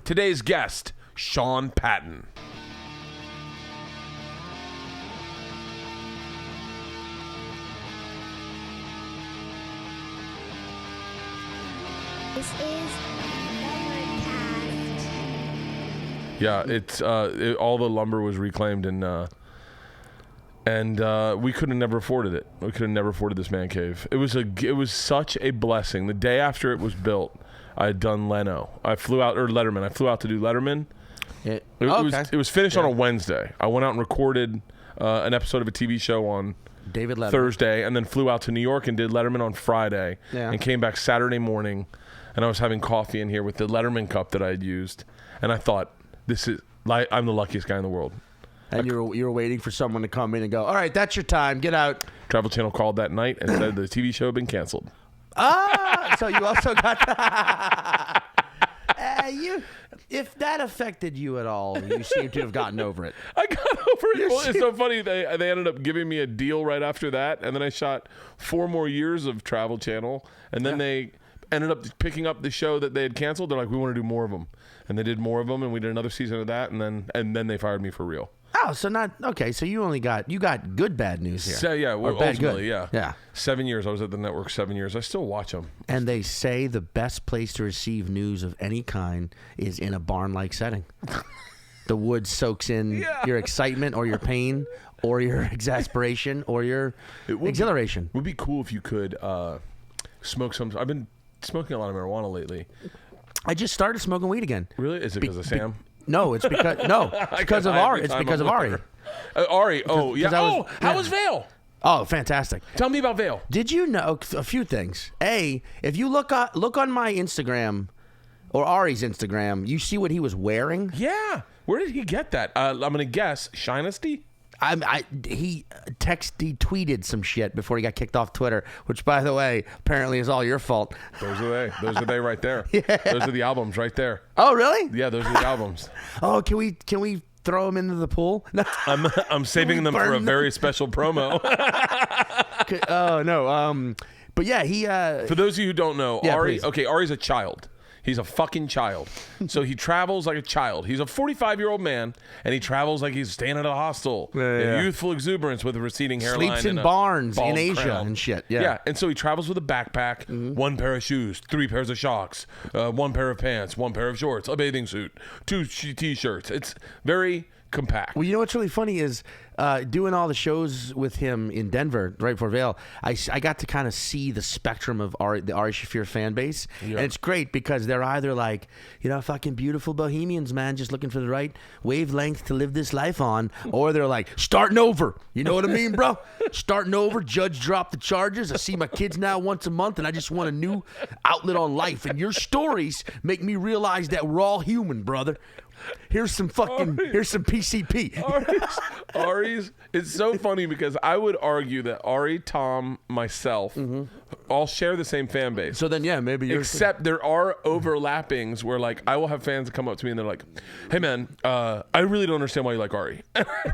today's guest, Sean Patton. This is Bertcast. Yeah, it's all the lumber was reclaimed, and we could have never afforded it. We could have never afforded this man cave. It was such a blessing. The day after it was built, I had done Letterman. I flew out to do Letterman. It was finished on a Wednesday. I went out and recorded an episode of a TV show on David Letterman. Thursday, and then flew out to New York and did Letterman on Friday, and came back Saturday morning. And I was having coffee in here with the Letterman cup that I had used, and I thought, I'm the luckiest guy in the world. And you were waiting for someone to come in and go, all right, that's your time, get out. Travel Channel called that night and said the TV show had been canceled. So you also got if that affected you at all, you seem to have gotten over it. I got over it. Well, it's so funny. They ended up giving me a deal right after that, and then I shot 4 more years of Travel Channel, and then they ended up picking up the show that they had canceled. They're like, we want to do more of them, and they did more of them, and we did another season of that, and then they fired me for real. Oh, so not okay. So you got good bad news here. So yeah, or bad ultimately, good. yeah. 7 years. I was at the network 7 years. I still watch them. And they say the best place to receive news of any kind is in a barn-like setting. The wood soaks in your excitement or your pain or your exasperation or your exhilaration. It would be cool if you could smoke some. I've been smoking a lot of marijuana lately. I just started smoking weed again. Really? Is it because of Sam? No, it's because it's because of Ari. It's because of Ari. Ari. Oh, yeah. How was Vale? Oh, fantastic. Tell me about Vale. Did you know a few things? If you look on my Instagram or Ari's Instagram, you see what he was wearing? Yeah. Where did he get that? I'm going to guess Shinesty? He tweeted some shit before he got kicked off Twitter, which, by the way, apparently is all your fault. Those are they right there. Yeah. Those are the albums right there. Oh, really? Yeah, those are the albums. Oh, can we throw them into the pool? No. I'm saving them for a very special promo. Oh no. But yeah, he. For those of you who don't know, Ari. Please. Okay, Ari's a child. He's a fucking child. So he travels like a child. He's a 45-year-old man, and he travels like he's staying at a hostel. Yeah. Youthful exuberance with a receding hairline. Sleeps in and barns bald in Asia crown. and shit. Yeah. Yeah, and so he travels with a backpack, 1 pair of shoes, 3 pairs of shocks, 1 pair of pants, 1 pair of shorts, a bathing suit, 2 T-shirts. It's very compact. Well, you know what's really funny is doing all the shows with him in Denver right before Vail, I got to kind of see the spectrum of the Ari Shaffir fan base. Yeah. And it's great because they're either like, fucking beautiful bohemians, man, just looking for the right wavelength to live this life on, or they're like, starting over. You know what I mean, bro? Starting over, judge dropped the charges. I see my kids now once a month, and I just want a new outlet on life. And your stories make me realize that we're all human, brother. Here's some PCP. Ari's, it's so funny because I would argue that Ari, Tom, myself, all share the same fan base. So then, yeah, maybe you're... Except there are overlappings where, like, I will have fans that come up to me and they're like, hey, man, I really don't understand why you like Ari.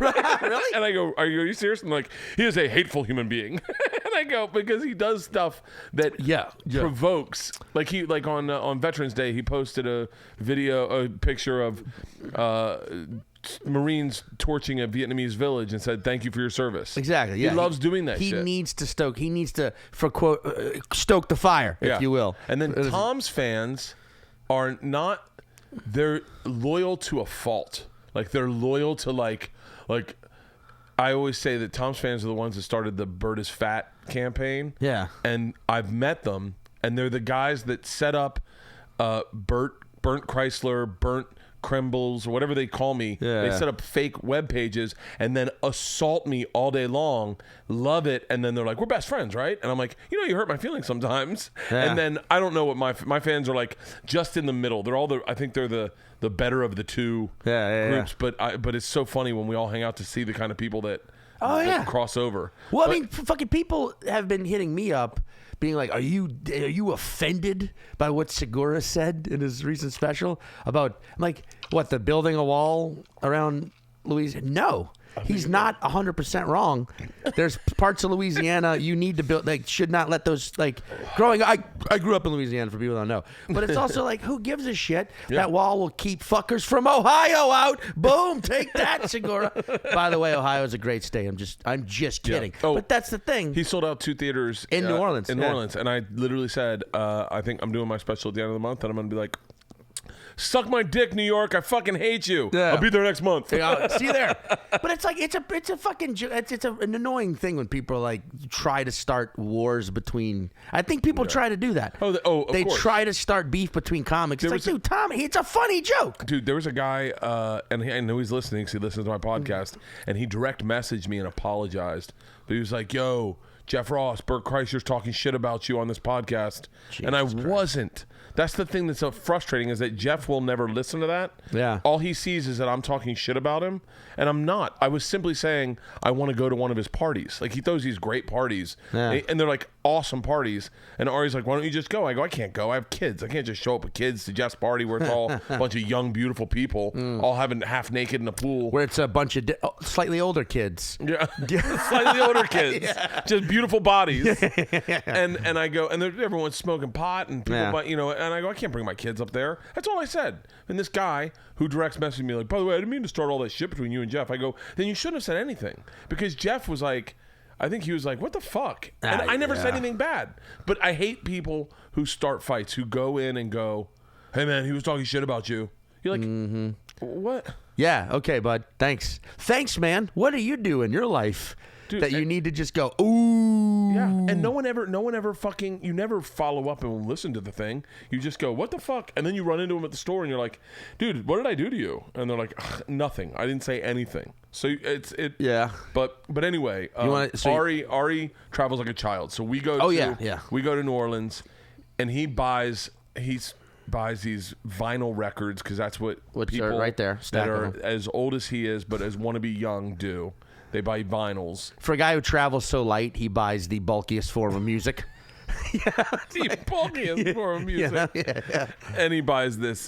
Really? And I go, are you serious? And like, he is a hateful human being. And I go, because he does stuff that provokes. Like on Veterans Day, he posted a picture of Marines torching a Vietnamese village and said, thank you for your service. Exactly. Yeah. He loves doing that shit. He needs to, for quote, stoke the fire, if you will. And then Tom's fans are not, they're loyal to a fault. Like, they're loyal to like I always say that Tom's fans are the ones that started the Bert is Fat campaign. Yeah. And I've met them, and they're the guys that set up Burnt Kreischer, Burnt Krembles, or whatever they call me. Yeah. They set up fake web pages and then assault me all day long, love it, and then they're like, we're best friends, right? And I'm like, you hurt my feelings sometimes. Yeah. And then I don't know what my fans are like, just in the middle. They're all I think they're the better of the two groups. Yeah. But it's so funny when we all hang out to see the kind of people that cross over. Well, I mean, fucking people have been hitting me up being like, are you offended by what Segura said in his recent special about, like, what, the building a wall around Louisiana. No. He's not 100% wrong. There's parts of Louisiana you need to build. Like, should not let those, like, growing up. I grew up in Louisiana, for people that don't know. But it's also like, who gives a shit? Yeah. That wall will keep fuckers from Ohio out. Boom, take that, Segura. By the way, Ohio is a great state. I'm just kidding. Yeah. Oh, but that's the thing. He sold out 2 theaters in New Orleans. New Orleans, and I literally said, I think I'm doing my special at the end of the month, and I'm going to be like, suck my dick, New York. I fucking hate you. Yeah. I'll be there next month. See you there. But it's like it's a fucking an annoying thing when people like try to start wars between. I think people try to do that. They try to start beef between comics. It's like, dude, Tom, it's a funny joke. Dude, there was a guy, and I know he's listening because he listens to my podcast, and he direct messaged me and apologized. But he was like, "Yo, Jeff Ross, Bert Kreischer's talking shit about you on this podcast," and I wasn't. That's the thing that's so frustrating is that Jeff will never listen to that. Yeah. All he sees is that I'm talking shit about him, and I'm not. I was simply saying I want to go to one of his parties. Like, he throws these great parties, and they're like awesome parties. And Ari's like, why don't you just go? I go, I can't go. I have kids. I can't just show up with kids to Jeff's party where it's all a bunch of young, beautiful people all having half naked in a pool. Where it's a bunch of slightly older kids. Yeah. Slightly older kids. Yeah. Just beautiful bodies. And I go, and everyone's smoking pot and people, you know, and I go, I can't bring my kids up there. That's all I said. And this guy who directs messaged me like, by the way, I didn't mean to start all that shit between you and Jeff. I go, then you shouldn't have said anything. Because Jeff was like, I think he was like, what the fuck? And I never said anything bad. But I hate people who start fights, who go in and go, hey, man, he was talking shit about you. You're like, what? Yeah, okay, bud. Thanks. Thanks, man. What do you do in your life? Dude, that you need to just go, ooh. Yeah, and no one ever fucking, you never follow up and listen to the thing. You just go, what the fuck? And then you run into them at the store and you're like, dude, what did I do to you? And they're like, nothing. I didn't say anything. So Yeah. But anyway, Ari travels like a child. So we go we go to New Orleans, and he buys these vinyl records because that's what people right there that are as old as he is but as want to be young do. They buy vinyls. For a guy who travels so light, he buys the bulkiest form of music. The bulkiest form of music. Yeah. And he buys this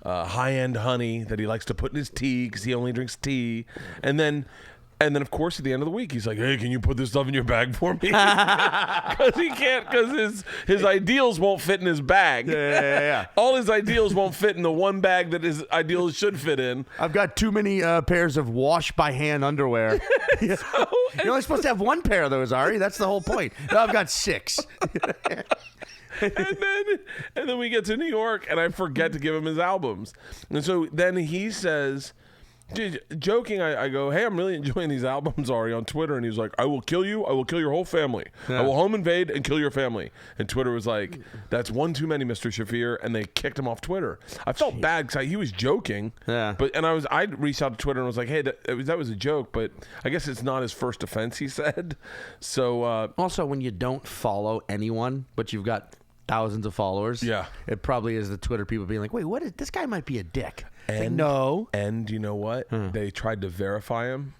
high-end honey that he likes to put in his tea because he only drinks tea. And then, of course, at the end of the week, he's like, hey, can you put this stuff in your bag for me? Because he can't, because his ideals won't fit in his bag. Yeah. All his ideals won't fit in the one bag that his ideals should fit in. I've got too many pairs of wash-by-hand underwear. You're only supposed to have one pair of those, Ari. That's the whole point. No, I've got 6. and then we get to New York, and I forget to give him his albums. And so then he says... joking, I go, hey, I'm really enjoying these albums, Ari, on Twitter. And he was like, I will kill you. I will kill your whole family. Yeah. I will home invade and kill your family. And Twitter was like, that's one too many, Mr. Shafir. And they kicked him off Twitter. I felt bad because he was joking. Yeah. I reached out to Twitter and was like, hey, that was a joke. But I guess it's not his first offense, he said. So also, when you don't follow anyone, but you've got thousands of followers, it probably is the Twitter people being like, wait, what is this guy? Might be a dick. No. And you know what? They tried to verify him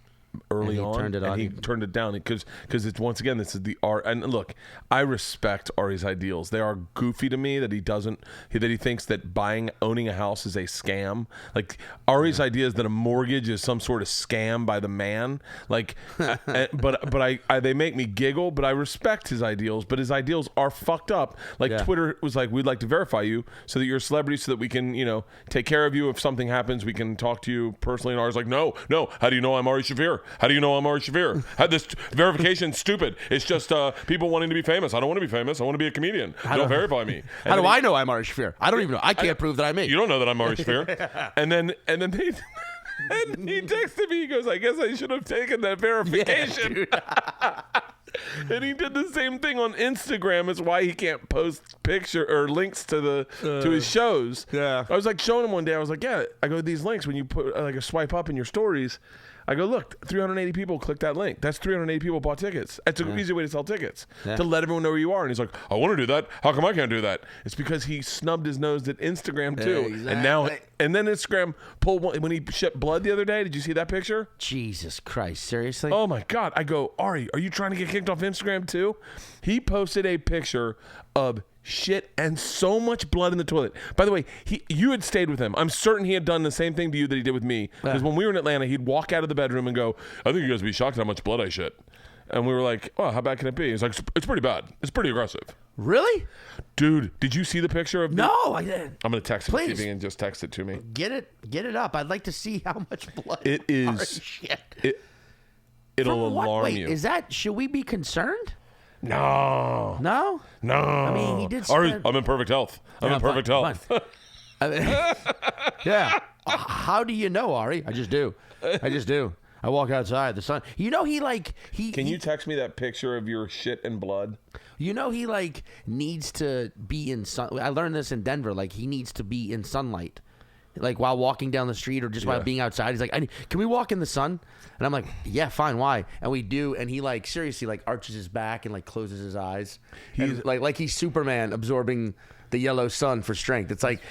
early on. He turned it down because it's, once again, this is the art. And look, I respect Ari's ideals. They are goofy to me that he thinks that owning a house is a scam. Like, Ari's idea is that a mortgage is some sort of scam by the man. Like, but I they make me giggle. But I respect his ideals. But his ideals are fucked up. Like, Twitter was like, we'd like to verify you so that you're a celebrity, so that we can, take care of you if something happens. We can talk to you personally. And Ari's like, no. How do you know I'm Ari Shafir? How do you know I'm Ari Shafir? This verification's stupid. It's just people wanting to be famous. I don't want to be famous. I want to be a comedian. Don't verify me. How do I know I'm Ari Shafir? I don't even know. I can't prove that I'm me. You don't know that I'm Ari Shafir. And then and he texted me. He goes, I guess I should have taken that verification. Yeah, and he did the same thing on Instagram. Is why he can't post picture or links to his shows. Yeah. I was like showing him one day. I was like, I go, these links when you put like a swipe up in your stories. I go, look, 380 people clicked that link. That's 380 people bought tickets. That's an easy way to sell tickets, to let everyone know where you are. And he's like, I want to do that. How come I can't do that? It's because he snubbed his nose at Instagram too. Exactly. And then Instagram pulled one, when he shipped blood the other day. Did you see that picture? Jesus Christ, seriously? Oh my God. I go, Ari, are you trying to get kicked off Instagram too? He posted a picture of shit, and so much blood in the toilet. By the way, you had stayed with him. I'm certain he had done the same thing to you that he did with me. Because when we were in Atlanta, he'd walk out of the bedroom and go, I think you guys would be shocked at how much blood I shit. And we were like, oh, how bad can it be? He's like, it's pretty bad. It's pretty aggressive. Really? Dude, did you see the picture of No, I didn't. I'm going to text it Please. to you and just text it to me. Get it up. I'd like to see how much blood. It is. Shit. It'll alarm you. Is that, should we be concerned? No. No? No. I mean, he did Ari, spend... I'm in perfect health. I'm in perfect health. I mean, yeah. How do you know, Ari? I just do. I walk outside, the sun. You know Can you text me that picture of your shit and blood? You know he needs to be in sun. I learned this in Denver. He needs to be in sunlight. While walking down the street or just while being outside, he's like, can we walk in the sun? And I'm like, yeah, fine, why? And we do, and he seriously arches his back and closes his eyes. He's like he's Superman absorbing the yellow sun for strength. It's like,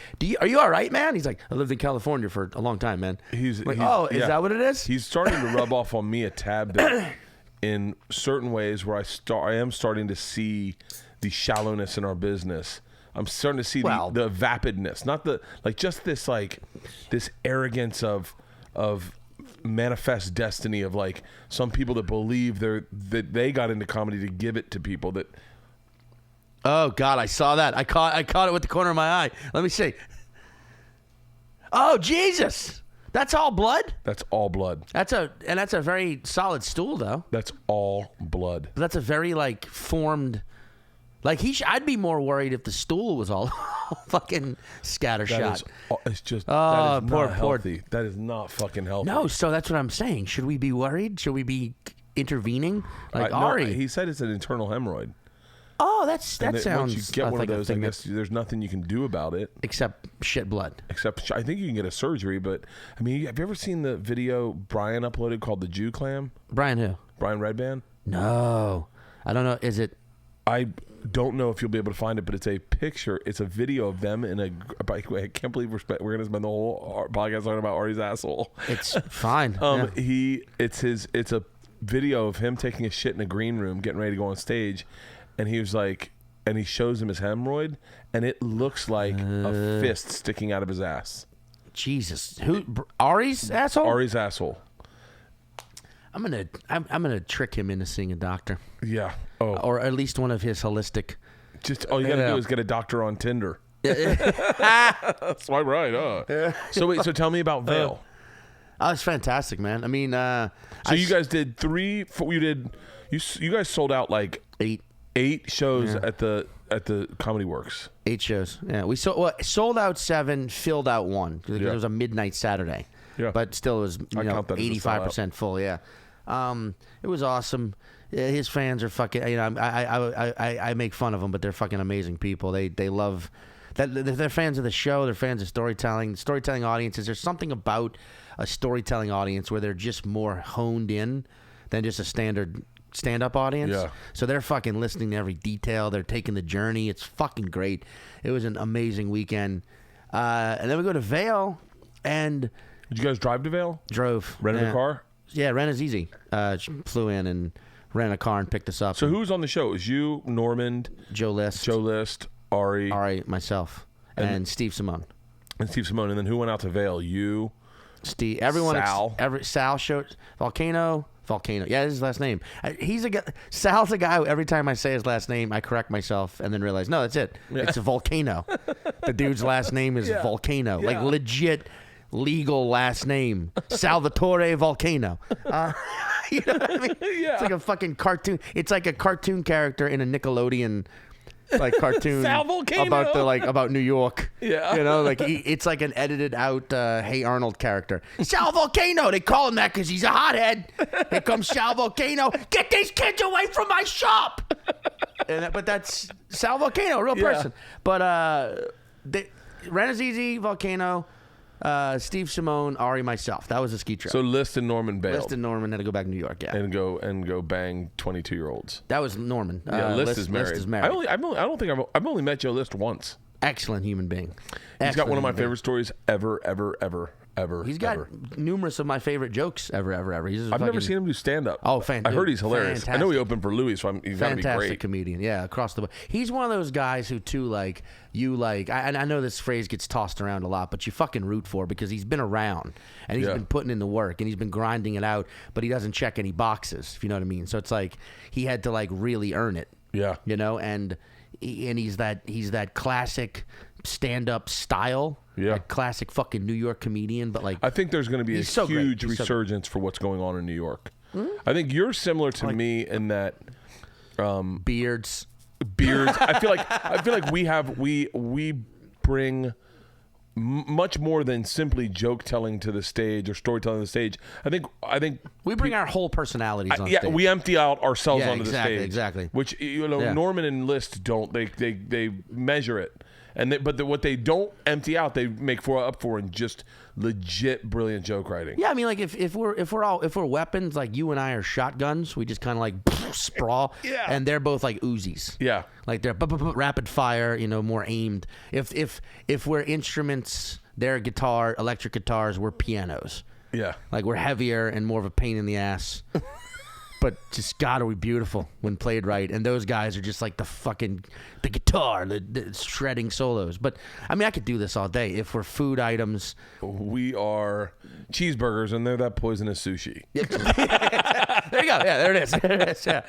are you all right, man? He's like, I lived in California for a long time, man. Is that what it is? He's starting to rub off on me a tad bit in certain ways where I am starting to see the shallowness in our business. I'm starting to see the vapidness, not the just this this arrogance of manifest destiny of some people that believe that they got into comedy to give it to people that. Oh God, I saw that. I caught it with the corner of my eye. Let me see. Oh Jesus, that's all blood. That's all blood. That's a very solid stool though. That's all blood. But that's a very formed. I'd be more worried if the stool was all fucking scattershot. It's just that is not healthy. That is not fucking healthy. No, so that's what I'm saying. Should we be worried? Should we be intervening? Ari, he said it's an internal hemorrhoid. Oh, that sounds. Once you get one of those, I guess there's nothing you can do about it except shit blood. Except I think you can get a surgery, but I mean, have you ever seen the video Brian uploaded called "The Jew Clam"? Brian who? Brian Redband. No, I don't know. Is it? I don't know if you'll be able to find it, but it's a picture. It's a video of them in a. I can't believe we're going to spend the whole podcast talking about Ari's asshole. It's fine. It's a video of him taking a shit in a green room, getting ready to go on stage, and he was and he shows him his hemorrhoid, and it looks like a fist sticking out of his ass. Who? Ari's asshole? Ari's asshole. I'm gonna trick him into seeing a doctor. Yeah. Oh. Or at least one of his holistic. Just all you gotta do is get a doctor on Tinder. Swipe right, huh? So tell me about Vail. Oh, it's fantastic, man. I mean, you guys did you guys sold out 8 shows at the Comedy Works. 8 shows. Yeah, we sold out 7, filled out 1 because it was a midnight Saturday. Yeah, but still, it was 85% full. Yeah, it was awesome. His fans are fucking. I make fun of them, but they're fucking amazing people. They love that. They're fans of the show. They're fans of storytelling. Storytelling audiences. There's something about a storytelling audience where they're just more honed in than just a standard stand-up audience. Yeah. So they're fucking listening to every detail. They're taking the journey. It's fucking great. It was an amazing weekend. And then we go to Vail, and did you guys drive to Vail? Drove. Rented a car? Yeah, rent is easy. Flew in and rented a car and picked us up. So who was on the show? It was you, Normand, Joe List, Ari, myself, and Steve Simone. And then who went out to Vail? You, Steve, everyone. Sal. Sal showed Volcano. Yeah, that's his last name. He's a guy. Sal's a guy who every time I say his last name, I correct myself and then realize, no, that's it. Yeah. It's a Volcano. The dude's last name is Volcano. Yeah. Legit legal last name. Salvatore Volcano. You know what I mean? Yeah. It's like a fucking cartoon. It's like a cartoon character in a Nickelodeon cartoon about New York. Yeah, you know, it's like an edited out Hey Arnold character. Sal Volcano. They call him that because he's a hothead. Here comes Sal Volcano. Get these kids away from my shop. But that's Sal Volcano, a real person. But Renazizi, Volcano, Steve Simone, Ari, myself. That was a ski trip. So List and Norman bailed. List and Norman had to go back to New York. Yeah, and go bang 22-year-olds. That was Norman. Yeah, List is married. List is married. I've only met Joe List once. Excellent human being. He's got one of my favorite stories ever. He's got numerous of my favorite jokes ever. I've never seen him do stand-up. Oh, fantastic. I heard he's hilarious. Fantastic. I know he opened for Louis, so he's got to be great. Fantastic comedian, yeah, across the board. He's one of those guys who, too, like, I know this phrase gets tossed around a lot, but you fucking root for because he's been around, and he's been putting in the work, and he's been grinding it out, but he doesn't check any boxes, if you know what I mean. So it's like he had to, like, really earn it. Yeah. You know, and he's that classic stand-up style. Yeah. Like classic fucking New York comedian, but like I think there's going to be a huge resurgence for what's going on in New York. Mm-hmm. I think you're similar to me in that beards. I feel like we bring much more than simply joke telling to the stage or storytelling to the stage. I think we bring our whole personalities on stage. Yeah, we empty out ourselves onto the stage. Exactly. Which Norman and List don't. They measure it. But what they don't empty out, they make up for in just legit brilliant joke writing. Yeah, I mean, like if we're weapons, like you and I are shotguns, we just kind of like sprawl. Yeah. And they're both like Uzis. Yeah. Like they're rapid fire, more aimed. If we're instruments, they're electric guitars, we're pianos. Yeah. Like we're heavier and more of a pain in the ass. But just God, are we beautiful when played right? And those guys are just like the guitar, the shredding solos. But I mean, I could do this all day. If we're food items, we are cheeseburgers, and they're that poisonous sushi. There you go. Yeah, there it is. Yeah.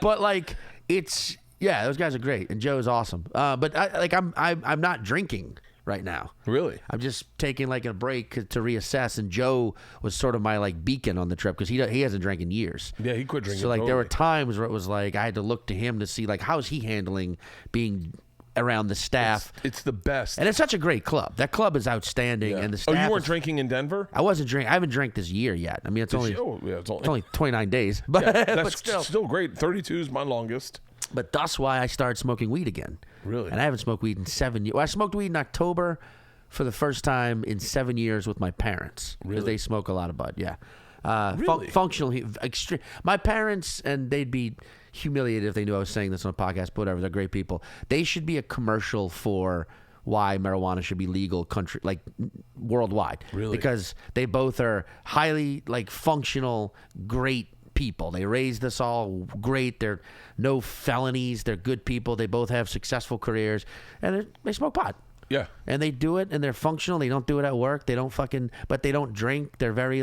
But like, those guys are great, and Joe's awesome. But I'm not drinking right now. Really? I'm just taking like a break to reassess, and Joe was sort of my like beacon on the trip because he hasn't drank in years. Yeah, he quit drinking. So like totally. there were times where it was like I had to look to him to see like how's he handling being around the staff. It's the best, and it's such a great club. That club is outstanding, and the staff. Oh, you weren't drinking in Denver? I wasn't drinking. I haven't drank this year yet. I mean, it's only 29 days, but that's but still great. 32 is my longest. But that's why I started smoking weed again. Really? And I haven't smoked weed in 7 years. Well, I smoked weed in October for the first time in 7 years with my parents. Because they smoke a lot of bud, yeah. Really? Functional, extreme. My parents, and they'd be humiliated if they knew I was saying this on a podcast, but whatever, they're great people. They should be a commercial for why marijuana should be legal worldwide. Really? Because they both are highly functional, great people. They raised us all great. They're no felonies. They're good people. They both have successful careers, and they smoke pot. Yeah. And they do it, and they're functional. They don't do it at work. They don't but they don't drink. They're very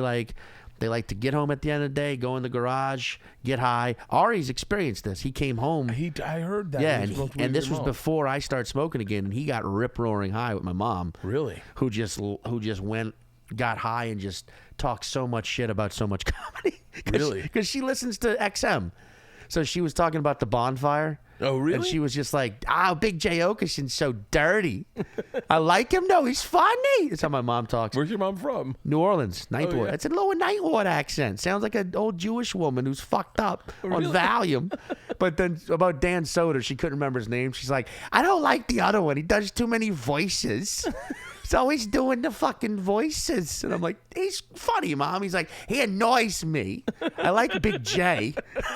they like to get home at the end of the day, go in the garage, get high. Ari's experienced this. He came home. I heard that. Yeah, and this was before I started smoking again, and he got rip-roaring high with my mom. Really? Who just got high and just talked so much shit about so much comedy. Really? Because she listens to XM. So she was talking about the bonfire. Oh, really? And she was just like, Big J. Okerson's so dirty. I like him. No, he's funny. That's how my mom talks. Where's your mom from? New Orleans, Ninth Ward. Yeah. It's a lower Ninth Ward accent. Sounds like an old Jewish woman who's fucked up on Valium. But then about Dan Soder, she couldn't remember his name. She's like, I don't like the other one. He does too many voices. He's always doing the fucking voices. And I'm like, he's funny, Mom. He's like, he annoys me. I like Big J,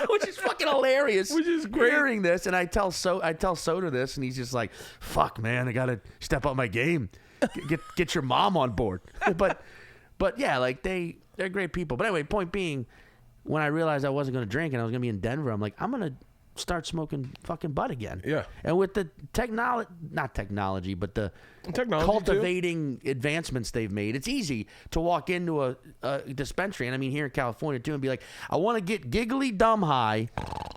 which is fucking hilarious. Which is great. Hearing this, and I tell Soder this, and he's just like, fuck, man, I got to step up my game. Get your mom on board. But yeah, they're great people. But anyway, point being, when I realized I wasn't going to drink and I was going to be in Denver, I'm like, I'm going to start smoking fucking bud again. Yeah. And with the not technology, but the cultivating advancements they've made, it's easy to walk into a dispensary, and I mean here in California too, and be like, I want to get giggly dumb high,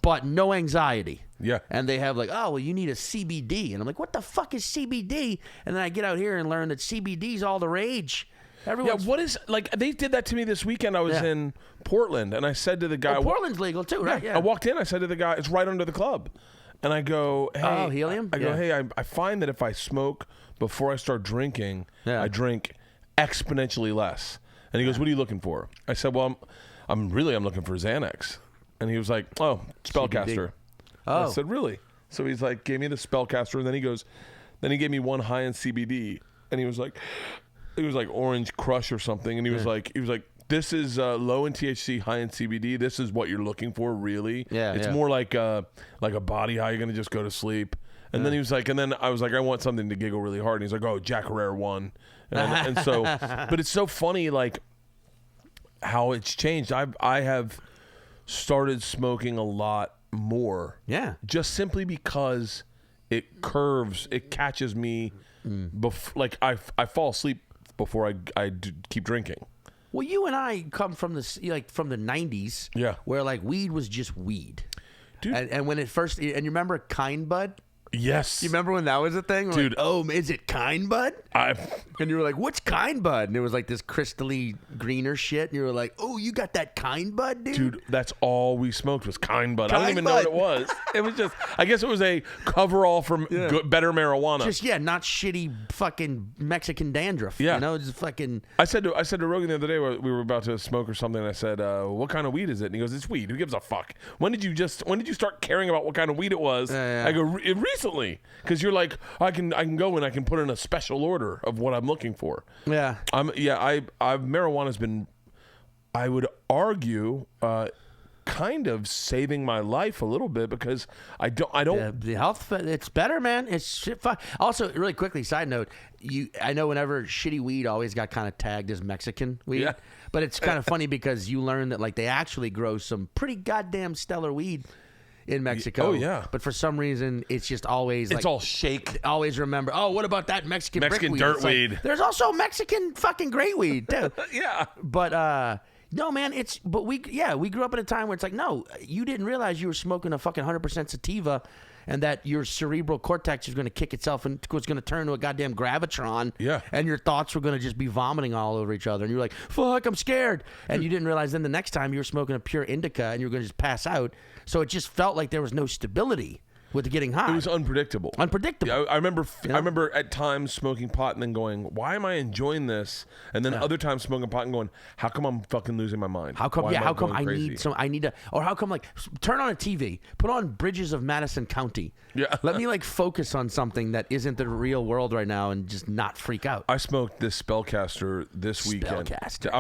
but no anxiety. Yeah. And they have you need a CBD. And I'm like, what the fuck is CBD? And then I get out here and learn that CBD's all the rage. What is they did that to me this weekend. I was in Portland, and I said to the guy, Portland's legal too, right? Yeah. I walked in, I said to the guy, it's right under the club, and I go, hey, helium. I go, hey, I find that if I smoke before I start drinking, I drink exponentially less. And he goes, what are you looking for? I said, well, I'm looking for Xanax. And he was like, oh, Spellcaster. Oh. I said, really? So he's like, gave me the Spellcaster, and then he gave me one high in CBD, and he was like Orange Crush or something, and he was like, this is low in THC, high in CBD. This is what you're looking for, really. Yeah, it's more like a body high. You're gonna just go to sleep. And then he was like, and then I was like, I want something to giggle really hard. And he's like, oh, Jack Herrera won. And so, but it's so funny, like, how it's changed. I have started smoking a lot more. Yeah. Just simply because it catches me. Like, I fall asleep before I keep drinking. Well, you and I come from the 90s. Yeah. Where, like, weed was just weed. Dude. And when it first, and you remember Kind Bud? Yes. You remember when that was a thing? We're Dude. like, oh, is it Kind Bud? And you were like, what's Kind Bud? And it was like this crystally greener shit. And you were like, oh, you got that Kind Bud, dude? Dude, that's all we smoked was Kind Bud. I don't even Bud. know what it was. It was just, I guess it was a coverall for better marijuana. Just, not shitty fucking Mexican dandruff. Yeah. You know, just fucking. I said to Rogan the other day, we were about to smoke or something, and I said, what kind of weed is it? And he goes, it's weed. Who gives a fuck? When did you start caring about what kind of weed it was? I go, recently. Because you're like, I can go and I can put in a special order of what I'm looking for. Yeah. Marijuana's been, I would argue, kind of saving my life a little bit because I don't. The health, it's better, man. It's shit fun. Also, really quickly, side note, I know whenever shitty weed always got kind of tagged as Mexican weed. Yeah. But it's kind of funny because you learn that, like, they actually grow some pretty goddamn stellar weed in Mexico. Oh, yeah. But for some reason, it's just always it's all shake. Always remember, oh, what about that Mexican brick weed? Dirt weed. There's also Mexican fucking great weed, too. Yeah. But, no, man, we grew up at a time where it's like, no, you didn't realize you were smoking a fucking 100% sativa and that your cerebral cortex is going to kick itself and was going to turn to a goddamn gravitron. Yeah. And your thoughts were going to just be vomiting all over each other. And you're like, fuck, I'm scared. And you didn't realize then the next time you were smoking a pure indica and you were going to just pass out. So it just felt like there was no stability with getting high. It was unpredictable. Yeah, I remember at times smoking pot and then going, why am I enjoying this? And then other times smoking pot and going, how come I'm fucking losing my mind? How come? How come I need to? Or how come, like, turn on a TV, put on Bridges of Madison County. Yeah. Let me, like, focus on something that isn't the real world right now and just not freak out. I smoked this Spellcaster this weekend. Spellcaster.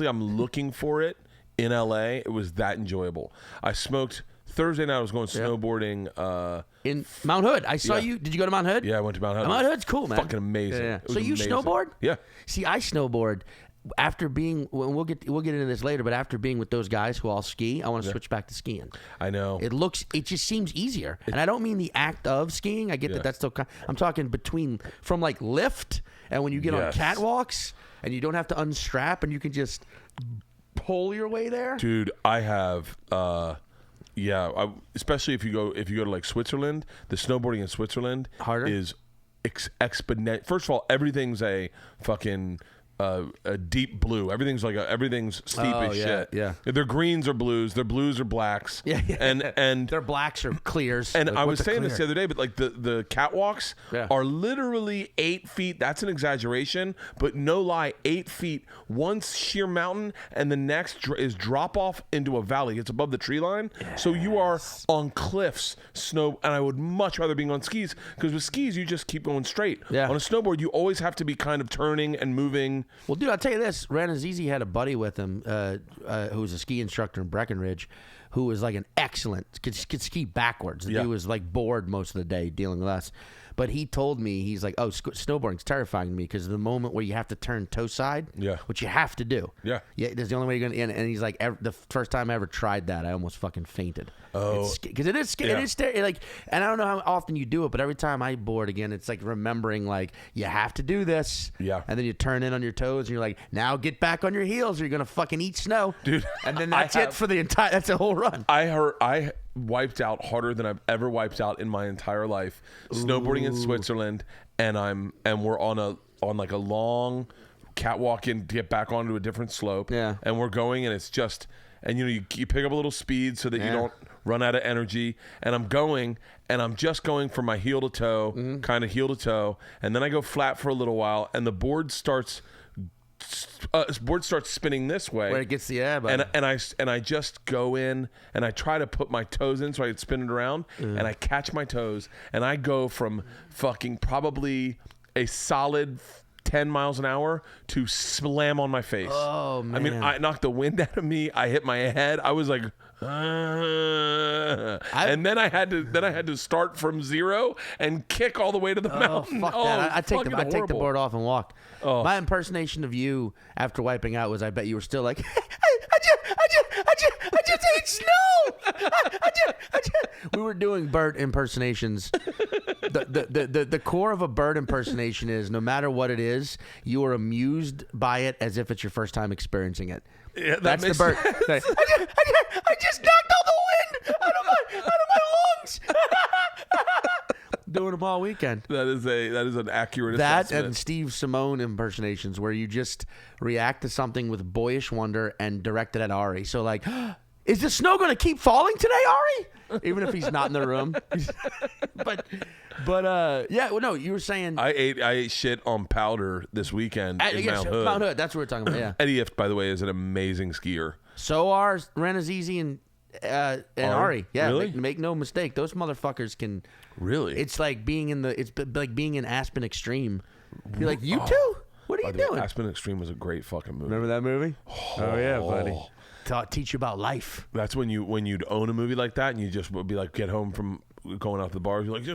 I'm looking for it in LA. It was that enjoyable. I smoked Thursday night. I was going snowboarding in Mount Hood. I saw you. Did you go to Mount Hood? Yeah, I went to Mount Hood. Mount Hood's cool, man. Fucking amazing. Yeah. So you snowboard? Yeah. See, I snowboard after being. We'll get into this later, but after being with those guys who all ski, I want to switch back to skiing. I know. It just seems easier, and I don't mean the act of skiing. I get that that's still. I'm talking from like lift and when you get on catwalks and you don't have to unstrap and you can just pull your way there. Dude, I have. Especially if you go to like Switzerland, the snowboarding in Switzerland is exponential. First of all, everything's a fucking a deep blue. Everything's steep as shit. Yeah. Their greens are blues. Their blues are blacks. Yeah. And their blacks are clears. And I was saying this the other day, but like the catwalks are literally 8 feet. That's an exaggeration, but no lie, 8 feet. One sheer mountain, and the next is drop off into a valley. It's above the tree line, so you are on cliffs, snow. And I would much rather being on skis because with skis you just keep going straight. Yeah. On a snowboard, you always have to be kind of turning and moving. Well, dude, I'll tell you this. Ranazizi had a buddy with him who was a ski instructor in Breckenridge who was like an excellent, could ski backwards. The dude was like bored most of the day dealing with us. But he told me, he's like, oh, snowboarding's terrifying to me because the moment where you have to turn toe side, which you have to do. Yeah. That's the only way you're going to, and he's like, the first time I ever tried that, I almost fucking fainted. Oh. Because it is scary. It is scary. Like, and I don't know how often you do it, but every time I board again, it's like remembering, like, you have to do this. Yeah. And then you turn in on your toes and you're like, now get back on your heels or you're going to fucking eat snow. Dude. And then that's it for that's a whole run. I wiped out harder than I've ever wiped out in my entire life snowboarding in Switzerland, and we're on like a long catwalk in to get back onto a different slope, and we're going, and it's just, and you pick up a little speed so that you don't run out of energy, and I'm going, and I'm just going from my heel to toe, kind of heel to toe, and then I go flat for a little while, and the board starts spinning this way where it gets the and I just go in and I try to put my toes in so I can spin it around, and I catch my toes and I go from fucking probably a solid 10 miles an hour to slam on my face. Oh, man. I mean, I knocked the wind out of me. I hit my head. I was like, and then I had to start from zero and kick all the way to the mountain. Fuck that. I take the board off and walk. Oh. My impersonation of you after wiping out was, I bet you were still like, I just ate snow. We were doing Bert impersonations. The core of a Bert impersonation is, no matter what it is, you are amused by it as if it's your first time experiencing it. Yeah, that's the Bert. I just knocked all the wind out of my lungs. Doing them all weekend. That is an accurate that assessment. And Steve Simone impersonations, where you just react to something with boyish wonder and direct it at Ari. So like, is the snow going to keep falling today, Ari? Even if he's not in the room. but yeah, well, no, you were saying I ate shit on powder this weekend in Mount Hood. Mount Hood. That's what we're talking about. Yeah. Eddie Ift, by the way, is an amazing skier. So are Ranazizi and Ari. Yeah, really? make no mistake, those motherfuckers can. Really? It's like being in Aspen Extreme. You're like, you two? What are you doing? Aspen Extreme was a great fucking movie. Remember that movie? Oh yeah, buddy. Teach you about life. That's when you'd own a movie like that, and you just would be like, get home from going out to the bar, you're like,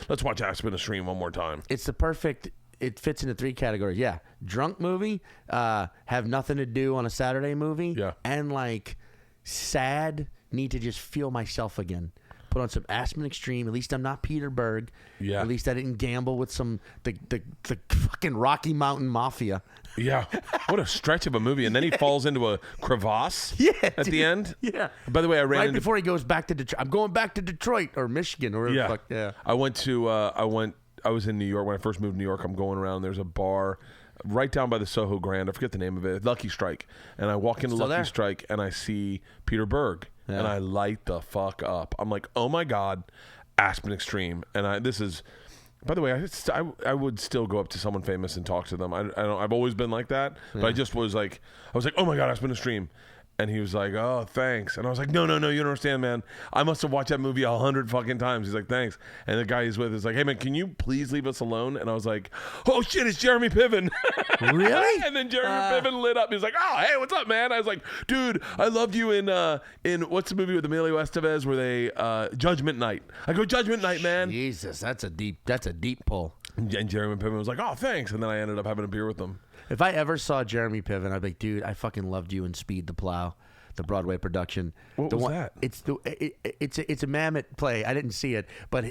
let's watch Aspen Extreme one more time. It's the perfect. It fits into 3 categories. Yeah, drunk movie, have nothing to do on a Saturday movie, yeah, and like sad, need to just feel myself again. Put on some Aspen Extreme. At least I'm not Peter Berg. Yeah. At least I didn't gamble with the fucking Rocky Mountain Mafia. Yeah. What a stretch of a movie. And then he falls into a crevasse at the end. Yeah. By the way, I ran right before he goes back to Detroit. I'm going back to Detroit or Michigan or wherever the fuck. Yeah. I was in New York. When I first moved to New York, I'm going around. There's a bar right down by the Soho Grand. I forget the name of it. Lucky Strike. And I walk into Lucky Strike and I see Peter Berg. Yeah. And I light the fuck up. I'm like, oh my God, Aspen Extreme. And this is, by the way, I would still go up to someone famous and talk to them. I've always been like that. Yeah. But I was like, oh my God, Aspen Extreme. And he was like, oh, thanks. And I was like, no, you don't understand, man. I must have watched that movie 100 fucking times. He's like, thanks. And the guy he's with is like, hey, man, can you please leave us alone? And I was like, oh, shit, it's Jeremy Piven. Really? And then Jeremy Piven lit up. He's like, oh, hey, what's up, man? I was like, dude, I loved you in what's the movie with Emilio Estevez where they, Judgment Night. I go, Judgment Night, man. Jesus, that's a deep pull. And Jeremy Piven was like, oh, thanks. And then I ended up having a beer with them. If I ever saw Jeremy Piven, I'd be like, dude, I fucking loved you in Speed the Plow, the Broadway production. What was that? It's a mammoth play. I didn't see it, but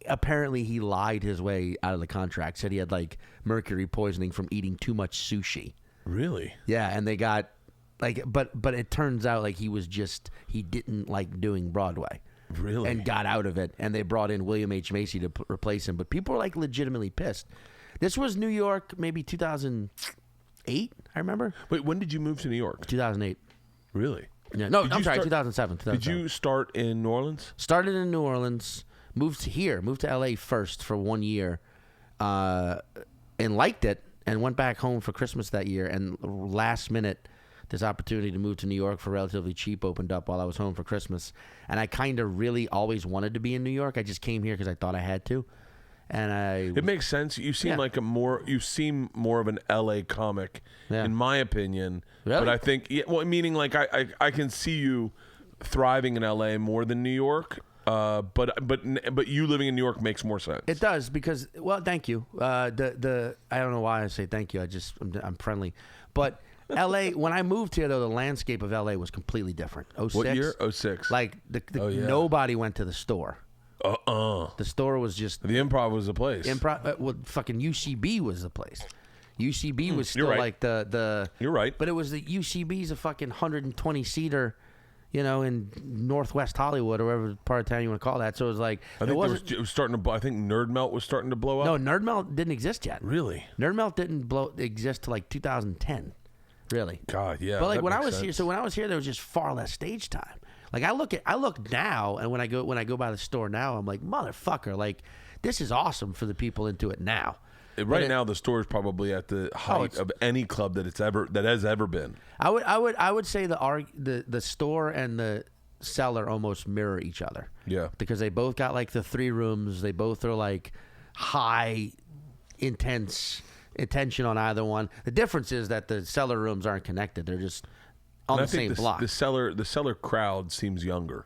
apparently he lied his way out of the contract. Said he had like mercury poisoning from eating too much sushi. Really? Yeah, and they got like, but it turns out like he didn't like doing Broadway. Really? And got out of it, and they brought in William H. Macy to replace him. But people were like legitimately pissed. This was New York, maybe 2008, I remember. Wait, when did you move to New York? 2008. Really? Yeah. No, I'm sorry, 2007. Did you start in New Orleans? Started in New Orleans, moved to LA first for 1 year, and liked it, and went back home for Christmas that year. And last minute, this opportunity to move to New York for relatively cheap opened up while I was home for Christmas. And I kind of really always wanted to be in New York. I just came here because I thought I had to. And it makes sense. You seem like you seem more of an LA comic, in my opinion. Really? But I think, meaning like I can see you thriving in LA more than New York. But you living in New York makes more sense. It does because, well, thank you. I don't know why I say thank you. I'm friendly, but LA. When I moved here, though, the landscape of LA was completely different. 06. What year? 06. Like nobody went to the store. The store was just the Improv was the place. Fucking UCB was the place. UCB was still like the. You're right. But it was the UCB's a fucking 120 seater, in Northwest Hollywood or whatever part of town you want to call that. So it was like it was starting to. I think Nerd Melt was starting to blow up. No, Nerd Melt didn't exist yet. Really? Nerd Melt didn't exist till like 2010. Really? God, yeah. But like when I was here, there was just far less stage time. Like I look now, and when I go by the store now, I'm like, motherfucker, like this is awesome for the people into it now. Right now, the store is probably at the height of any club that has ever been. I would say the store and the cellar almost mirror each other. Yeah, because they both got like the 3 rooms. They both are like high, intense, attention on either one. The difference is that the cellar rooms aren't connected. They're just on the same block. The cellar crowd seems younger.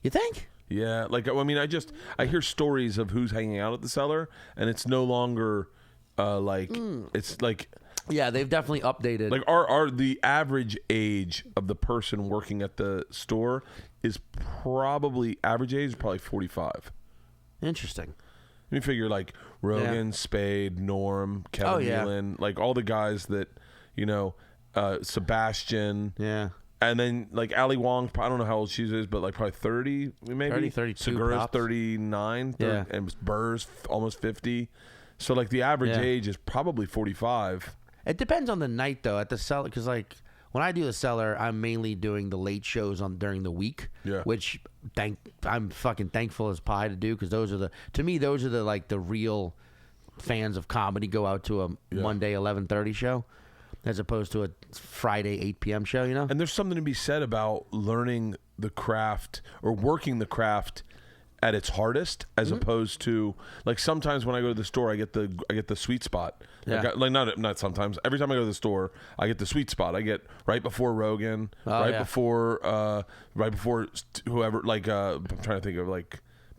You think? Yeah, like I mean, I hear stories of who's hanging out at the cellar, and it's no longer it's like. Yeah, they've definitely updated. Like the average age of the person working at the store is probably 45. Interesting. You figure like Rogan, Spade, Norm, Kevin Nealon, like all the guys that, Sebastian. Yeah. And then like Ali Wong, I don't know how old she is, but like probably 30 maybe. 30, 32 Segura's props. 39. And Burr's almost 50. So like the average age is probably 45. It depends on the night though at the cellar, because like when I do the cellar, I'm mainly doing the late shows during the week, which I'm fucking thankful as pie to do, because those are the like the real fans of comedy go out to a Monday 11:30 show as opposed to a Friday 8 p.m. show, And there's something to be said about learning the craft or working the craft at its hardest, as opposed to like sometimes when I go to the store, I get the sweet spot. Yeah. Like not sometimes. Every time I go to the store, I get the sweet spot. I get right before Rogan, before whoever. Like I'm trying to think of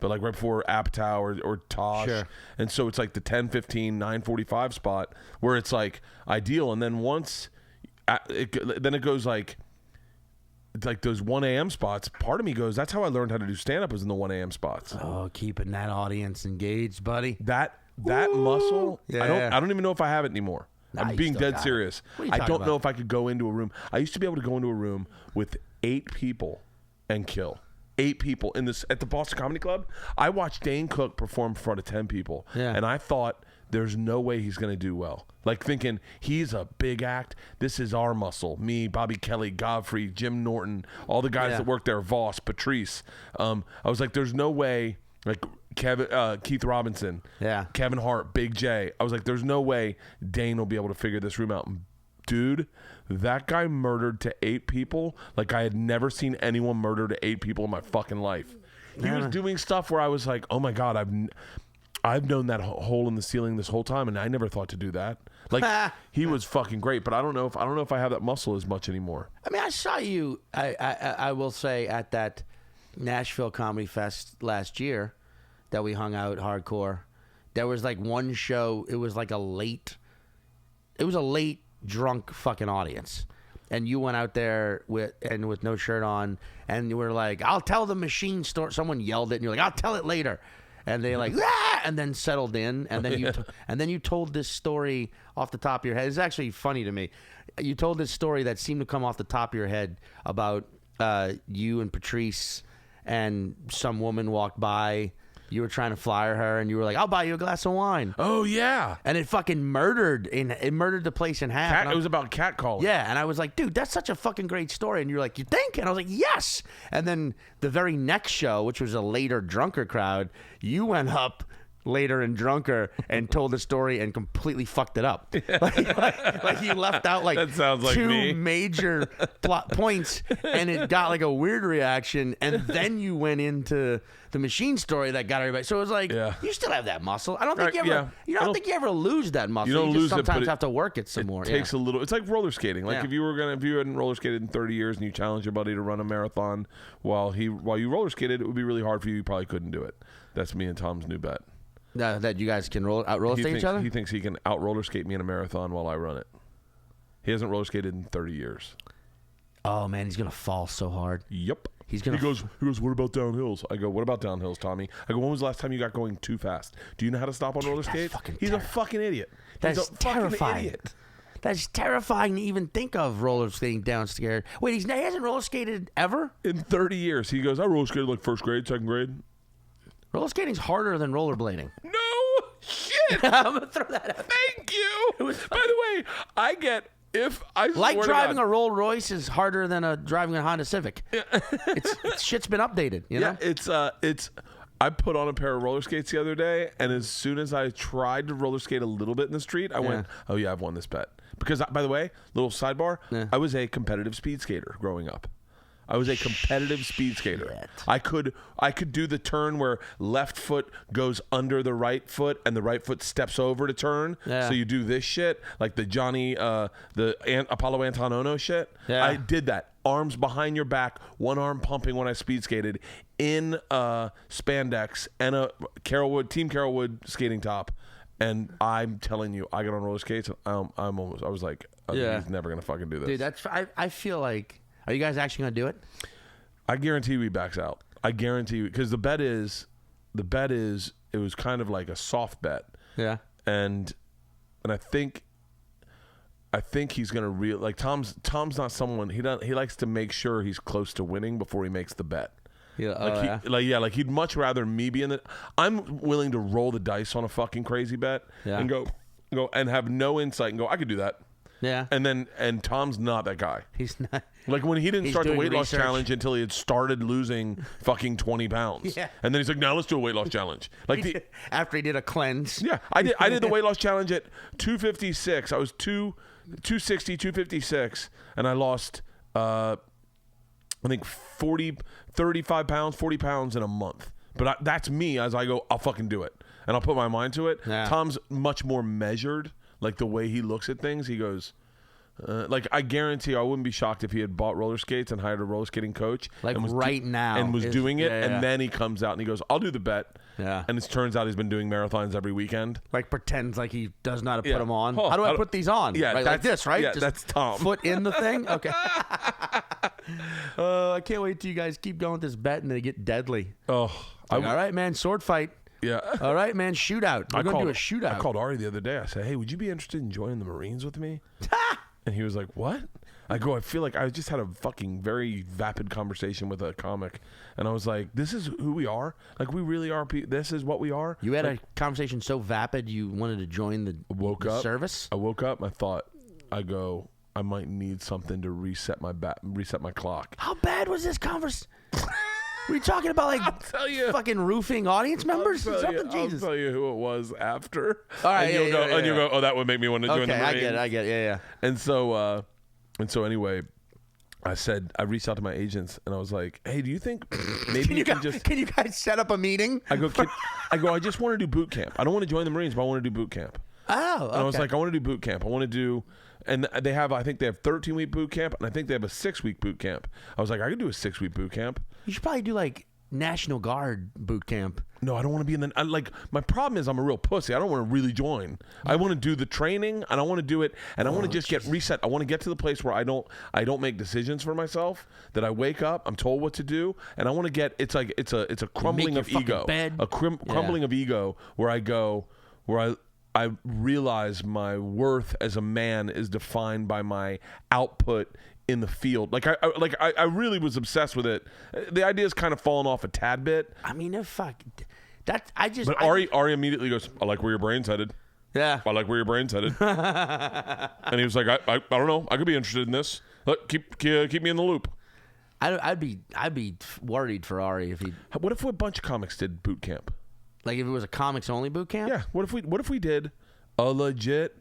but like right before Apatow or Tosh. Sure. And so it's like the 10:15, 9:45 spot where it's like ideal. And then once then it goes like. It's like those 1 a.m. spots. Part of me goes, that's how I learned how to do stand-up, was in the 1 a.m. spots. Oh, keeping that audience engaged, buddy. That muscle, I don't even know if I have it anymore. Nah, I'm being dead serious. I don't know if I could go into a room. I used to be able to go into a room with 8 people and kill. 8 people at the Boston Comedy Club. I watched Dane Cook perform in front of 10 people, and I thought there's no way he's going to do well. Like thinking he's a big act. This is our muscle. Me, Bobby Kelly, Godfrey, Jim Norton, all the guys that work there, Voss, Patrice. I was like, there's no way. Like Keith Robinson, Kevin Hart, Big J. I was like, there's no way Dane will be able to figure this room out. Dude, that guy murdered to 8 people like I had never seen anyone murder to 8 people in my fucking life. He was doing stuff where I was like, oh my God, I've known that hole in the ceiling this whole time, and I never thought to do that. Like he was fucking great, but I don't know if I have that muscle as much anymore. I mean, I saw you. I will say at that Nashville Comedy Fest last year that we hung out hardcore. There was like one show. It was like a late drunk fucking audience, and you went out there with no shirt on, and you were like, "I'll tell the machine story." Someone yelled it, and you're like, "I'll tell it later." And they like, ah! And then settled in, and then you told this story off the top of your head. It's actually funny to me. You told this story that seemed to come off the top of your head about you and Patrice, and some woman walked by. You were trying to flyer her, and you were like, "I'll buy you a glass of wine." Oh yeah, and it fucking murdered the place in half. It was about catcalling. Yeah, and I was like, "Dude, that's such a fucking great story." And you're like, "You think?" And I was like, "Yes." And then the very next show, which was a later, drunker crowd, you went up later and drunker and told the story and completely fucked it up. like you left out like that sounds like 2 major plot points, and it got like a weird reaction, and then you went into the machine story that got everybody. So it was like, you still have that muscle. I don't think you don't think you ever lose that muscle. You don't lose sometimes have to work it some more. It takes a little. It's like roller skating. Like if you hadn't roller skated in 30 years and you challenged your buddy to run a marathon while you roller skated, it would be really hard for you. You probably couldn't do it. That's me and Tom's new bet. That you guys can out roller skate each other? He thinks he can out roller skate me in a marathon while I run it. He hasn't roller skated in 30 years. Oh man, he's gonna fall so hard. Yep. He goes, what about downhills? I go, what about downhills, Tommy? I go, when was the last time you got going too fast? Do you know how to stop on roller skates? He's a fucking idiot. That's terrifying. That's terrifying to even think of roller skating down scared. Wait, he hasn't roller skated ever? In 30 years. He goes, I roller skated like first grade, second grade. Roller skating's harder than rollerblading. No shit. I'm gonna throw that out. Thank you. By the way, I get driving a Rolls Royce is harder than driving a Honda Civic. Yeah. it's shit's been updated. You know? It's. I put on a pair of roller skates the other day, and as soon as I tried to roller skate a little bit in the street, I went, "Oh yeah, I've won this bet." Because by the way, little sidebar, I was a competitive speed skater growing up. I was a competitive speed skater. Shit. I could do the turn where left foot goes under the right foot and the right foot steps over to turn. Yeah. So you do this shit, like the Apollo Antonono shit. Yeah. I did that. Arms behind your back, one arm pumping when I speed skated in spandex and a Team Carolwood skating top. And I'm telling you, I got on roller skates. I was like, he's never gonna fucking do this. Dude, I feel like, are you guys actually gonna do it? I guarantee he backs out. I guarantee you, because the bet is it was kind of like a soft bet. Yeah. And I think he's gonna like Tom's not someone he likes to make sure he's close to winning before he makes the bet. Yeah, like he'd much rather me be in the. I'm willing to roll the dice on a fucking crazy bet and go and have no insight and go, I could do that. Yeah. And Tom's not that guy. He's not. Like when he didn't start the weight loss research. challenge until he had started losing fucking 20 pounds. Yeah. And then he's like, now let's do a weight loss challenge. Like after he did a cleanse. Yeah, I did the weight loss challenge at 256. I was 260, 256, and I lost I think 35 pounds, 40 pounds in a month. But that's me as I go, I'll fucking do it. And I'll put my mind to it. Yeah. Tom's much more measured, like the way he looks at things. He goes, like I guarantee I wouldn't be shocked if he had bought roller skates and hired a roller skating coach. Like and was now. And was doing it. And then he comes out and he goes, I'll do the bet. Yeah. And it turns out he's been doing marathons every weekend. Like pretends like he does not put them on. How do I put these on? Yeah. Right, like this, right? Yeah, Just that's Tom. Foot in the thing? Okay. I can't wait till you guys keep going with this bet and they get deadly. Oh. All right, man. Sword fight. Yeah. All right, man. Shootout. We're going to do a shootout. I called Ari the other day. I said, hey, would you be interested in joining the Marines with me? And he was like, what? I go, I feel like I just had a fucking very vapid conversation with a comic. And I was like, this is who we are? Like, we really are. This is what we are? You had a conversation so vapid you wanted to join the service? I woke up and I thought, I might need something to reset my clock. How bad was this conversation? Were you talking about like fucking roofing audience members or something? Jesus. I'll tell you who it was after. All right, and you'll go, oh, that would make me want to join the Marines. I get it, yeah. And so anyway, I reached out to my agents and I was like, hey, do you think maybe can you guys set up a meeting? I just want to do boot camp. I don't want to join the Marines, but I want to do boot camp. Oh, okay. And I was like, I want to do boot camp. And I think they have 13-week boot camp, and I think they have a 6-week boot camp. I was like, I could do a 6-week boot camp. You should probably do like National Guard boot camp. No, I don't want to be in the. My problem is I'm a real pussy. I don't want to really join. I want to do the training, and I want to do it, and I want to just get reset. I want to get to the place where I don't make decisions for myself. That I wake up, I'm told what to do, and I want to get. It's a crumbling of ego, crumbling of ego, where I realize my worth as a man is defined by my output in the field. I really was obsessed with it. The idea's kind of fallen off a tad bit. I mean, But Ari immediately goes, I like where your brain's headed. Yeah. I like where your brain's headed. And he was like, I don't know. I could be interested in this. Look, keep me in the loop. I'd be worried for Ari if he. What if a bunch of comics did boot camp? Like if it was a comics only boot camp? Yeah. What if we did a legit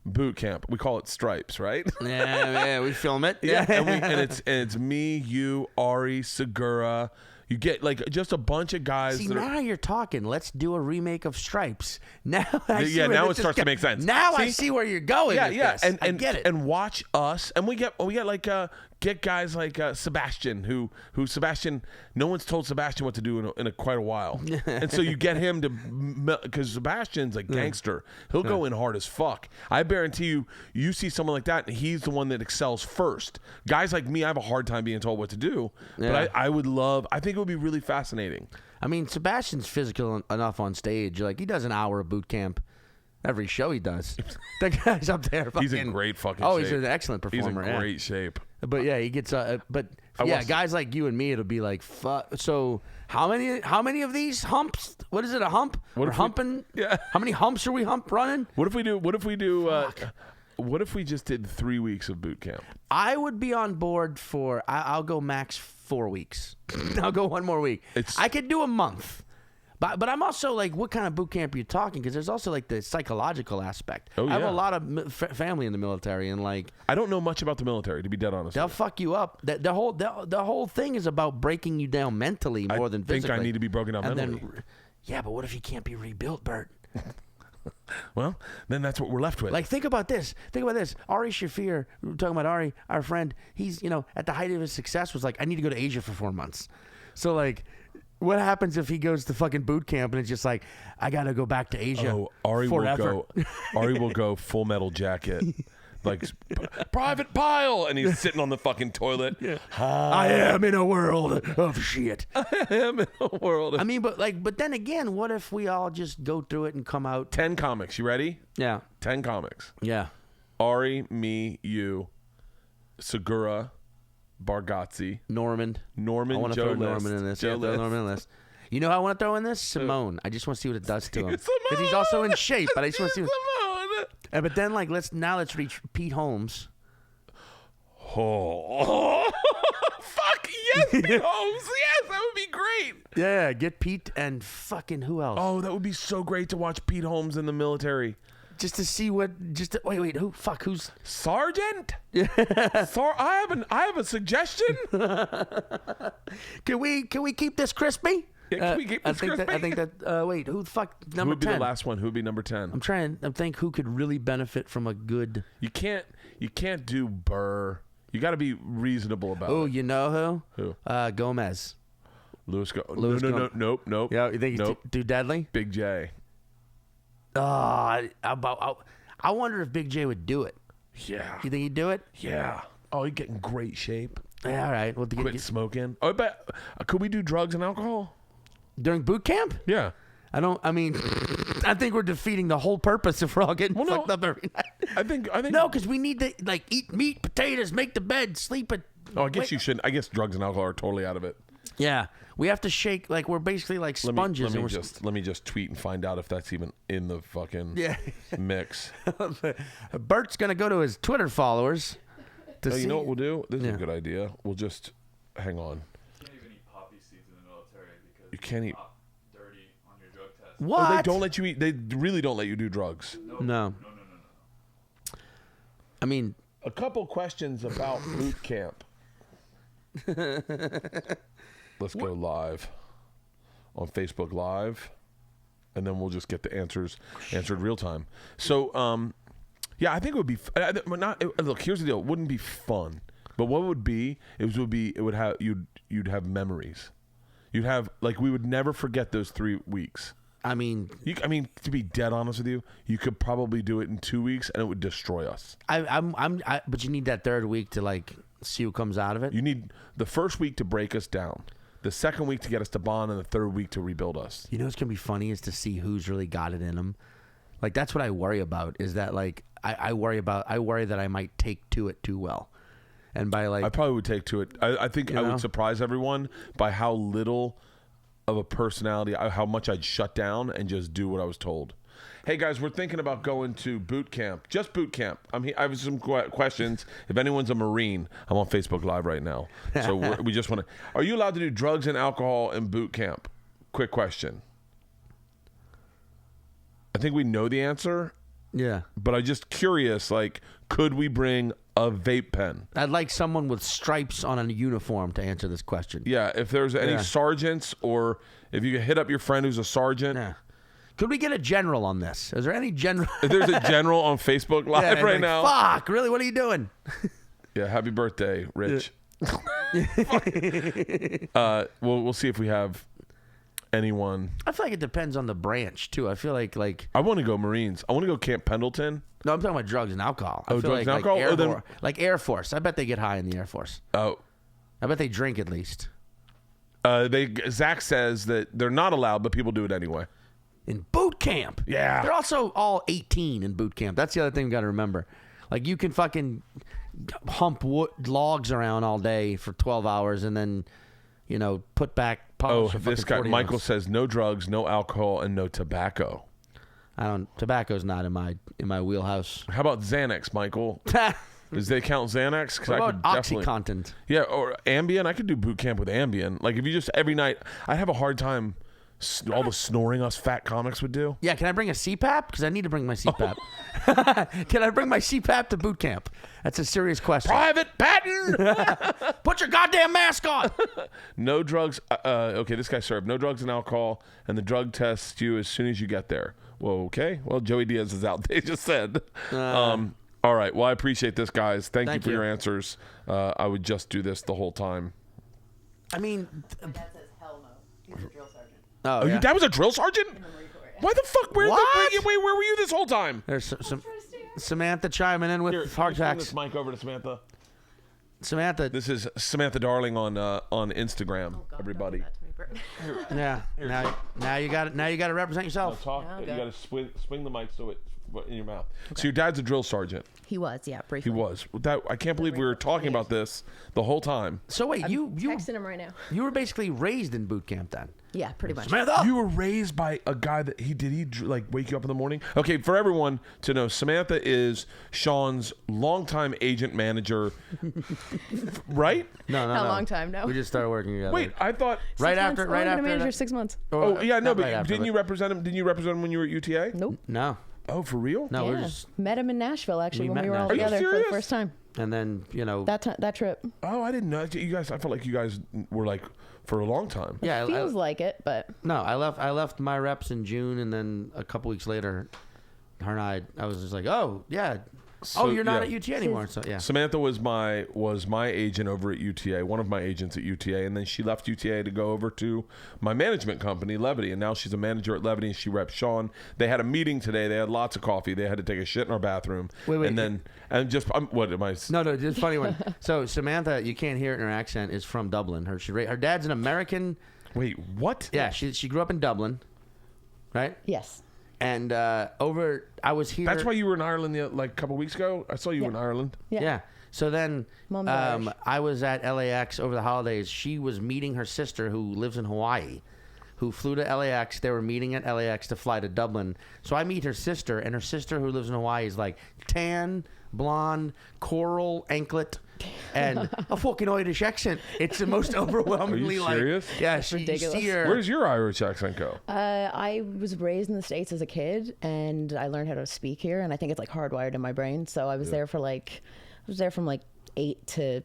boot camp? We call it Stripes, right? Yeah, we film it. Yeah. and it's me, you, Ari, Segura. You get like just a bunch of guys. See, now you're talking. Let's do a remake of Stripes. Now it starts to make sense. Now I see where you're going. Yeah. This. I get it. And watch us, and we get like get guys like Sebastian, who Sebastian. No one's told Sebastian what to do in quite a while, and so you get him to, because Sebastian's a gangster. He'll go in hard as fuck. I guarantee you see someone like that, and he's the one that excels first. Guys like me, I have a hard time being told what to do, but I would love. I think it would be really fascinating. I mean, Sebastian's physical enough on stage. Like he does an hour of boot camp. Every show he does. That guy's up there. He's in great fucking shape. Oh, he's an excellent performer. He's in great shape. But yeah, he gets. Guys like you and me, it'll be like, fuck. So how many of these humps? What is it? A hump? We're humping. Yeah. How many humps are we running? What if we do? What if we just did 3 weeks of boot camp? I would be on board for. I'll go max 4 weeks. I'll go one more week. I could do a month. But I'm also like, what kind of boot camp are you talking? Because there's also like the psychological aspect. Oh, I have yeah. a lot of family in the military, and like I don't know much about the military, to be dead honest. they'll fuck you up. The whole thing is about breaking you down mentally more than physically. I think I need to be broken down mentally. Yeah, but what if you can't be rebuilt, Bert? Well, then that's what we're left with. Like, think about this. Ari Shafir, we were talking about Ari, our friend. He's, at the height of his success was like, I need to go to Asia for 4 months. So like, what happens if he goes to fucking boot camp and it's just like, I gotta go back to Asia? Oh, Ari forever. will go Full Metal Jacket. Like Private Pile, and he's sitting on the fucking toilet. Yeah. I am in a world of shit. I am in a world. I mean, but then again, what if we all just go through it and come out? 10 comics. You ready? Yeah. 10 comics. Yeah. Ari, me, you, Segura, Bargatze, Norman, I want to Joe throw List, Norman in this. Joe Throw List. Norman in this. You know who I want to throw in this? Simone. I just want to see what it does to him. Simone. Because he's also in shape, but I just want to see. Simone. But then, like, let's reach Pete Holmes. Oh, fuck yes, Pete Holmes. Yes, that would be great. Yeah, get Pete and fucking who else? Oh, that would be so great to watch Pete Holmes in the military. Just to see what. Wait. Who's Sergeant? I have a suggestion. Can we keep this crispy? Yeah, can we keep this crispy? I think that. Wait, who the fuck Who number would be 10? the last one? Who would be number 10? I'm trying to think who could really benefit from a good. You can't do Burr. You got to be reasonable about Oh, it. you know Who? Gomez. Louis Louis Nope. Yeah, you think he's Nope. too deadly? Big J. I wonder if Big J would do it. Yeah. You think he'd do it? Yeah. Oh, he'd get in great shape. Yeah, all right. Well, Quit smoking. Oh, I bet. Could we do drugs and alcohol? during boot camp? Yeah. I think we're defeating the whole purpose if we're all getting fucked up every night. I think No, because we need to eat meat, potatoes, make the bed, sleep at. Oh, I guess you shouldn't. I guess drugs and alcohol are totally out of it. Yeah, we have to shake like we're basically like sponges. Let me just tweet and find out if that's even in the fucking mix. Bert's gonna go to his Twitter followers to see. You know what we'll do? This is a good idea. We'll just hang on. You can't even eat poppy seeds in the military because You can't eat. dirty on your drug test. What? Oh, they don't let you eat. They really don't let you do drugs. No. I mean, A couple questions about boot camp. Let's go live on Facebook Live, and then we'll just get the answered real time. So, yeah, I think it would be look. Here's the deal: it wouldn't be fun, but what it would be? It would have you'd have memories. You'd have we would never forget those 3 weeks. I mean, to be dead honest with you, you could probably do it in 2 weeks, and it would destroy us. but you need that third week to see what comes out of it. You need the first week to break us down, the second week to get us to bond, and the third week to rebuild us. You know what's gonna be funny is to see who's really got it in them. Like that's what I worry about. Is that I worry that I might take to it too well, and by I probably would take to it. I think I would surprise everyone by how little of a personality, how much I'd shut down and just do what I was told. Hey guys, we're thinking about going to boot camp. Just boot camp. I have some questions. If anyone's a Marine, I'm on Facebook Live right now. So we just want to. Are you allowed to do drugs and alcohol in boot camp? Quick question. I think we know the answer. Yeah. But I'm just curious. Could we bring a vape pen? I'd like someone with stripes on a uniform to answer this question. Yeah. If there's any sergeants, or if you could hit up your friend who's a sergeant. Yeah. Could we get a general on this? Is there any general? If there's a general on Facebook Live right now. Fuck, really? What are you doing? Yeah, happy birthday, Rich. We'll see if we have anyone. I feel like it depends on the branch too. I feel like I want to go Marines. I want to go Camp Pendleton. no, I'm talking about drugs and alcohol. I Oh, feel drugs and alcohol? like Air Force. I bet they get high in the Air Force. Oh, I bet they drink at least. Zach says that they're not allowed, but people do it anyway. In boot camp. Yeah. They're also all 18 in boot camp. That's the other thing we got to remember. You can fucking hump logs around all day for 12 hours and then, put back polish. Oh, for this fucking guy, 40 Michael ounce. says no drugs, no alcohol, and no tobacco. Tobacco's not in my wheelhouse. How about Xanax, Michael? Does they count Xanax? What about OxyContin? Yeah, or Ambien. I could do boot camp with Ambien. If you just every night, I'd have a hard time All the snoring us fat comics would do. Yeah, can I bring a CPAP? Because I need to bring my CPAP. Can I bring my CPAP to boot camp? That's a serious question. Private Patton! Put your goddamn mask on. No drugs. Okay, this guy served no drugs and alcohol, and the drug tests you as soon as you get there. Well, okay. Well, Joey Diaz is out. They just said. All right. Well, I appreciate this, guys. Thank you for your answers. I would just do this the whole time. I mean, My dad says hell no. He's a drill sergeant. Oh, your dad was a drill sergeant? In the Marine Corps. Yeah. Why the fuck? Where were you this whole time? there's some Samantha chiming in with hard turn facts. this mic over to Samantha. Samantha. This is Samantha Darling on Instagram. Oh, God, everybody. don't do that to me, Bert. Yeah. Now you got it. Now you got to represent yourself. Talk. Yeah, You okay. got to swing the mic so it's in your mouth. So your dad's a drill sergeant. He was, yeah, briefly. He was. I can't believe we were talking about this the whole time. So wait, you Texting him right now. you were basically raised in boot camp then? Yeah, pretty much. Samantha. You were raised by a guy that he like wake you up in the morning? Okay, for everyone to know, Samantha is Sean's longtime agent manager, right? No. Not a long time, no. We just started working together. Wait, I thought. right 6 after, months. right Only been after. a manager that- 6 months. Oh yeah, no, not but right after, didn't you represent him? Didn't you represent him when you were at UTA? Nope. No, Oh, for real? no, we're Yeah. just, Met him in Nashville, actually, We when met we in were all Nashville. Are you together for the serious? first time. and then That trip. Oh, I didn't know. You guys, I felt like you guys were like for a long time. yeah. Feels like it, but No, I left my reps in June, and then a couple weeks later, her and I was just like, oh yeah, So, you're not yeah. at UTA anymore. So yeah, Samantha was my agent over at UTA, one of my agents at UTA, and then she left UTA to go over to my management company, Levity, and now she's a manager at Levity, and she reps Sean. They had a meeting today. They had lots of coffee. They had to take a shit in our bathroom. Wait. What am I? no, just a funny one. So Samantha, you can't hear it in her accent, is from Dublin. Her dad's an American. Wait, what? Yeah, she grew up in Dublin, right? yes. And I was here. That's why you were in Ireland like a couple weeks ago. I saw you in Ireland. Yeah. Yeah. So then Mom's Irish. I was at LAX over the holidays. She was meeting her sister who lives in Hawaii, who flew to LAX. They were meeting at LAX to fly to Dublin. So I meet her sister, and her sister who lives in Hawaii is like tan, blonde, coral anklet, and a fucking Irish accent. It's the most overwhelmingly Are you serious? like, yeah, That's you ridiculous. see her. Where does your Irish accent go? I was raised in the States as a kid, and I learned how to speak here, and I think it's like hardwired in my brain. So I was there from like 8 to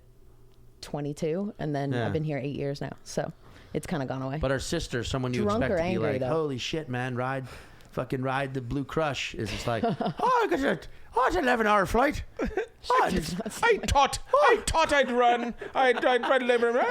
22, and then Yeah. I've been here 8 years now. So it's kind of gone away. But her sister, someone you Drunk expect or to be angry, like, though? holy shit, man, ride the Blue Crush, is just like, oh, it's an 11-hour flight. Oh, I thought I'd run. I'd run liver.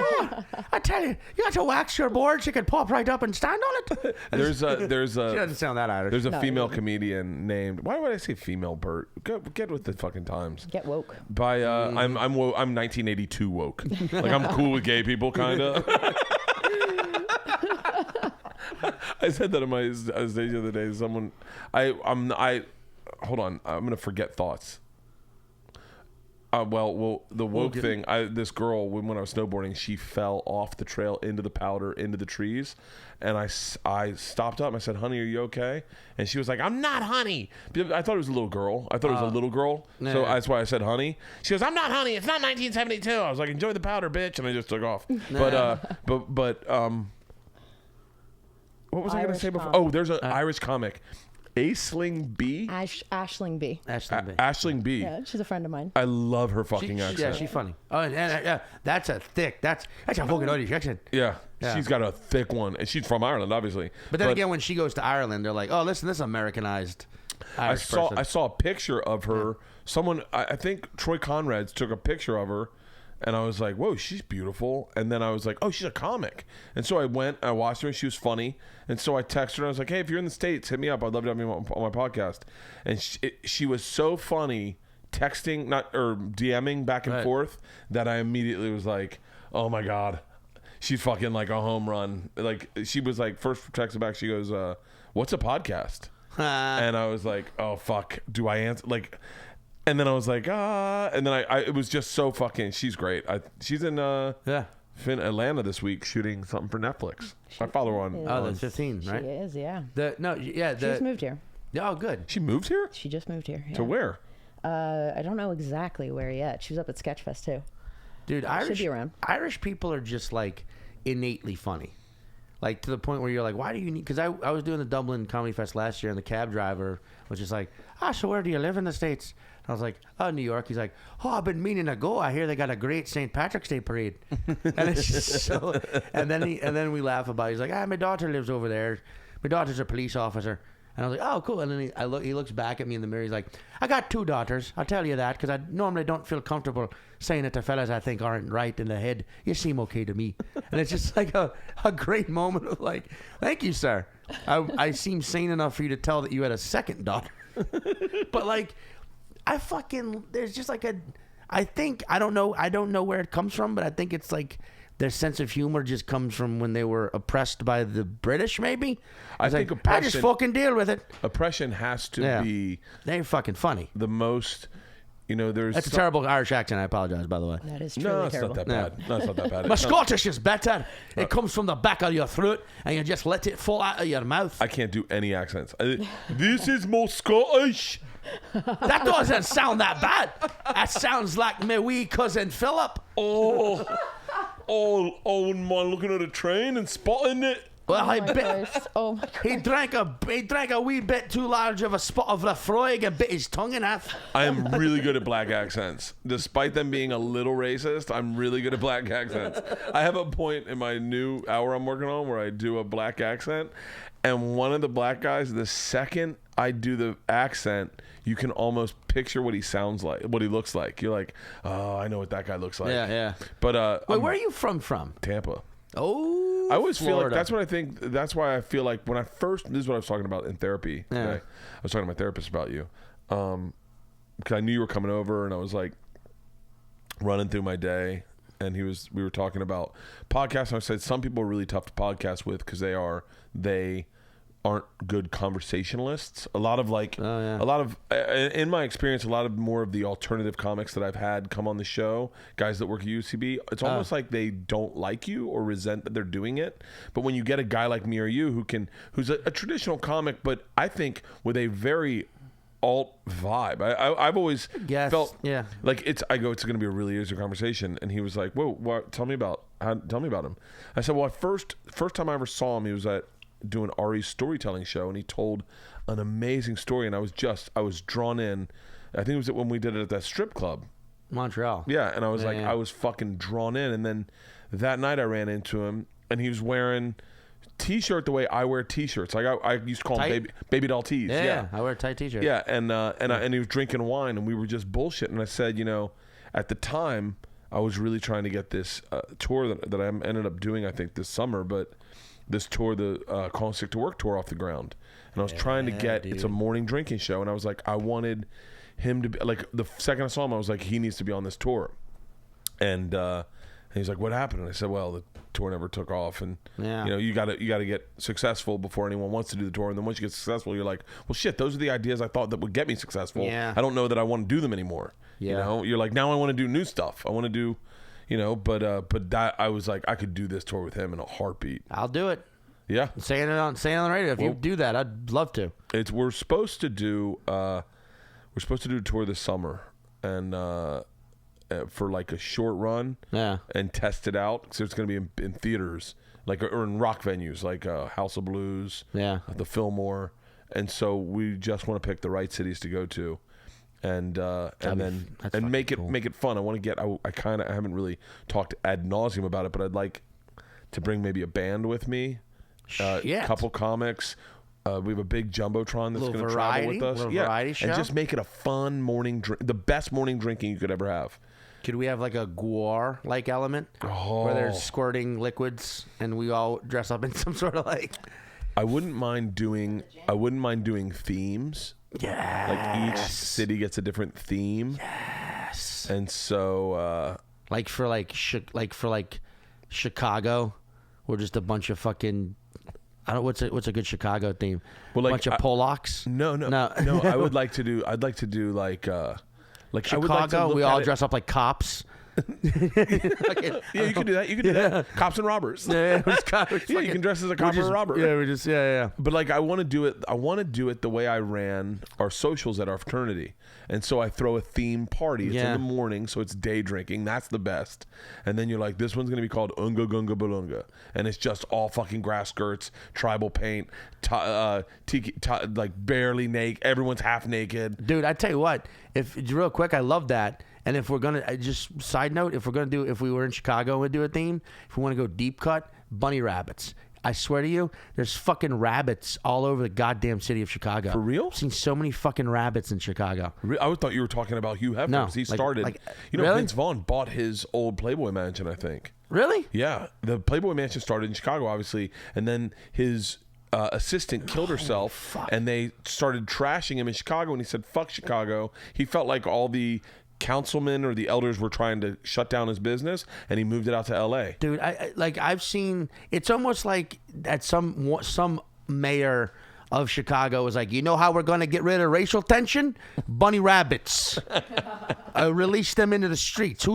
I tell you, you got to wax your board so you can pop right up and stand on it. There's She doesn't sound that Irish. There's a No, female you- comedian named. Why would I say female? Bert, get with the fucking times. Get woke. By I'm 1982 woke. Like I'm cool with gay people, kind of. I said that on my stage the other day. Someone, hold on. I'm gonna forget thoughts. Well, the woke thing. This girl, when I was snowboarding, she fell off the trail into the powder, into the trees, and I stopped up and I said, "Honey, are you okay?" And she was like, "I'm not, honey." I thought it was a little girl. So Yeah. that's why I said, "Honey." She goes, "I'm not, honey. It's not 1972." I was like, "Enjoy the powder, bitch," and I just took off. But what was I going to Irish say before? comic. Oh, there's an Irish comic, Aisling B. Ashling B. Aisling B. Yeah, she's a friend of mine. I love her fucking accent. Yeah, she's funny. Oh, and yeah, that's a fucking Irish accent. Yeah, Yeah. she's got a thick one, and she's from Ireland, obviously. But then again, when she goes to Ireland, they're like, oh, listen, this is Americanized Irish person. I saw a picture of her. Someone, I think Troy Conrads took a picture of her, and I was like, whoa, she's beautiful. And then I was like, oh, she's a comic. And so I went, I watched her, and she was funny. And so I texted her, and I was like, hey, if you're in the States, hit me up. I'd love to have you on my podcast. And she was so funny texting, DMing back and forth, that I immediately was like, oh my God. She's fucking like a home run. Like, she was like, first texted back, she goes, what's a podcast? And I was like, oh, fuck. Do I answer? Like, and then I was like, and then I it was just so fucking, she's great. She's in Atlanta this week shooting something for Netflix. I follow her on. Oh, that's 15, right? She is, yeah. She She just moved here. Oh, good. She moved here? She just moved here. Yeah. To where? I don't know exactly where yet. She was up at Sketchfest too. Dude, Should be around. Irish people are just like innately funny. Like to the point where you're like, why do you need? Because I was doing the Dublin Comedy Fest last year, and the cab driver was just like, so where do you live in the States? And I was like, New York. He's like, I've been meaning to go. I hear they got a great St. Patrick's Day parade. And it's just so. And then we laugh about it. He's like, my daughter lives over there. My daughter's a police officer. And I was like, oh, cool. And then he looks back at me in the mirror. He's like, I got 2 daughters. I'll tell you that because I normally don't feel comfortable saying it to fellas I think aren't right in the head. You seem okay to me. And it's just like a great moment of like, thank you, sir. I seem sane enough for you to tell that you had a second daughter. But like, there's just like I don't know where it comes from, but I think it's like, their sense of humor just comes from when they were oppressed by the British, maybe. I think like, I just fucking deal with it. Oppression has to be... They're fucking funny. The most... there's... That's a terrible Irish accent. I apologize, by the way. That is truly terrible. No, it's not that bad. No, it's not that bad. My Scottish is better. It comes from the back of your throat, and you just let it fall out of your mouth. I can't do any accents. This is more Scottish. That doesn't sound that bad. That sounds like my wee cousin Philip. Oh, man, looking at a train and spotting it. Well, Oh my God. he drank a wee bit too large of a spot of Lafroig and bit his tongue in half. I am really good at black accents. Despite them being a little racist, I'm really good at black accents. I have a point in my new hour I'm working on where I do a black accent, and one of the black guys, the second I do the accent, you can almost picture what he sounds like, what he looks like. You're like, oh, I know what that guy looks like. Yeah. But wait, where are you from? Tampa. Oh, I always feel like Florida. that's what I think. That's why I feel like when I first, this is what I was talking about in therapy. Yeah. Today. I was talking to my therapist about you, because I knew you were coming over, and I was like running through my day, and we were talking about podcasts. And I said some people are really tough to podcast with because they aren't good conversationalists. A lot of in my experience, a lot of more of the alternative comics that I've had come on the show, guys that work at UCB, it's almost like they don't like you or resent that they're doing it. But when you get a guy like me or you who's a traditional comic, but I think with a very alt vibe, I've always felt like it's going to be a really easy conversation. And he was like, whoa, tell me about him. I said, well, first time I ever saw him, he was at doing Ari's storytelling show, and he told an amazing story, and I was drawn in. I think it was when we did it at that strip club, Montreal. Yeah, and I was I was fucking drawn in. And then that night I ran into him, and he was wearing t-shirt the way I wear t-shirts. Like I used to call them baby doll tees. Yeah, I wear a tight t-shirt. Yeah, and he was drinking wine, and we were just bullshitting. And I said, at the time I was really trying to get this tour that I ended up doing, I think this summer, but this tour, the Calling Sick to Work tour, off the ground. And I was trying to get, it's a morning drinking show, and I was like, I wanted him to be, like, the second I saw him, I was like, he needs to be on this tour. And he's like, what happened? And I said, well, the tour never took off, and you gotta get successful before anyone wants to do the tour. And then once you get successful, you're like, well, shit, those are the ideas I thought that would get me successful. I don't know that I want to do them anymore. You're like, now I want to do new stuff. I want to do, but that, I was like, I could do this tour with him in a heartbeat. I'll do it. Yeah, saying it on the radio. If you do that, I'd love to. We're supposed to do a tour this summer, and for like a short run, and test it out. So it's going to be in theaters, or in rock venues, like House of Blues, the Fillmore, and so we just want to pick the right cities to go to. And make it fun. I want to get. I haven't really talked ad nauseum about it, but I'd like to bring maybe a band with me, couple comics. We have a big jumbotron that's going to travel with us. Variety show? And just make it a fun morning drink, the best morning drinking you could ever have. Could we have like a guar-like element where they're squirting liquids and we all dress up in some sort of like? I wouldn't mind doing themes. Yes. Like each city gets a different theme. Yes. And so for Chicago, we're just a bunch of fucking, I don't know, what's a good Chicago theme? Well, bunch of Polacks? No. I'd like to do like Chicago, we all dress up like cops. Yeah, you can do that. You can do that. Cops and robbers. Yeah, You can dress as a cop or a robber. Yeah, we just yeah. But like, I want to do it. I want to do it the way I ran our socials at our fraternity, and so I throw a theme party. It's in the morning, so it's day drinking. That's the best. And then you're like, this one's gonna be called Unga Gunga Balunga, and it's just all fucking grass skirts, tribal paint, like barely naked. Everyone's half naked. Dude, I tell you what. If real quick, I love that. And if we're gonna just side note, if we were in Chicago and we'd do a theme, if we want to go deep cut, bunny rabbits. I swear to you, there's fucking rabbits all over the goddamn city of Chicago. For real? I've seen so many fucking rabbits in Chicago. I thought you were talking about Hugh Hefner. No, He started. really? Vince Vaughn bought his old Playboy mansion, I think. Really? Yeah, the Playboy mansion started in Chicago, obviously, and then his assistant killed herself, and they started trashing him in Chicago, and he said, fuck Chicago. He felt like all the councilmen or the elders were trying to shut down his business, and he moved it out to L.A. Dude, I've seen, it's almost like that some mayor of Chicago was like, you know how we're going to get rid of racial tension? Bunny rabbits. Release them into the streets.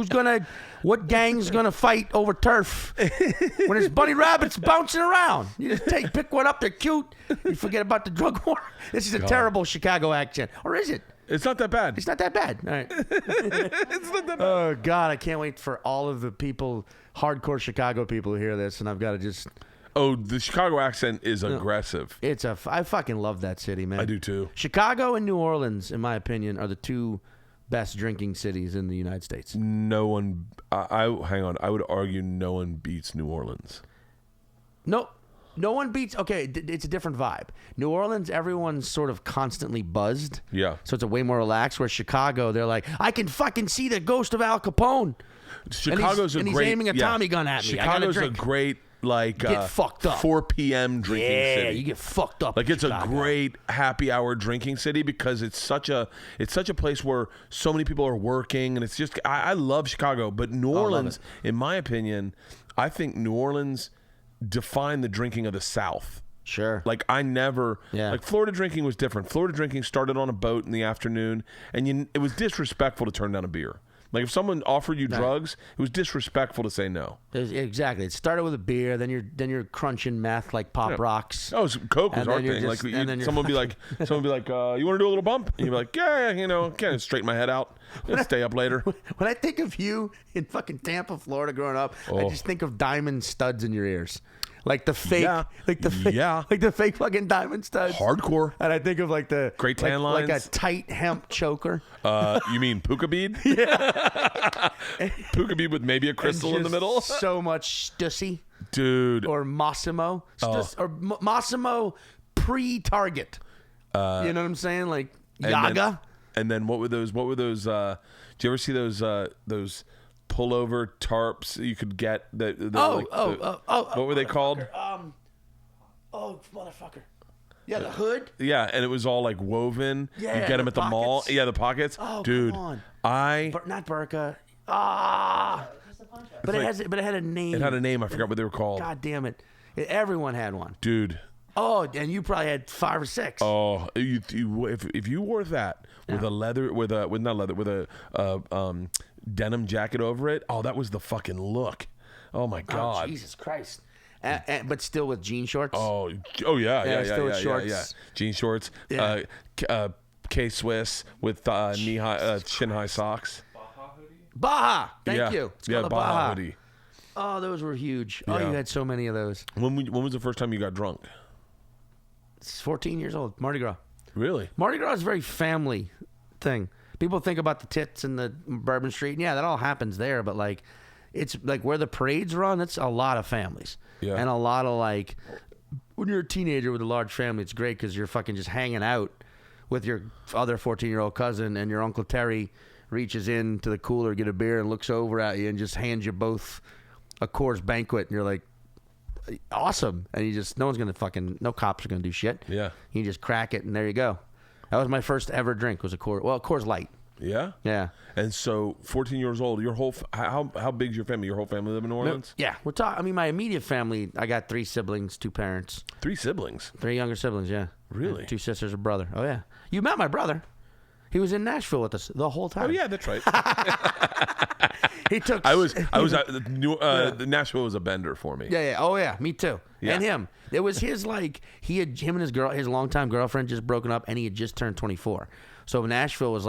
What gang's going to fight over turf when there's bunny rabbits bouncing around? You just pick one up, they're cute. You forget about the drug war. This is a terrible Chicago accent. Or is it? It's not that bad. It's not that bad. All right. It's not that bad. Oh, God, I can't wait for all of the people, hardcore Chicago people to hear this, and I've got to just... Oh, the Chicago accent is aggressive. I fucking love that city, man. I do too. Chicago and New Orleans, in my opinion, are the two best drinking cities in the United States. No one... hang on. I would argue no one beats New Orleans. No one beats... Okay, it's a different vibe. New Orleans, everyone's sort of constantly buzzed. Yeah. So it's a way more relaxed. Where Chicago, they're like, I can fucking see the ghost of Al Capone. Chicago's and he's aiming a Tommy gun at me. Chicago's a great... Like get fucked up. 4 p.m. drinking city. Yeah, you get fucked up. Like it's Chicago. a great happy hour drinking city because it's such a place where so many people are working, and it's just I love Chicago, but New Orleans, in my opinion, I think New Orleans defined the drinking of the South. Sure. Like like Florida drinking was different. Florida drinking started on a boat in the afternoon, and it was disrespectful to turn down a beer. Like if someone offered you drugs, it was disrespectful to say no. Exactly. It started with a beer, then you're crunching meth like Pop Rocks. Oh, Coke was our thing. Like someone would be like, you want to do a little bump? And you'd be like, yeah, kind of straighten my head out and stay up later. When I think of you in fucking Tampa, Florida, growing up, I just think of diamond studs in your ears. Like the fake, like the fake fucking diamond studs. Hardcore. And I think of like the great tan lines, like a tight hemp choker. You mean puka bead? Yeah, puka bead with maybe a crystal in the middle. So much Stussy, dude. Or Massimo, or Massimo pre-Target. You know what I'm saying? Like Yaga. And then what were those? Did you ever see those pullover tarps you could get? What were they called? Motherfucker. Yeah, the hood. Yeah, and it was all like woven. Yeah, you get them at the pockets. mall. Yeah, the pockets. Oh, dude, come on. Not Burka. But it had a name. It had a name. I forgot what they were called. God damn it! Everyone had one. Dude. Oh, and you probably had 5 or 6. Oh, if you wore that with a denim jacket over it, oh, that was the fucking look. Oh my God. Oh, Jesus Christ. But still with jean shorts. Oh yeah. Shorts. Jean shorts. Yeah. K-Swiss with knee-high, shin-high socks. Baja. Thank you. It's called a Baja hoodie. Oh, those were huge. Yeah. Oh, you had so many of those. When was the first time you got drunk? 14 years old. Mardi Gras. Really? Mardi Gras is a very family thing. People think about the tits and the Bourbon Street. And yeah, that all happens there. But like, it's like where the parades run, it's a lot of families. Yeah. And a lot of like, when you're a teenager with a large family, it's great because you're fucking just hanging out with your other 14-year-old cousin, and your Uncle Terry reaches in to the cooler, get a beer, and looks over at you and just hands you both a Coors Banquet. And you're like, awesome. And no cops are gonna do shit. Yeah. You just crack it and there you go. That was my first ever drink, was a Coors Light. Yeah? Yeah. And so 14 years old, your whole how big's your family? Your whole family live in New Orleans? Yeah. We're talking, I mean, my immediate family, I got 3 siblings, 2 parents. 3 siblings? 3 younger siblings, yeah. Really? 2 sisters, a brother. Oh yeah. You met my brother. He was in Nashville with us the whole time. Oh yeah, that's right. He took. I was Nashville was a bender for me. Yeah. Oh yeah, me too. Yeah. And him. It was his him and his longtime girlfriend just broken up, and he had just turned 24. So Nashville was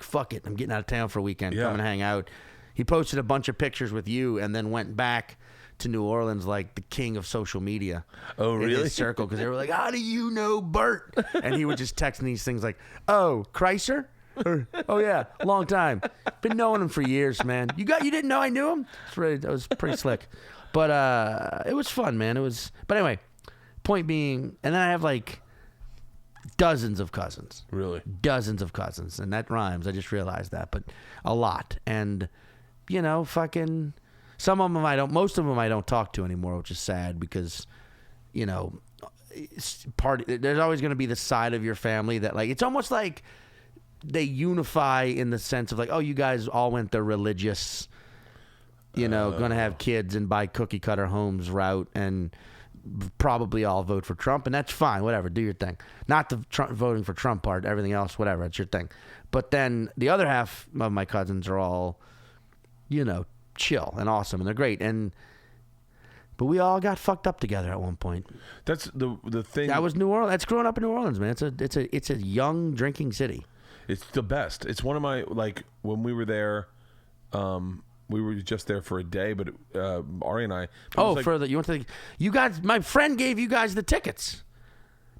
fuck it, I'm getting out of town for a weekend, come and hang out. He posted a bunch of pictures with you, and then went back to New Orleans like the king of social media. Oh, really? In his circle, because they were like, how do you know Bert? And he would just text these things like, oh, Kreischer? Or, oh yeah, long time. Been knowing him for years, man. You didn't know I knew him? That was pretty slick. But it was fun, man. But anyway, point being, and then I have dozens of cousins. Really? Dozens of cousins, and that rhymes. I just realized that, but a lot. And fucking some of them most of them I don't talk to anymore, which is sad because, there's always going to be the side of your family that it's almost like they unify in the sense of oh, you guys all went the religious, going to have kids and buy cookie cutter homes route and probably all vote for Trump, and that's fine, whatever, do your thing. Not the voting for Trump part, everything else, whatever, it's your thing. But then the other half of my cousins are all, chill and awesome, and they're great. But we all got fucked up together at one point. That's the thing. That was New Orleans. That's growing up in New Orleans, man. It's a young drinking city. It's the best. It's one of my when we were there. We were just there for a day, but Ari and I. You guys. My friend gave you guys the tickets.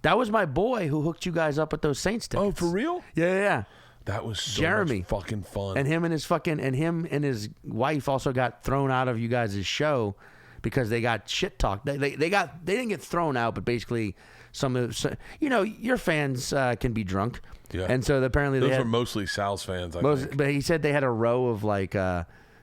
That was my boy who hooked you guys up with those Saints tickets. Oh, for real? Yeah. That was so Jeremy. much fucking fun. And him and his wife also got thrown out of you guys' show because they got shit talked. They didn't get thrown out, but basically your fans can be drunk. Yeah. And so apparently those were mostly Sal's fans. I think. But he said they had a row of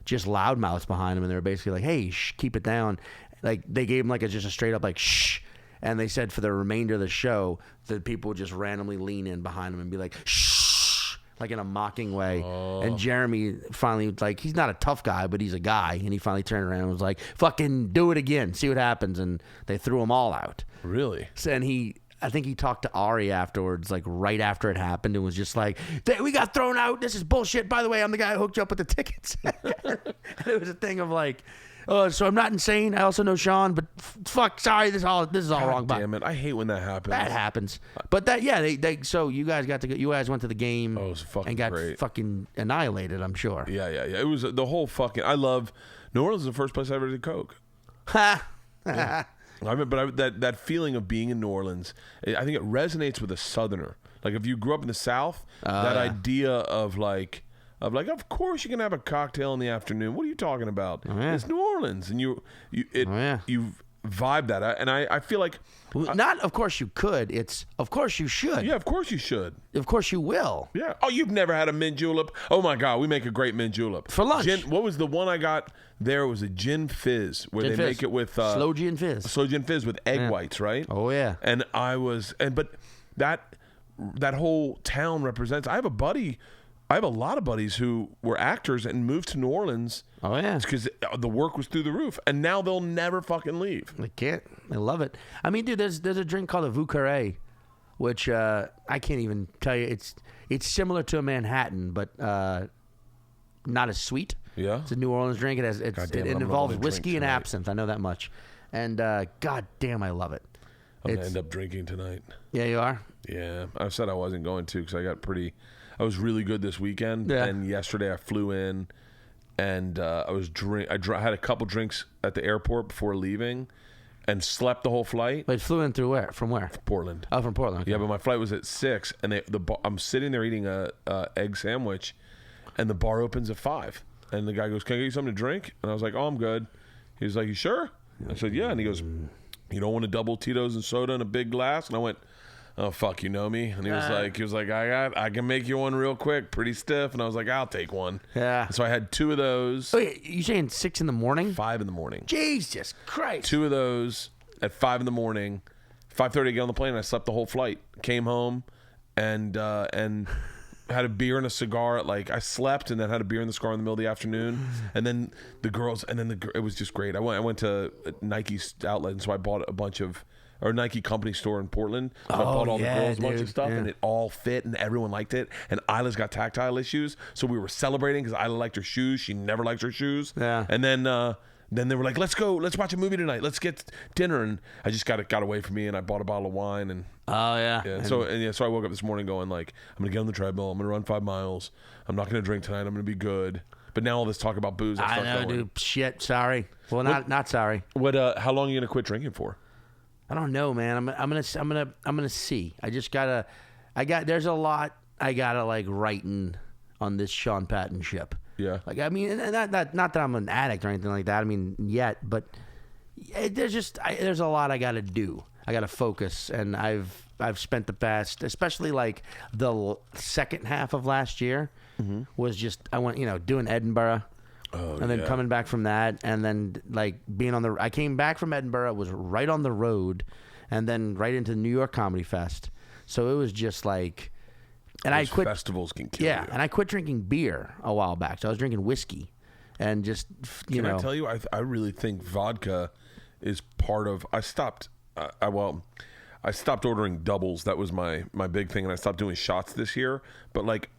just loudmouths behind him, and they were basically hey, shh, keep it down. They gave him just a straight up shh. And they said for the remainder of the show that people would just randomly lean in behind him and be like shh, in a mocking way. Oh. And Jeremy finally he's not a tough guy, but he's a guy, and he finally turned around and was like, fucking do it again, see what happens. And they threw them all out. Really? And I think he talked to Ari afterwards, right after it happened, and was just like, we got thrown out. This is bullshit. By the way, I'm the guy who hooked you up with the tickets. And it was a thing of so I'm not insane. I also know Sean, but fuck, sorry, this is all wrong. Damn it, I hate when that happens. That happens. But so you guys you guys went to the game. Oh, it was fucking and got great. Fucking annihilated, I'm sure. Yeah. It was the whole fucking. I love New Orleans. Is the first place I ever did coke. Ha. Yeah. That feeling of being in New Orleans, I think it resonates with a Southerner. If you grew up in the South, idea of of course you can have a cocktail in the afternoon. What are you talking about? Oh, yeah. It's New Orleans, and you vibe that, and I feel like not. Of course you could. It's of course you should. Yeah, of course you should. Of course you will. Yeah. Oh, you've never had a mint julep? Oh my God, we make a great mint julep for lunch. What was the one I got? There was a gin fizz where they make it with slow gin fizz. Slow gin fizz with egg whites, right? Oh yeah. And but that whole town represents. I have a lot of buddies who were actors and moved to New Orleans. Oh yeah, because the work was through the roof, and now they'll never fucking leave. They can't. I love it. I mean, dude, there's a drink called a Vieux Carré, which I can't even tell you. It's similar to a Manhattan, but not as sweet. Yeah, it's a New Orleans drink. It involves whiskey and absinthe. I know that much, and god damn, I love it. I'm gonna end up drinking tonight. Yeah, you are. Yeah, I said I wasn't going to because I was really good this weekend, and yesterday I flew in, and I had a couple drinks at the airport before leaving, and slept the whole flight. Wait, flew in through where? From where? From Portland. Oh, from Portland. Okay. Yeah, but my flight was at 6, and I'm sitting there eating a egg sandwich, and the bar opens at 5, and the guy goes, "Can I get you something to drink?" And I was like, "Oh, I'm good." He was like, "You sure?" I said, "Yeah," and he goes, "You don't want a double Tito's and soda in a big glass?" And I went, "Oh fuck, you know me." And he was like, I can make you one real quick, pretty stiff. And I was like, I'll take one. Yeah. So I had 2 of those. Wait, you saying 6 in the morning? 5 in the morning. Jesus Christ. 2 of those at 5 in the morning. 5:30 I get on the plane. And I slept the whole flight. Came home and had a beer and a cigar I slept and then had a beer and the cigar in the middle of the afternoon. And then the girls, it was just great. I went to Nike's outlet, and so I bought a bunch of or Nike company store in Portland. So I bought all the girls a bunch of stuff, and it all fit, and everyone liked it. And Isla's got tactile issues, so we were celebrating because Isla liked her shoes. She never liked her shoes. Yeah. And then they were like, let's go, let's watch a movie tonight. Let's get dinner. And I just got away from me, and I bought a bottle of wine. And so I woke up this morning going like, I'm going to get on the treadmill. I'm going to run 5 miles. I'm not going to drink tonight. I'm going to be good. But now all this talk about booze. I know, dude. Shit. Sorry. Well, not sorry. What? How long are you going to quit drinking for? I don't know, man. I'm gonna see. There's a lot I gotta like writing on this Sean Patton ship. Yeah. Like, I mean, not that I'm an addict or anything like that. I mean, yet, but there's a lot I got to do. I got to focus, and I've spent the past, especially like the second half of last year, was just I went doing Edinburgh, and then coming back from that, and then like being on I came back from Edinburgh, was right on the road, and then right into New York Comedy Fest. So it was just like. And Those I quit. Festivals can kill you. And I quit drinking beer a while back. So I was drinking whiskey, and just Can I tell you? I really think vodka is part of. I stopped. I stopped ordering doubles. That was my big thing, and I stopped doing shots this year. But like,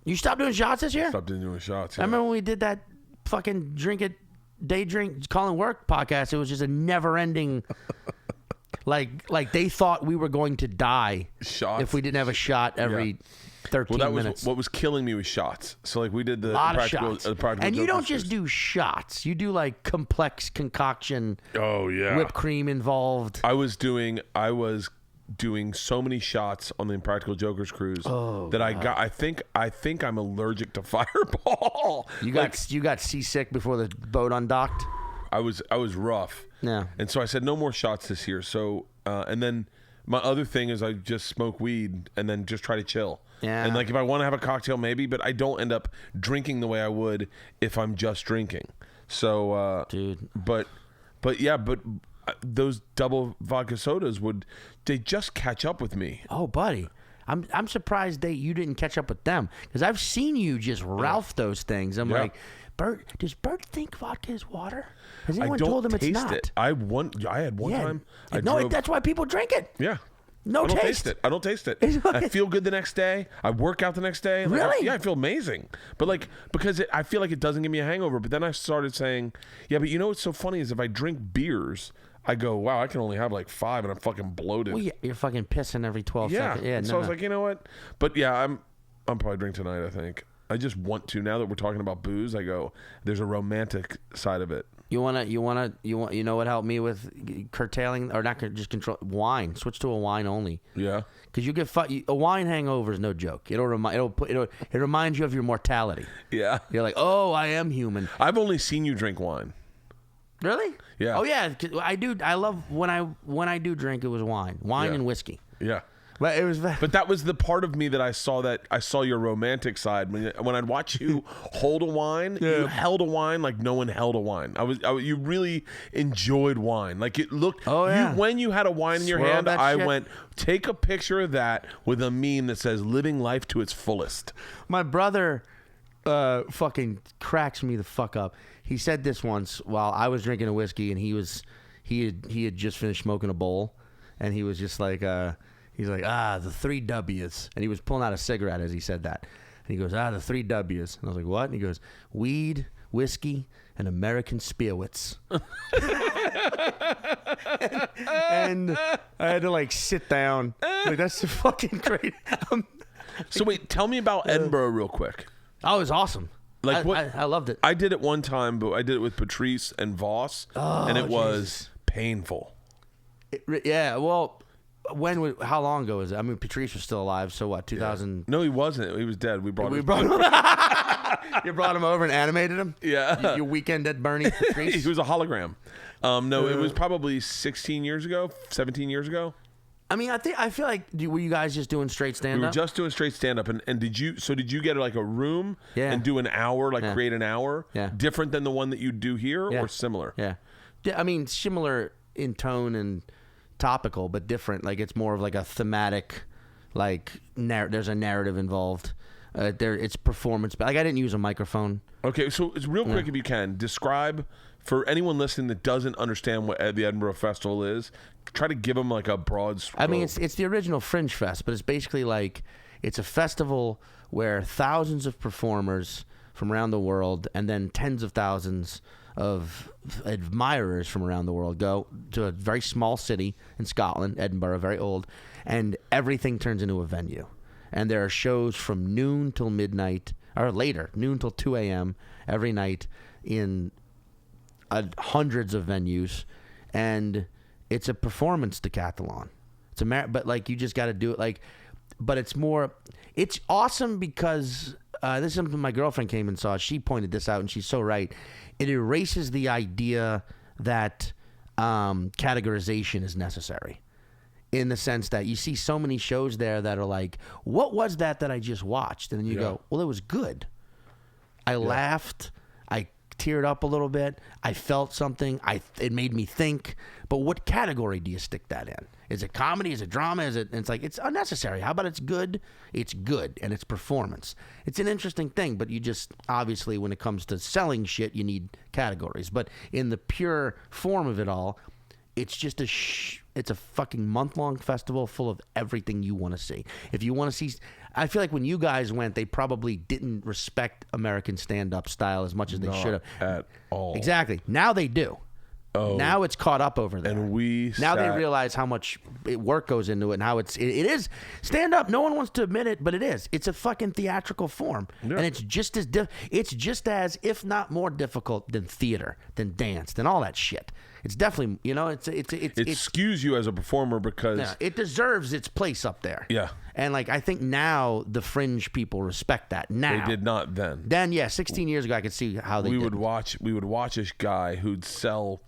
you stopped doing shots this year? Stopped doing shots. I remember when we did that fucking day drink, calling work podcast. It was just a never ending. Like they thought we were going to die shots if we didn't have a shot every 13 minutes. What was killing me was shots. So like we did the practical shots. And you don't just do shots. You do like complex concoction. Oh yeah. Whipped cream involved. I was doing so many shots on the Impractical Jokers cruise that I think I'm allergic to Fireball. You got seasick before the boat undocked? I was rough. Yeah. And so I said no more shots this year. So and then my other thing is I just smoke weed and then just try to chill. Yeah. And like if I want to have a cocktail maybe, but I don't end up drinking the way I would if I'm just drinking. So dude. But those double vodka sodas they just catch up with me. Oh, buddy. I'm surprised you didn't catch up with them, because I've seen you just Ralph those things. I'm like, Bert, does Bert think vodka is water? Has anyone told him it's not? It. I had one time. That's why people drink it. Yeah. No I don't taste. taste it. I don't taste it. I feel good the next day. I work out the next day. Like, really? I feel amazing. But like because I feel like it doesn't give me a hangover. But then I started saying, yeah, but you know what's so funny is if I drink beers, I go, wow, I can only have like 5 and I'm fucking bloated. Well, you're fucking pissing every 12 seconds. Yeah. So I was like, you know what? But yeah, I'm probably drinking tonight. I think I just want to. Now that we're talking about booze, I go, there's a romantic side of it. You know what helped me with curtailing, or not just control, wine. Switch to a wine only. Yeah. Because you get a wine hangover is no joke. It reminds you of your mortality. Yeah. You're like, oh, I am human. I've only seen you drink wine. Really? Yeah. Oh yeah, I do. I love when I do drink. It was wine and whiskey. Yeah. But it was. But that was the part of me that I saw your romantic side when I'd watch you hold a wine. Yeah. You held a wine like no one held a wine. You really enjoyed wine. Like it looked. Oh yeah. When you had a wine in your hand, I went, take a picture of that with a meme that says "Living life to its fullest." My brother, fucking cracks me the fuck up. He said this once while I was drinking a whiskey, and he had just finished smoking a bowl, and he was just like. He's like, the 3 W's. And he was pulling out a cigarette as he said that. And he goes, the 3 W's. And I was like, what? And he goes, weed, whiskey, and American Spielwitz. and I had to like sit down. Like, that's fucking great. So wait, tell me about Edinburgh real quick. Oh, it was awesome. Like I loved it. I did it one time, but I did it with Patrice and Voss, and it was painful. Yeah, well... how long ago was it? I mean, Patrice was still alive, so what, 2000? No, he wasn't. He was dead. We brought him. You brought him over and animated him? Yeah. Your weekend at Bernie Patrice? He was a hologram. No, it was probably 16 years ago, 17 years ago. I mean, I feel like, were you guys just doing straight stand-up? We were just doing straight stand-up, and did you get like a room and do an hour, create an hour? Yeah. Different than the one that you do here, or similar? Yeah. I mean, similar in tone and topical, but different. Like it's more of like a thematic, like there's a narrative involved. It's performance. Like I didn't use a microphone. Okay, so it's real quick if you can describe for anyone listening that doesn't understand what the Edinburgh Festival is. Try to give them like a broad scope. I mean, it's the original Fringe Fest, but it's basically like it's a festival where thousands of performers from around the world and then tens of thousands of admirers from around the world go to a very small city in Scotland, Edinburgh, very old, and everything turns into a venue. And there are shows from noon till midnight, or later, noon till 2 a.m. every night in hundreds of venues, and it's a performance decathlon. It's but like you just got to do it like, but it's more. It's awesome because this is something my girlfriend came and saw. She pointed this out, and she's so right. It erases the idea that categorization is necessary. In the sense that you see so many shows there that are like, what was that I just watched? And then you go, well, it was good. I laughed. I teared up a little bit. I felt something. It made me think. But what category do you stick that in? Is it comedy? Is it drama? It's like, it's unnecessary. How about it's good? It's good. And it's performance. It's an interesting thing, but you just, obviously, when it comes to selling shit, you need categories. But in the pure form of it all, it's just it's a fucking month-long festival full of everything you want to see. If you want to see, I feel like when you guys went, they probably didn't respect American stand-up style as much as they should have. At all. Exactly. Now they do. Oh. Now it's caught up over there. And they realize how much work goes into it and how it is stand-up. No one wants to admit it, but it is. It's a fucking theatrical form, and it's just as if not more difficult than theater, than dance, than all that shit. It's definitely, it skews you as a performer because it deserves its place up there. Yeah. And like I think now the Fringe people respect that. Now they did not then. Then 16 years ago I could see how we would watch this guy who'd sell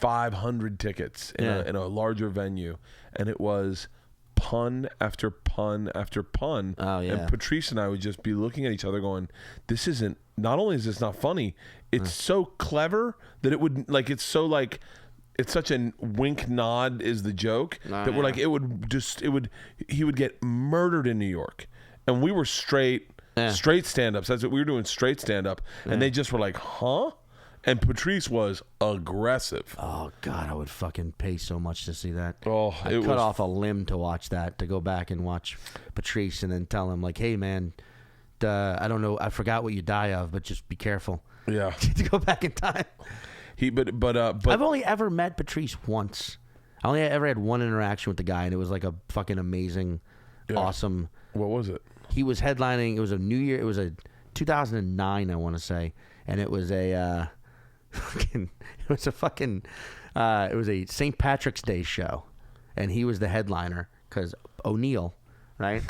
500 tickets in a larger venue, and it was pun after pun after pun. Oh yeah. And Patrice and I would just be looking at each other going, this isn't, not only is this not funny, it's so clever that it would, like, it's so like, it's such a wink nod is the joke that we're like, he would get murdered in New York. And we were straight stand-ups. That's what we were doing, straight stand-up. And they just were like, huh? And Patrice was aggressive. Oh, God, I would fucking pay so much to see that. Oh, I'd cut off a limb to watch that, to go back and watch Patrice and then tell him, like, hey, man, I don't know, I forgot what you die of, but just be careful. Yeah. To go back in time. But I've only ever met Patrice once. I only ever had one interaction with the guy, and it was like a fucking amazing, awesome. What was it? He was headlining. It was a New Year. It was a 2009, I want to say, and it was a it was a St. Patrick's Day show, and he was the headliner because O'Neill, right?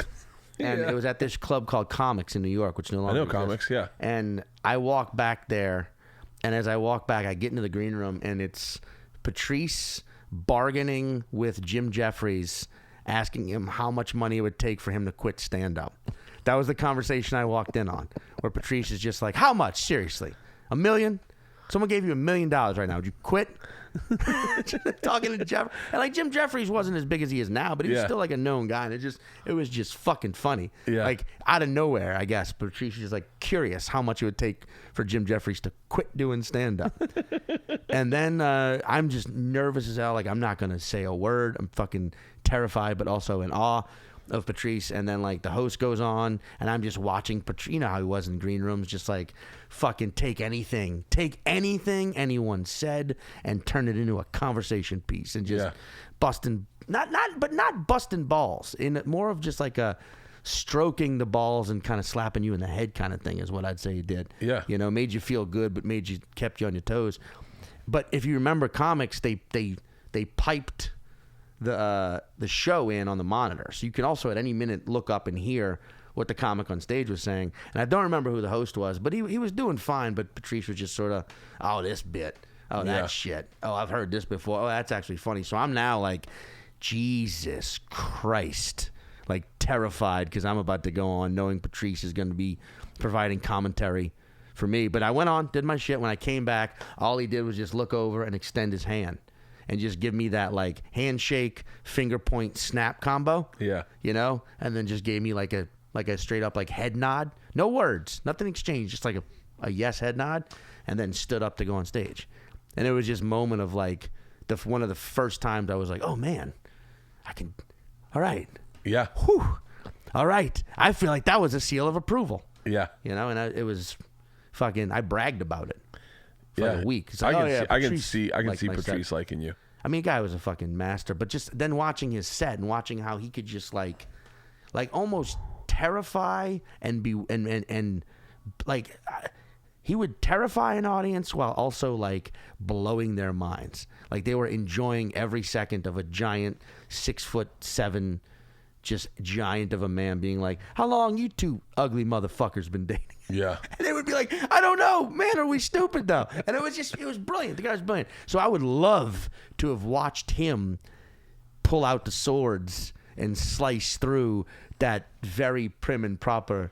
And it was at this club called Comics in New York, which no longer exists. Comics, yeah. And I walk back there, and as I walk back, I get into the green room, and it's Patrice bargaining with Jim Jeffries, asking him how much money it would take for him to quit stand-up. That was the conversation I walked in on, where Patrice is just like, how much? Seriously? $1 million? Someone gave you $1 million right now. Would you quit? Talking to Jeff, and like Jim Jeffries wasn't as big as he is now, but he was still like a known guy, and it was just fucking funny. Yeah. Like out of nowhere, I guess. Patrice was just like curious how much it would take for Jim Jeffries to quit doing stand up. And then I'm just nervous as hell. Like I'm not gonna say a word. I'm fucking terrified, but also in awe of Patrice. And then like the host goes on, and I'm just watching Patrice. You know how he was in green rooms, just like fucking take anything anyone said and turn it into a conversation piece, and just busting not busting balls, in more of just like a stroking the balls and kind of slapping you in the head kind of thing is what I'd say he did. Yeah, made you feel good, but kept you on your toes. But if you remember Comics, they piped the show in on the monitor, so you can also at any minute look up and hear what the comic on stage was saying. And I don't remember who the host was, but he was doing fine. But Patrice was just sort of, oh, this bit, oh, that shit, oh, I've heard this before, oh, that's actually funny. So I'm now like, Jesus Christ, like terrified, because I'm about to go on knowing Patrice is going to be providing commentary for me. But I went on, did my shit. When I came back, all he did was just look over and extend his hand and just give me that like handshake, finger point, snap combo. Yeah. And then just gave me like a like a straight up like head nod, no words, nothing exchanged, just like a yes head nod, and then stood up to go on stage. And it was just moment of like one of the first times I was like, oh man, I can, all right. Yeah. Whew. All right. I feel like that was a seal of approval. Yeah. You know, and it was fucking, I bragged about it for like a week. It's I like, can see liked my Patrice set. liking you. I mean, guy was a fucking master, but just then watching his set and watching how he could just like almost terrify and be, and like, he would terrify an audience while also like blowing their minds. Like they were enjoying every second of a giant 6'7", just giant of a man being like, how long you two ugly motherfuckers been dating? Yeah. And they would be like, I don't know, man, are we stupid though? And it was brilliant. The guy was brilliant. So I would love to have watched him pull out the swords and slice through that very prim and proper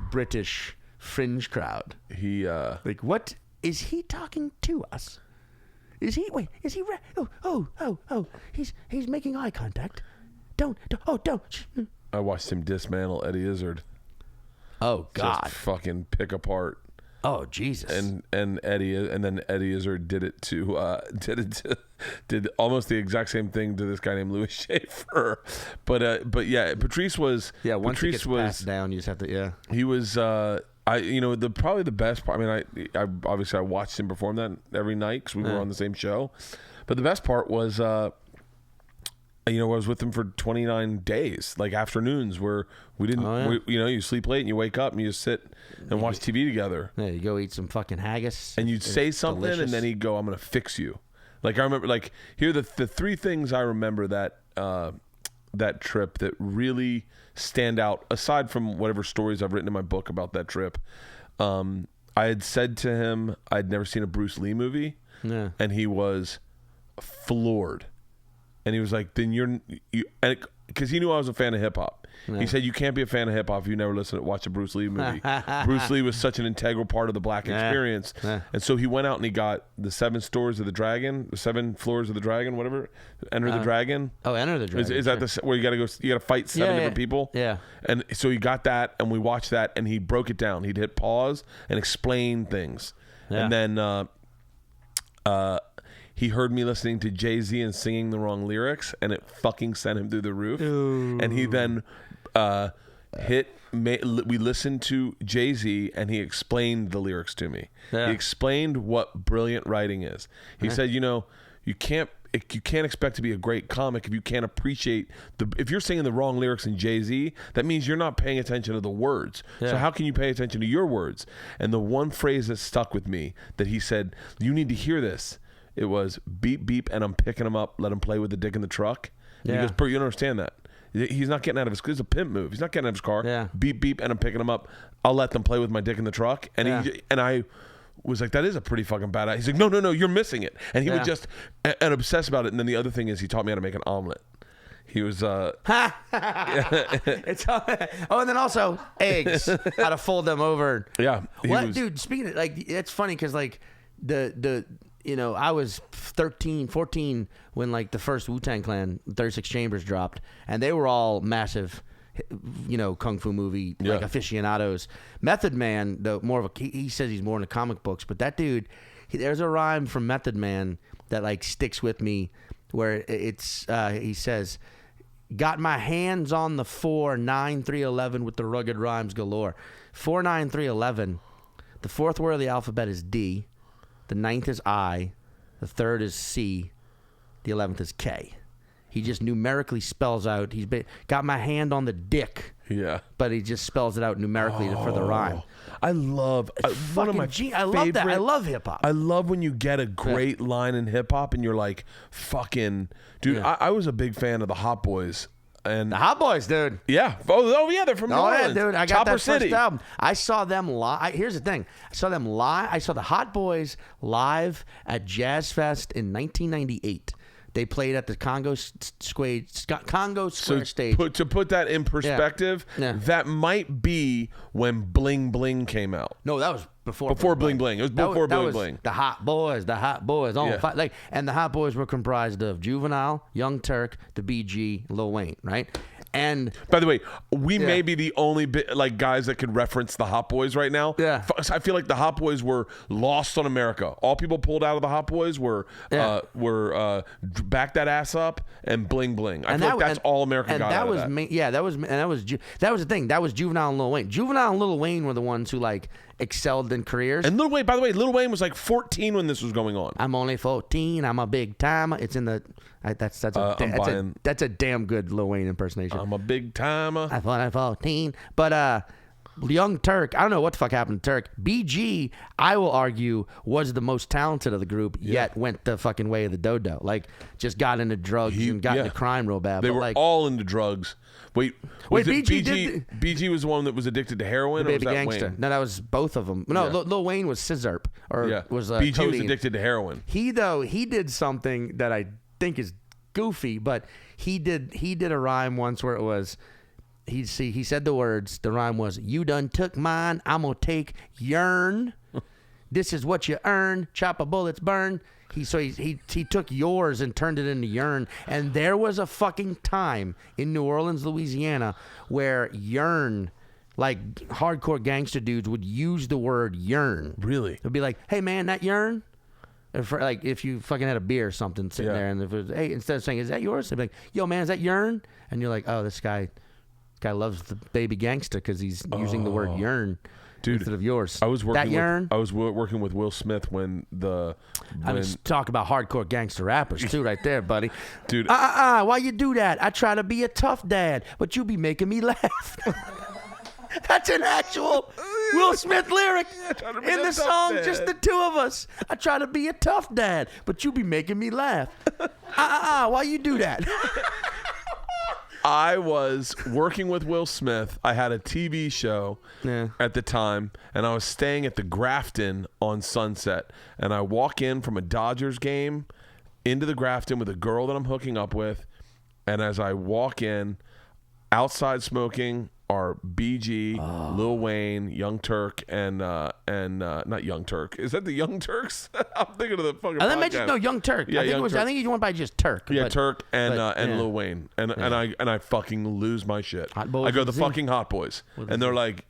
British fringe crowd. He Like, what is he talking to us? Is he he's making eye contact. Don't. I watched him dismantle Eddie Izzard. Oh God. Just fucking pick apart. Oh Jesus. And then Eddie Izzard did almost the exact same thing to this guy named Louis Schaefer. But yeah, Patrice was once Patrice it gets was passed down, you just have to he was probably the best part. I mean, I obviously I watched him perform that every night because we were on the same show. But the best part was I was with him for 29 days, like afternoons where we didn't, you sleep late and you wake up and you just sit and watch TV together. Yeah, you go eat some fucking haggis. And you'd say something delicious. and then he'd go, I'm going to fix you. Like I remember, like here are the three things I remember that trip that really stand out, aside from whatever stories I've written in my book about that trip. I had said to him I'd never seen a Bruce Lee movie, and he was floored. And he was like, then you because he knew I was a fan of hip hop. He said, you can't be a fan of hip hop if you never watch a Bruce Lee movie. Bruce Lee was such an integral part of the black experience. And so he went out and he got the 7 floors of the dragon, whatever. Enter the Dragon. Oh, Enter the Dragon. Is that where you got to fight 7 different people? Yeah. And so he got that and we watched that and he broke it down. He'd hit pause and explain things. Yeah. And then, he heard me listening to Jay-Z and singing the wrong lyrics, and it fucking sent him through the roof. Ooh. And he then we listened to Jay-Z, and he explained the lyrics to me. Yeah. He explained what brilliant writing is. He said, you can't expect to be a great comic if you can't appreciate if you're singing the wrong lyrics in Jay-Z, that means you're not paying attention to the words. So how can you pay attention to your words? And the one phrase that stuck with me that he said, you need to hear this. It was beep, beep, and I'm picking him up, let him play with the dick in the truck. And he goes, Bert, you don't understand that. He's not getting out of his car. It's a pimp move. He's not getting out of his car. Yeah. Beep, beep, and I'm picking him up. I'll let them play with my dick in the truck. And I was like, that is a pretty fucking badass. He's like, no, you're missing it. And he would just and obsess about it. And then the other thing is he taught me how to make an omelet. He was it's and then also eggs, how to fold them over. Yeah. Dude, speaking of, like, it's funny because like the I was 13, 14 when like the first Wu-Tang Clan 36 Chambers dropped, and they were all massive, kung fu movie like aficionados. Method Man, though, more of he says he's more into comic books, but that dude, there's a rhyme from Method Man that like sticks with me, where it's he says, "Got my hands on the 4-9-3-11 with the rugged rhymes galore." 4-9-3-11. The fourth word of the alphabet is D. The 9th is I, the 3rd is C, the 11th is K. He just numerically spells out. Got my hand on the dick. Yeah. But he just spells it out numerically for the rhyme. I love one of my I love that. I love hip hop. I love when you get a great line in hip hop and you're like, fucking dude. Yeah. I was a big fan of the Hot Boys. And the Hot Boys, dude. Yeah. Oh yeah, they're from New Orleans. Yeah, dude. I got Chopper that City. first album. I saw them live. Here's the thing. I saw them live. I saw the Hot Boys live at Jazz Fest in 1998. They played at the Congo Square stage. To put that in perspective, that might be when Bling Bling came out. No, that was before. Before Bling Bling. It was before Bling Bling. The Hot Boys. And the Hot Boys were comprised of Juvenile, Young Turk, the BG, Lil Wayne, right? And by the way, we may be the only guys that could reference the Hot Boys right now. Yeah. I feel like the Hot Boys were lost on America. All people pulled out of the Hot Boys were Back That Ass Up and Bling Bling. I feel like that's all America got out of that. That was the thing. That was Juvenile and Lil Wayne. Juvenile and Lil Wayne were the ones who like excelled in careers. And Lil Wayne, by the way, Lil Wayne was like 14 when this was going on. I'm only 14. I'm a big timer. It's in the. That's a damn good Lil Wayne impersonation. I'm a big timer. I'm 14. But Young Turk, I don't know what the fuck happened to Turk. BG, I will argue, was the most talented of the group, yet went the fucking way of the dodo. Like, just got into drugs and got into crime real bad. They were all into drugs. Wait, BG was the one that was addicted to heroin, the or was Baby that Gangsta? Wayne? No, that was both of them. No, Lil Wayne was Scissorp, was BG codeine. was addicted to heroin. He did something that I think is goofy, but he did a rhyme once where it was he said the words. The rhyme was, "You done took mine, I'm gonna take yourn. This is what you earn. Chopper bullets burn." He took yours and turned it into yearn. And there was a fucking time in New Orleans, Louisiana, where yearn, like hardcore gangster dudes, would use the word yearn. Really? It'd be like, "Hey man, that yearn." If you fucking had a beer or something sitting there, and if it was, hey, instead of saying, "Is that yours?" They'd be like, "Yo man, is that yearn?" And you're like, "Oh, this guy loves the Baby Gangsta because he's using the word yearn." Dude, instead of yours. I was working with Will Smith when I was talking about hardcore gangster rappers too, right there, buddy. Dude, why you do that? I try to be a tough dad, but you be making me laugh. That's an actual Will Smith lyric in the song, Just the Two of Us. I try to be a tough dad, but you be making me laugh. Why you do that? I was working with Will Smith. I had a TV show at the time, and I was staying at the Grafton on Sunset. And I walk in from a Dodgers game into the Grafton with a girl that I'm hooking up with. And as I walk in, outside smoking are BG, Lil Wayne, Young Turk, and not Young Turk. Is that the Young Turks? I'm thinking of the fucking podcast. Young Turk. Yeah, I think he went by just Turk. Yeah, Turk and Lil Wayne, and I fucking lose my shit. I go the fucking Hot Boys, and they're like.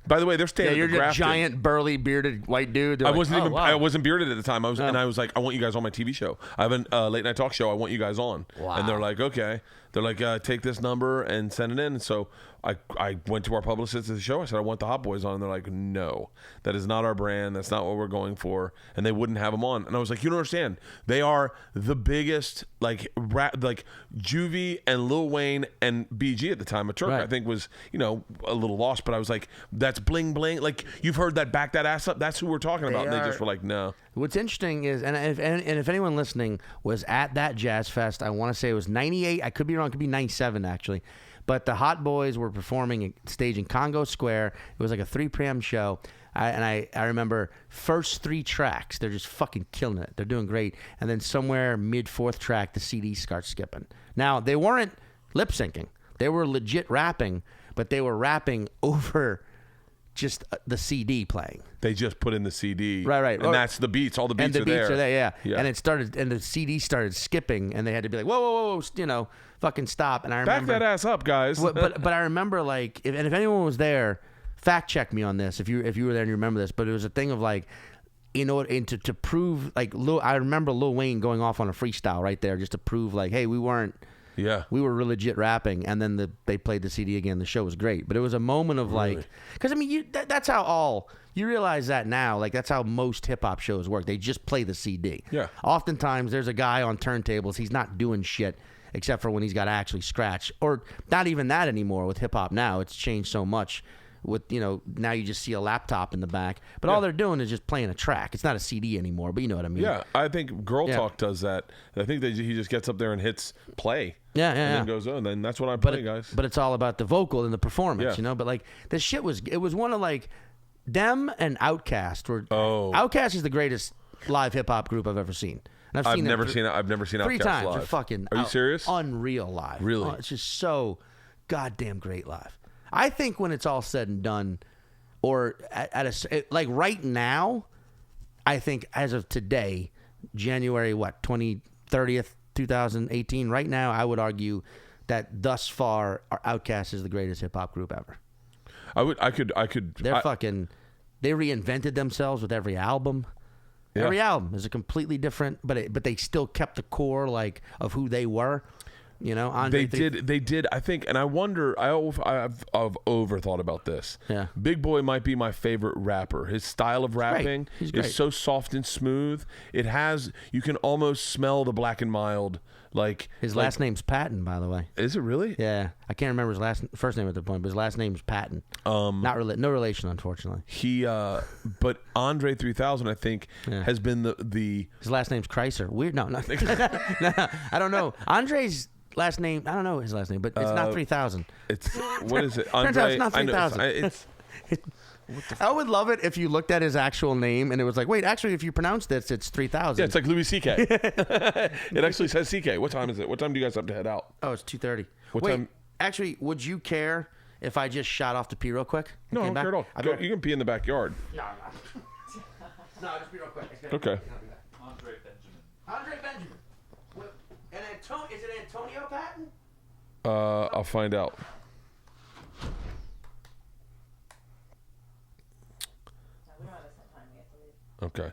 By the way, they're standing. Yeah, at the you're Grafton. a giant, burly, bearded white dude. I wasn't bearded at the time. And I was like, I want you guys on my TV show. I have a late night talk show. I want you guys on. Wow. And they're like, okay. They're like, take this number and send it in. And so I went to our publicist at the show. I said, I want the Hot Boys on. And they're like, no, that is not our brand. That's not what we're going for. And they wouldn't have them on. And I was like, you don't understand. They are the biggest, Juvie and Lil Wayne and BG at the time. A Turk, I think, was, a little lost. But I was like, that's bling bling. Like, you've heard that Back That Ass Up. That's who we're talking about. And they just were like, no. What's interesting is, and if anyone listening was at that Jazz Fest, I want to say it was 98. I could be wrong. It could be 97, actually. But the Hot Boys were performing at stage in Congo Square. It was like a 3 p.m. show. I remember first 3 tracks, they're just fucking killing it. They're doing great. And then somewhere mid-4th track, the CD starts skipping. Now, they weren't lip-syncing. They were legit rapping, but they were rapping over just the CD playing. They just put in the CD. Right. And that's the beats. All the beats and the are beats there. are there, yeah. And it started, and the CD started skipping, and they had to be like, whoa, fucking stop. And I remember, back that ass up, guys. but I remember, like, if anyone was there, fact check me on this if you were there and you remember this. But it was a thing of like, to prove, like, I remember Lil Wayne going off on a freestyle right there just to prove, like, hey, we were legit rapping, and then they played the CD again. The show was great, but it was a moment of like, because I mean, that's how you realize that now. Like, that's how most hip hop shows work. They just play the CD. Yeah. Oftentimes, there's a guy on turntables. He's not doing shit except for when he's got to actually scratch, or not even that anymore with hip hop now. It's changed so much. With now you just see a laptop in the back, but all they're doing is just playing a track. It's not a CD anymore, but you know what I mean. Yeah, I think Girl Talk does that. I think he just gets up there and hits play. Yeah. And then goes, oh, then that's what I play, guys. But it's all about the vocal and the performance, But like, this shit it was one of like them and Outkast were. Oh, Outkast is the greatest live hip hop group I've ever seen. And I've never seen Outkast 3 times live. They're fucking. Are you serious? Unreal live. Really? Oh, it's just so goddamn great live. I think when it's all said and done, or like right now, I think as of today, January 30th, 2018. Right now, I would argue that thus far, Outkast is the greatest hip hop group ever. I could. They're fucking. They reinvented themselves with every album. Yeah. Every album is a completely different, but they still kept the core like of who they were. You know, Andre They did. I think, and I wonder. I've overthought about this. Yeah. Big Boy might be my favorite rapper. His style of rapping He's great. is so soft and smooth. It has. You can almost smell the black and mild. Like His last name's Patton, by the way. Is it really? Yeah, I can't remember his first name at the point, but his last name's Patton. No relation, unfortunately. But Andre 3000, I think, has been the. His last name's Kreischer. Weird. No, no, I don't know. Andre's last name. I don't know his last name, but it's not 3000. It's what is it? Turns out it's not 3000. It's I would love it if you looked at his actual name and it was like, wait, actually, if you pronounce this, it's 3000. Yeah, it's like Louis C.K. It actually says C.K. What time is it? What time do you guys have to head out? Oh, it's 2:30. What wait, time? Actually, would you care if I just shot off to pee real quick? No, I don't care at all. You can pee in the backyard. No, just be real quick. Okay. Andre Benjamin. Andre Benjamin. And is it Antonio Patton? I'll find out. Okay.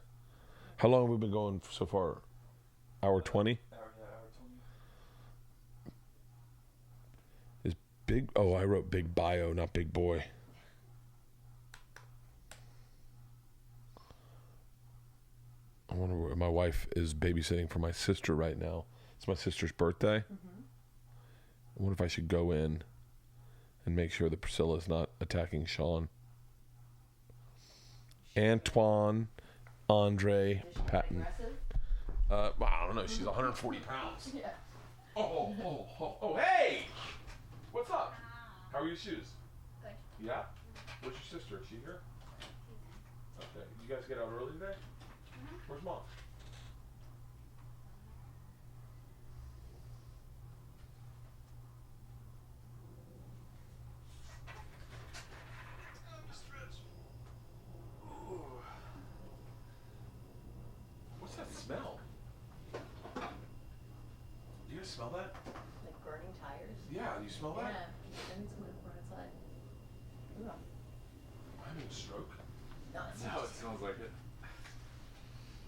How long have we been going so far? Hour 20? Hour 20. Is big? Oh, I wrote big bio, not big boy. I wonder where my wife is babysitting for my sister right now. It's my sister's birthday. Mm-hmm. I wonder if I should go in and make sure that Priscilla's not attacking Sean. Antoine, Andre, Patton. Well, I don't know. She's 140 pounds. Yeah. Oh, hey! What's up? How are your shoes? Good. Yeah? Where's your sister? Is she here? Okay. Did you guys get out early today? Mm-hmm. Where's Mom? What's that smell? You guys smell that? Like burning tires? Yeah, you smell that? Yeah. And someone run outside. Ooh. Am I having a stroke? No, it's No, it smells like it.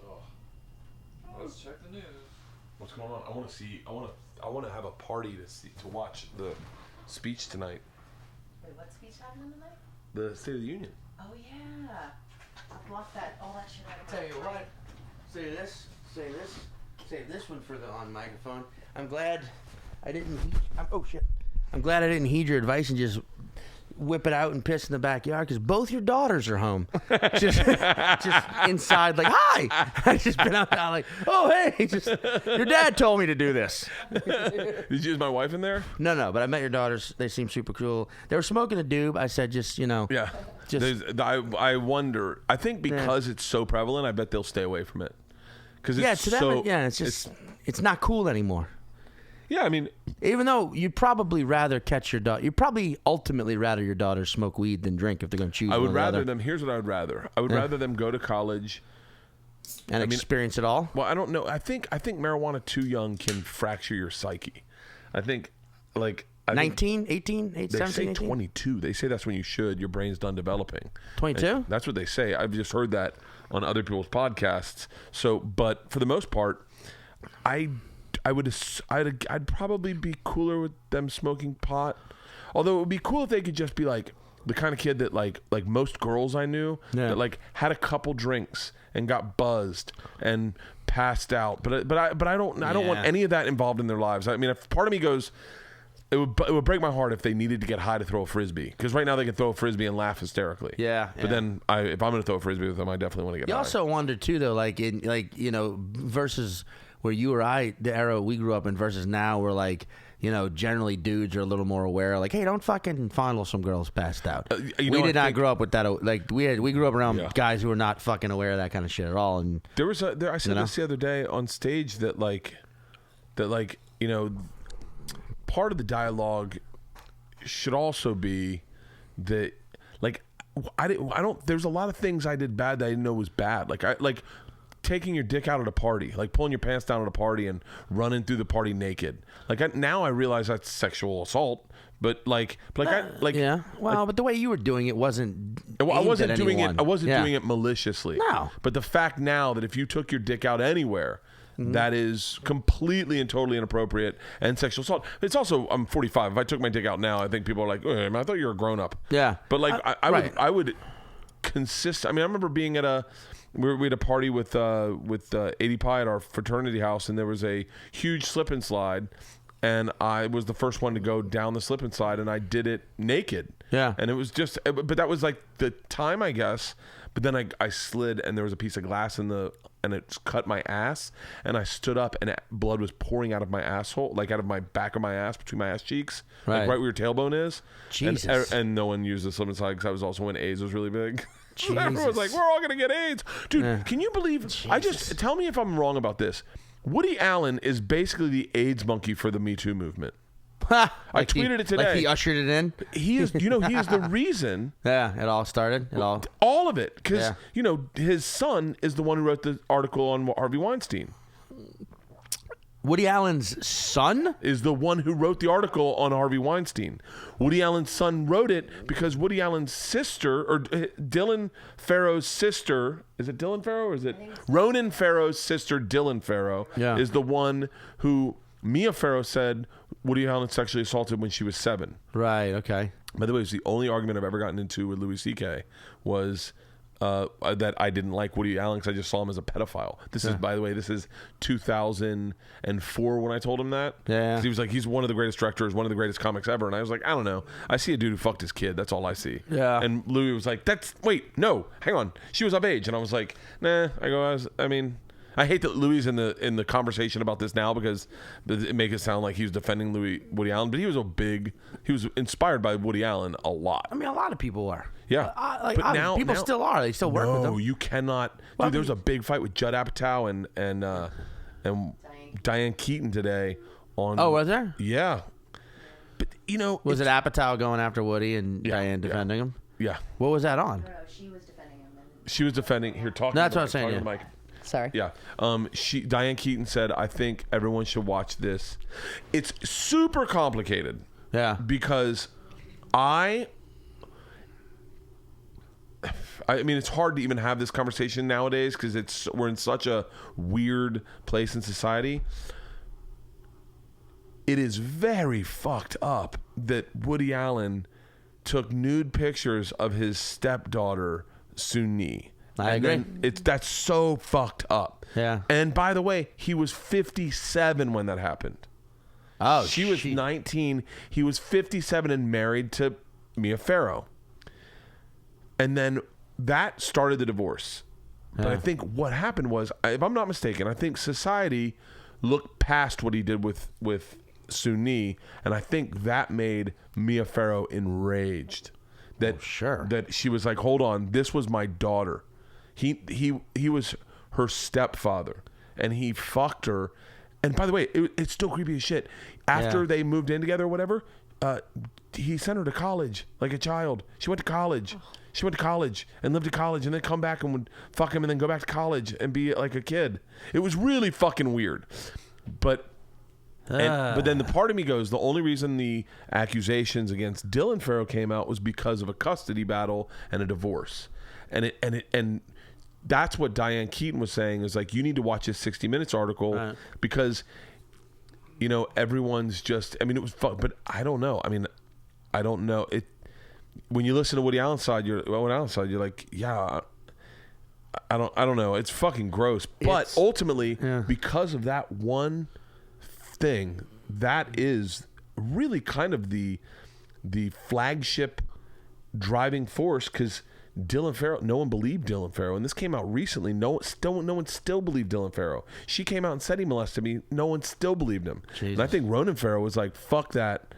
Oh. Let's check the news. What's going on? I want to see. I want to have a party to watch the speech tonight. Wait, what speech happening tonight? The State of the Union. Oh yeah. I blocked all that shit out of my Tell you what, save this one for the on microphone. I'm glad I didn't. Oh shit! I'm glad I didn't heed your advice and just whip it out and piss in the backyard because both your daughters are home. just inside, like hi. I just been out there like, oh hey, just your dad told me to do this. Did you use my wife in there? No, but I met your daughters. They seem super cool. They were smoking a doob. I said, just Yeah. I wonder. I think because it's so prevalent, I bet they'll stay away from it. Because it's not cool anymore. Yeah, I mean, even though you'd probably rather catch your daughter, you'd probably ultimately rather your daughters smoke weed than drink if they're going to choose. I would one or the rather other. them. Here's what I would rather. I would rather them go to college and experience it all. Well, I don't know. I think marijuana too young can fracture your psyche. I think 19, 18, 17, they say 18? 22. They say that's when you should. Your brain's done developing. 22? That's what they say. I've just heard that on other people's podcasts. So, but for the most part, I'd probably be cooler with them smoking pot. Although it would be cool if they could just be like the kind of kid that like most girls I knew that like had a couple drinks and got buzzed and passed out. But I don't want any of that involved in their lives. I mean, if part of me goes, it would break my heart if they needed to get high to throw a frisbee, because right now they can throw a frisbee and laugh hysterically. Yeah. But then if I'm going to throw a frisbee with them, I definitely want to get high. You also wonder too, though, versus where you or I, the era we grew up in, versus now, where generally dudes are a little more aware. Like, hey, don't fucking fondle some girls passed out. We did not grow up with that. Like we grew up around guys who were not fucking aware of that kind of shit at all. And I said this the other day on stage that part of the dialogue should also be that there's a lot of things I did bad that I didn't know was bad. taking your dick out at a party, like pulling your pants down at a party and running through the party naked. Like now I realize that's sexual assault. But yeah. Well, but the way you were doing it wasn't. I wasn't aimed at doing anyone. it. I wasn't doing it maliciously. No. But the fact now that if you took your dick out anywhere, that is completely and totally inappropriate and sexual assault. It's also, I'm 45. If I took my dick out now, I think people are like, I thought you were a grown up. Yeah. But like, right. I would consist. I mean, I remember being at we had a party with 80 Pie at our fraternity house, and there was a huge slip and slide. And I was the first one to go down the slip and slide, and I did it naked. Yeah. And it was just, but that was like the time, I guess. But then I slid, and there was a piece of glass and it cut my ass. And I stood up, and blood was pouring out of my asshole, like out of my back of my ass, between my ass cheeks, like right where your tailbone is. Jesus. And no one used the slip and slide because I was also when AIDS was really big. Jesus. Everyone was like, we're all gonna get AIDS, dude. Yeah. Can you believe? Tell me if I'm wrong about this. Woody Allen is basically the AIDS monkey for the Me Too movement. I tweeted it today. Like he ushered it in. He is, he is the reason. Yeah, it all started. All of it, because his son is the one who wrote the article on Harvey Weinstein. Woody Allen's son is the one who wrote the article on Harvey Weinstein. Woody Allen's son wrote it because Woody Allen's sister, or Dylan Farrow's sister, is it Dylan Farrow or is it Ronan Farrow's sister, Dylan Farrow, is the one who Mia Farrow said Woody Allen sexually assaulted when she was 7. Right, okay. By the way, it's the only argument I've ever gotten into with Louis C.K. was that I didn't like Woody Allen because I just saw him as a pedophile. This is, by the way, this is 2004 when I told him that. Yeah. He was like, he's one of the greatest directors, one of the greatest comics ever. And I was like, I don't know. I see a dude who fucked his kid. That's all I see. Yeah. And Louis was like, wait, no, hang on. She was of age. And I was like, nah. I hate that Louis is in the conversation about this now because it makes it sound like he was defending Woody Allen, but he was inspired by Woody Allen a lot. I mean, a lot of people are. Yeah, but now people still are. They still work with them. No, you cannot. Dude, there was a big fight with Judd Apatow and Diane Keaton today. Oh, was there? Yeah, but was it Apatow going after Woody and Diane defending him? Yeah. What was that on? She was defending him. She was defending. Here, talking. That's what I'm saying. Mike. Sorry. Yeah. Diane Keaton said, I think everyone should watch this. It's super complicated. Yeah. Because I mean, it's hard to even have this conversation nowadays because we're in such a weird place in society. It is very fucked up that Woody Allen took nude pictures of his stepdaughter, Suni. I agree. That's so fucked up. Yeah. And by the way, he was 57 when that happened. Oh, she was 19. He was 57 and married to Mia Farrow. And then that started the divorce. But I think what happened was, if I'm not mistaken, I think society looked past what he did with Suni, and I think that made Mia Farrow enraged. That that she was like, hold on, this was my daughter. He was her stepfather, and he fucked her. And by the way, it's still creepy as shit. After they moved in together or whatever, he sent her to college like a child. She went to college. She went to college and lived at college, and then come back and would fuck him and then go back to college and be like a kid. It was really fucking weird. But then the part of me goes, the only reason the accusations against Dylan Farrow came out was because of a custody battle and a divorce. And that's what Diane Keaton was saying, is like, you need to watch this 60 Minutes article because, everyone's just, it was fun, but I don't know. I don't know. When you listen to Woody Allen's side, you're like, yeah, I don't know. It's fucking gross. But ultimately, because of that one thing, that is really kind of the flagship driving force, because Dylan Farrow, no one believed Dylan Farrow, and this came out recently. No one still believed Dylan Farrow. She came out and said he molested me. No one still believed him. Jesus. And I think Ronan Farrow was like, "Fuck that.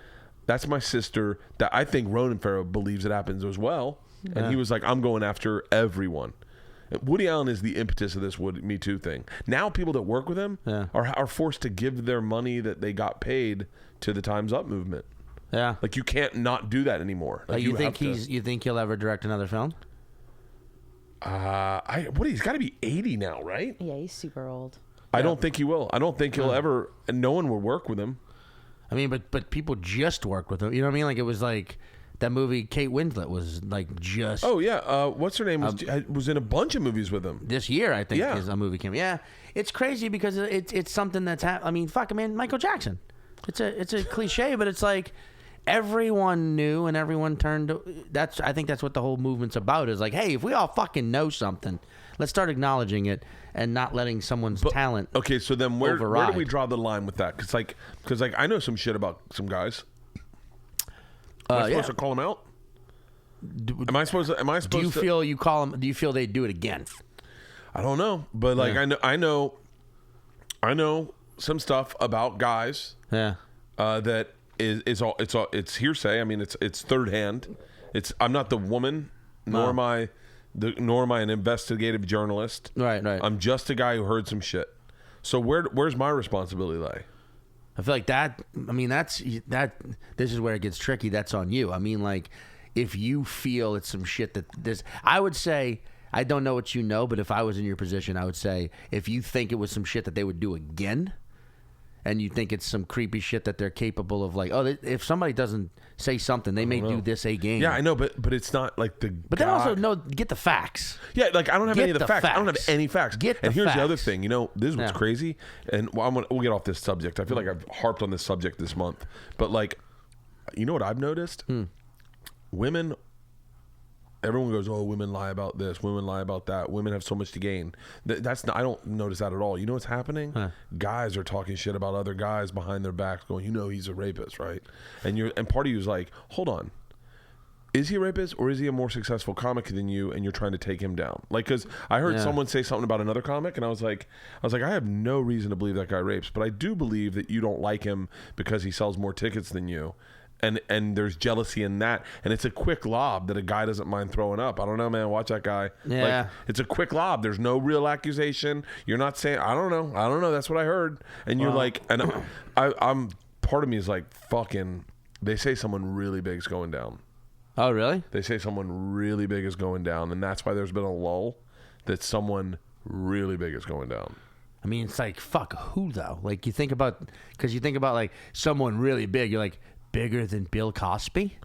That's my sister." That I think Ronan Farrow believes it happens as well, and he was like, "I'm going after everyone." Woody Allen is the impetus of this Me Too thing. Now people that work with him are forced to give their money that they got paid to the Time's Up movement. Yeah, like you can't not do that anymore. Like you think he'll ever direct another film? He's got to be 80 now, right? Yeah, he's super old. I don't think he will. I don't think he'll ever. And no one will work with him. I mean, but people just worked with him. You know what I mean? Like it was like that movie. Kate Winslet was like just. Oh yeah. What's her name? Was in a bunch of movies with him this year. I think Yeah. is a movie came. Yeah, it's crazy because it's something that's. I mean, fuck, man, Michael Jackson. It's a cliche, but it's like everyone knew and everyone turned to. I think that's what the whole movement's about. Is like, hey, if we all fucking know something, let's start acknowledging it and not letting someone's talent. Okay, so then where do override. we draw the line with that? Because I know some shit about some guys. Am I supposed to call them out? Am I supposed to? Do you feel you call them? Do you feel they do it again? I don't know, but like I know some stuff about guys. Yeah. That it's hearsay. I mean, it's third hand. I'm not the woman, nor am I an investigative journalist. Right. I'm just a guy who heard some shit. So where's my responsibility lie? I feel like that. I mean, this is where it gets tricky. That's on you. I mean, like, if you feel it's some shit that this, I would say, I don't know what you know, but if I was in your position, I would say, if you think it was some shit that they would do again, and you think it's some creepy shit that they're capable of, like, if somebody doesn't say something, they may do this again. Yeah, I know, but it's not like the. But then also get the facts. Yeah, like I don't have Get any of the facts. I don't have any facts. And here's the other facts. thing. You know, this is what's crazy. And we'll get off this subject. I feel like I've harped on this subject this month. But like, you know what I've noticed? Women. Everyone goes, oh, women lie about this. Women lie about that. Women have so much to gain. That's not. I don't notice that at all. You know what's happening? Guys are talking shit about other guys behind their backs, going, you know, he's a rapist, right? And part of you is like, hold on. Is he a rapist or is he a more successful comic than you and you're trying to take him down? Like, because I heard someone say something about another comic and I was like, I have no reason to believe that guy rapes, but I do believe that you don't like him because he sells more tickets than you. And there's jealousy in that. And it's a quick lob that a guy doesn't mind throwing up. I don't know, man. Watch that guy. Yeah. Like, it's a quick lob. There's no real accusation. You're not saying, I don't know. That's what I heard. And you're like, and I'm part of me is like, fucking, they say someone really big is going down. Oh, really? They say someone really big is going down, and that's why there's been a lull that someone really big is going down. I mean, it's like, fuck, who though? Like, you think about like someone really big, you're like, bigger than Bill Cosby?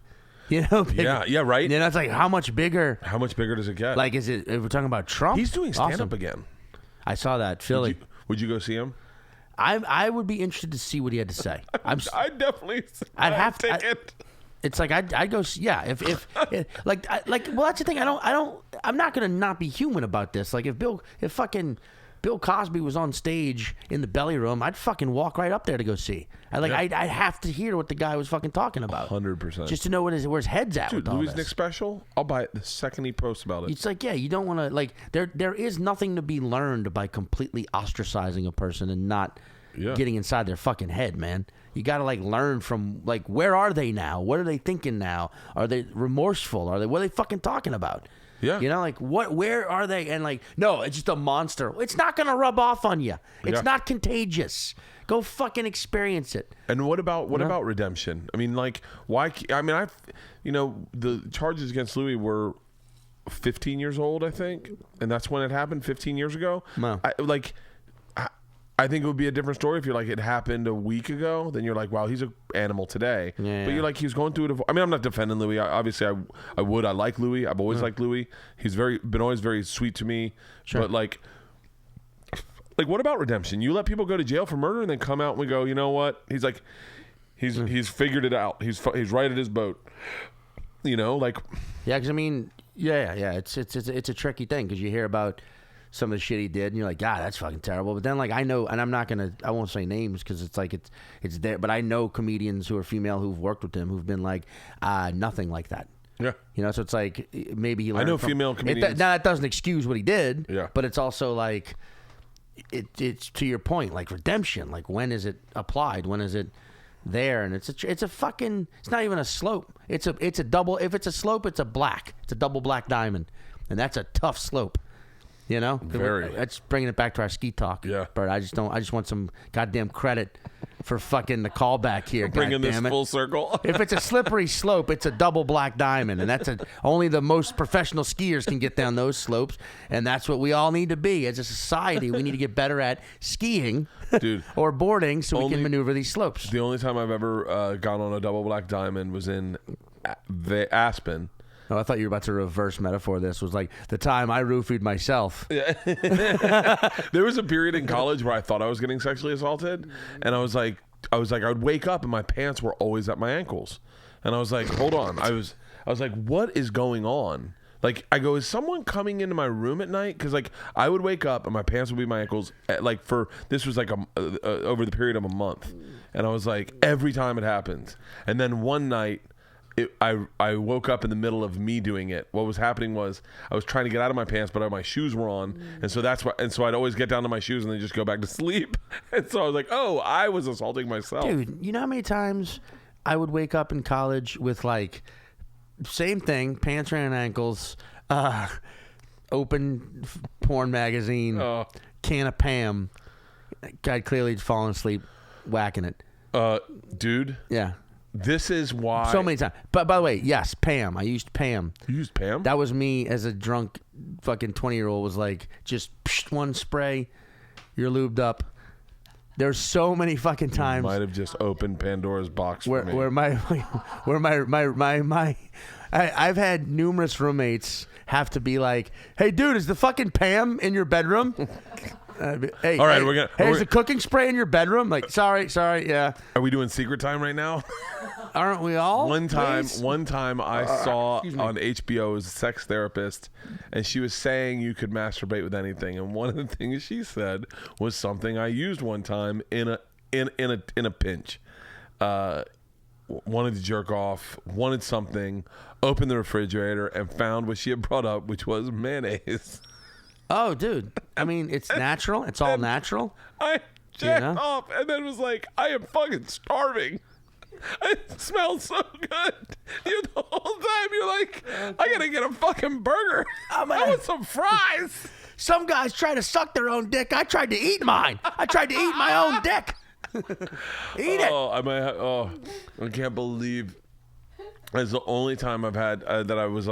You know? Yeah, right? You know, it's like, how much bigger? How much bigger does it get? Like, is it, if we're talking about Trump? He's doing stand-up Awesome. again. I saw that, Philly. Would you go see him? I would be interested to see what he had to say. I'd definitely. I'd have to. take it. It's like I'd go. Yeah, if well, that's the thing. I'm not gonna not be human about this. Like if fucking Bill Cosby was on stage in the belly room, I'd fucking walk right up there to go see. I'd have to hear what the guy was fucking talking about. 100%. Just to know where his head's at. Dude, with all Louis' this. next special, I'll buy it the second he posts about it. It's like, yeah, you don't want to, like, there is nothing to be learned by completely ostracizing a person and not getting inside their fucking head, man. You got to, like, learn from, like, where are they now? What are they thinking now? Are they remorseful? What are they fucking talking about? Yeah. You know, like, where are they? And, like, no, it's just a monster. It's not going to rub off on you. It's not contagious. Go fucking experience it. And what about redemption? I mean, like, why? I mean, the charges against Louis were 15 years old, I think, and that's when it happened 15 years ago. No. I think it would be a different story if you're like, it happened a week ago. Then you're like, wow, he's an animal today. Yeah. But you're like, he's going through it. I mean, I'm not defending Louis. Obviously, I would. I like Louis. I've always liked Louis. He's been always very sweet to me. Sure. But like, what about redemption? You let people go to jail for murder and then come out and we go, you know what? He's like, he's figured it out. He's righted his boat. You know, like. Yeah, because I mean, yeah. It's a tricky thing because you hear about some of the shit he did, and you're like, God, that's fucking terrible. But then, like, I know, and I won't say names because it's like it's there. But I know comedians who are female who've worked with him who've been like, nothing like that. Yeah. You know, so it's like maybe he learned. I know female comedians. Now that doesn't excuse what he did. Yeah. But it's also like, it's to your point, like redemption. Like, when is it applied? When is it there? And it's a fucking. It's not even a slope. It's a double. If it's a slope, it's a black. It's a double black diamond, and that's a tough slope. You know, very. That's bringing it back to our ski talk. Yeah, Bert. I just want some goddamn credit for fucking the callback here. Bringing this goddammit. full circle. If it's a slippery slope, it's a double black diamond, and that's only the most professional skiers can get down those slopes, and that's what we all need to be as a society. We need to get better at skiing, Dude, or boarding, so we can maneuver these slopes. the only time I've ever gone on a double black diamond was in Aspen. Oh, I thought you were about to reverse metaphor. This was like the time I roofied myself. There was a period in college where I thought I was getting sexually assaulted, and I was like, I would wake up and my pants were always at my ankles, and I was like, hold on, I was like, what is going on? Like, I go, is someone coming into my room at night? Because like I would wake up and my pants would be my ankles. This was like over the period of a month, and I was like, every time it happens, and then one night. I woke up in the middle of me doing it. What was happening was I was trying to get out of my pants, but my shoes were on, and so that's why. And so I'd always get down to my shoes and then just go back to sleep. And so I was like, "Oh, I was assaulting myself." Dude, you know how many times I would wake up in college with like same thing, pants around ankles, open porn magazine, can of Pam. Guy clearly fallen asleep, whacking it. Dude. Yeah. This is why. So many times. But by the way, yes, Pam. I used Pam. You used Pam? That was me as a drunk fucking 20-year-old was like, just one spray, you're lubed up. There's so many fucking times. Might have just opened Pandora's box where, for me. I've had numerous roommates have to be like, hey, dude, is the fucking Pam in your bedroom? Hey, all right, hey, is the cooking spray in your bedroom? Like, sorry, yeah. Are we doing secret time right now? Aren't we all? One time I saw on HBO as a sex therapist, and she was saying you could masturbate with anything, and one of the things she said was something I used one time in a pinch. Wanted to jerk off, wanted something, opened the refrigerator, and found what she had brought up, which was mayonnaise. Oh, dude. I mean, it's natural. It's all natural. I jacked off and then was like, I am fucking starving. It smells so good. The whole time you're like, I gotta get a fucking burger. I want some fries. Some guys try to suck their own dick. I tried to eat mine. I tried to eat my own dick. Eat it. I can't believe. It's the only time I've had that I was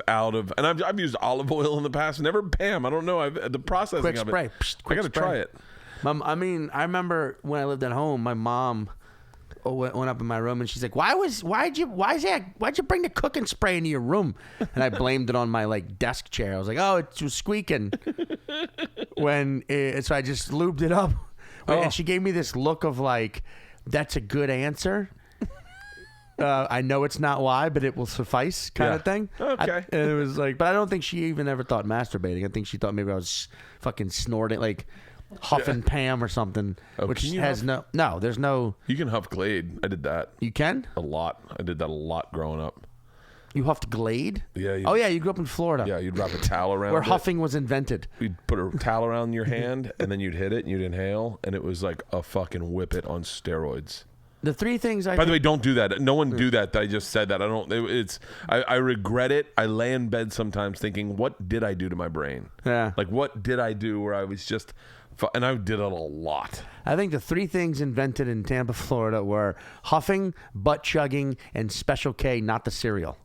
out of, and I've used olive oil in the past. Never Pam. I don't know. The processing Quick of spray. it. Quick I gotta spray. try it. I mean, I remember when I lived at home, my mom went up in my room and she's like, why'd you bring the cooking spray into your room? And I blamed it on my like desk chair. I was like, oh, it was squeaking. So I just lubed it up, and she gave me this look of like, that's a good answer. I know it's not why, but it will suffice kind of thing. Okay. And it was like, but I don't think she even ever thought masturbating. I think she thought maybe I was fucking snorting, like huffing Pam or something, which has no, there's no. You can huff Glade. I did that. You can? A lot. I did that a lot growing up. You huffed Glade? Yeah. You grew up in Florida. Yeah, you'd wrap a towel around where it. huffing was invented. You'd put a towel around your hand, and then you'd hit it, and you'd inhale, and it was like a fucking whip it on steroids. The three things By the way, don't do that. No one do that. I just said that. I regret it. I lay in bed sometimes thinking, what did I do to my brain? Yeah. Like, what did I do where I was just, and I did it a lot. I think the three things invented in Tampa, Florida were huffing, butt chugging, and Special K, not the cereal.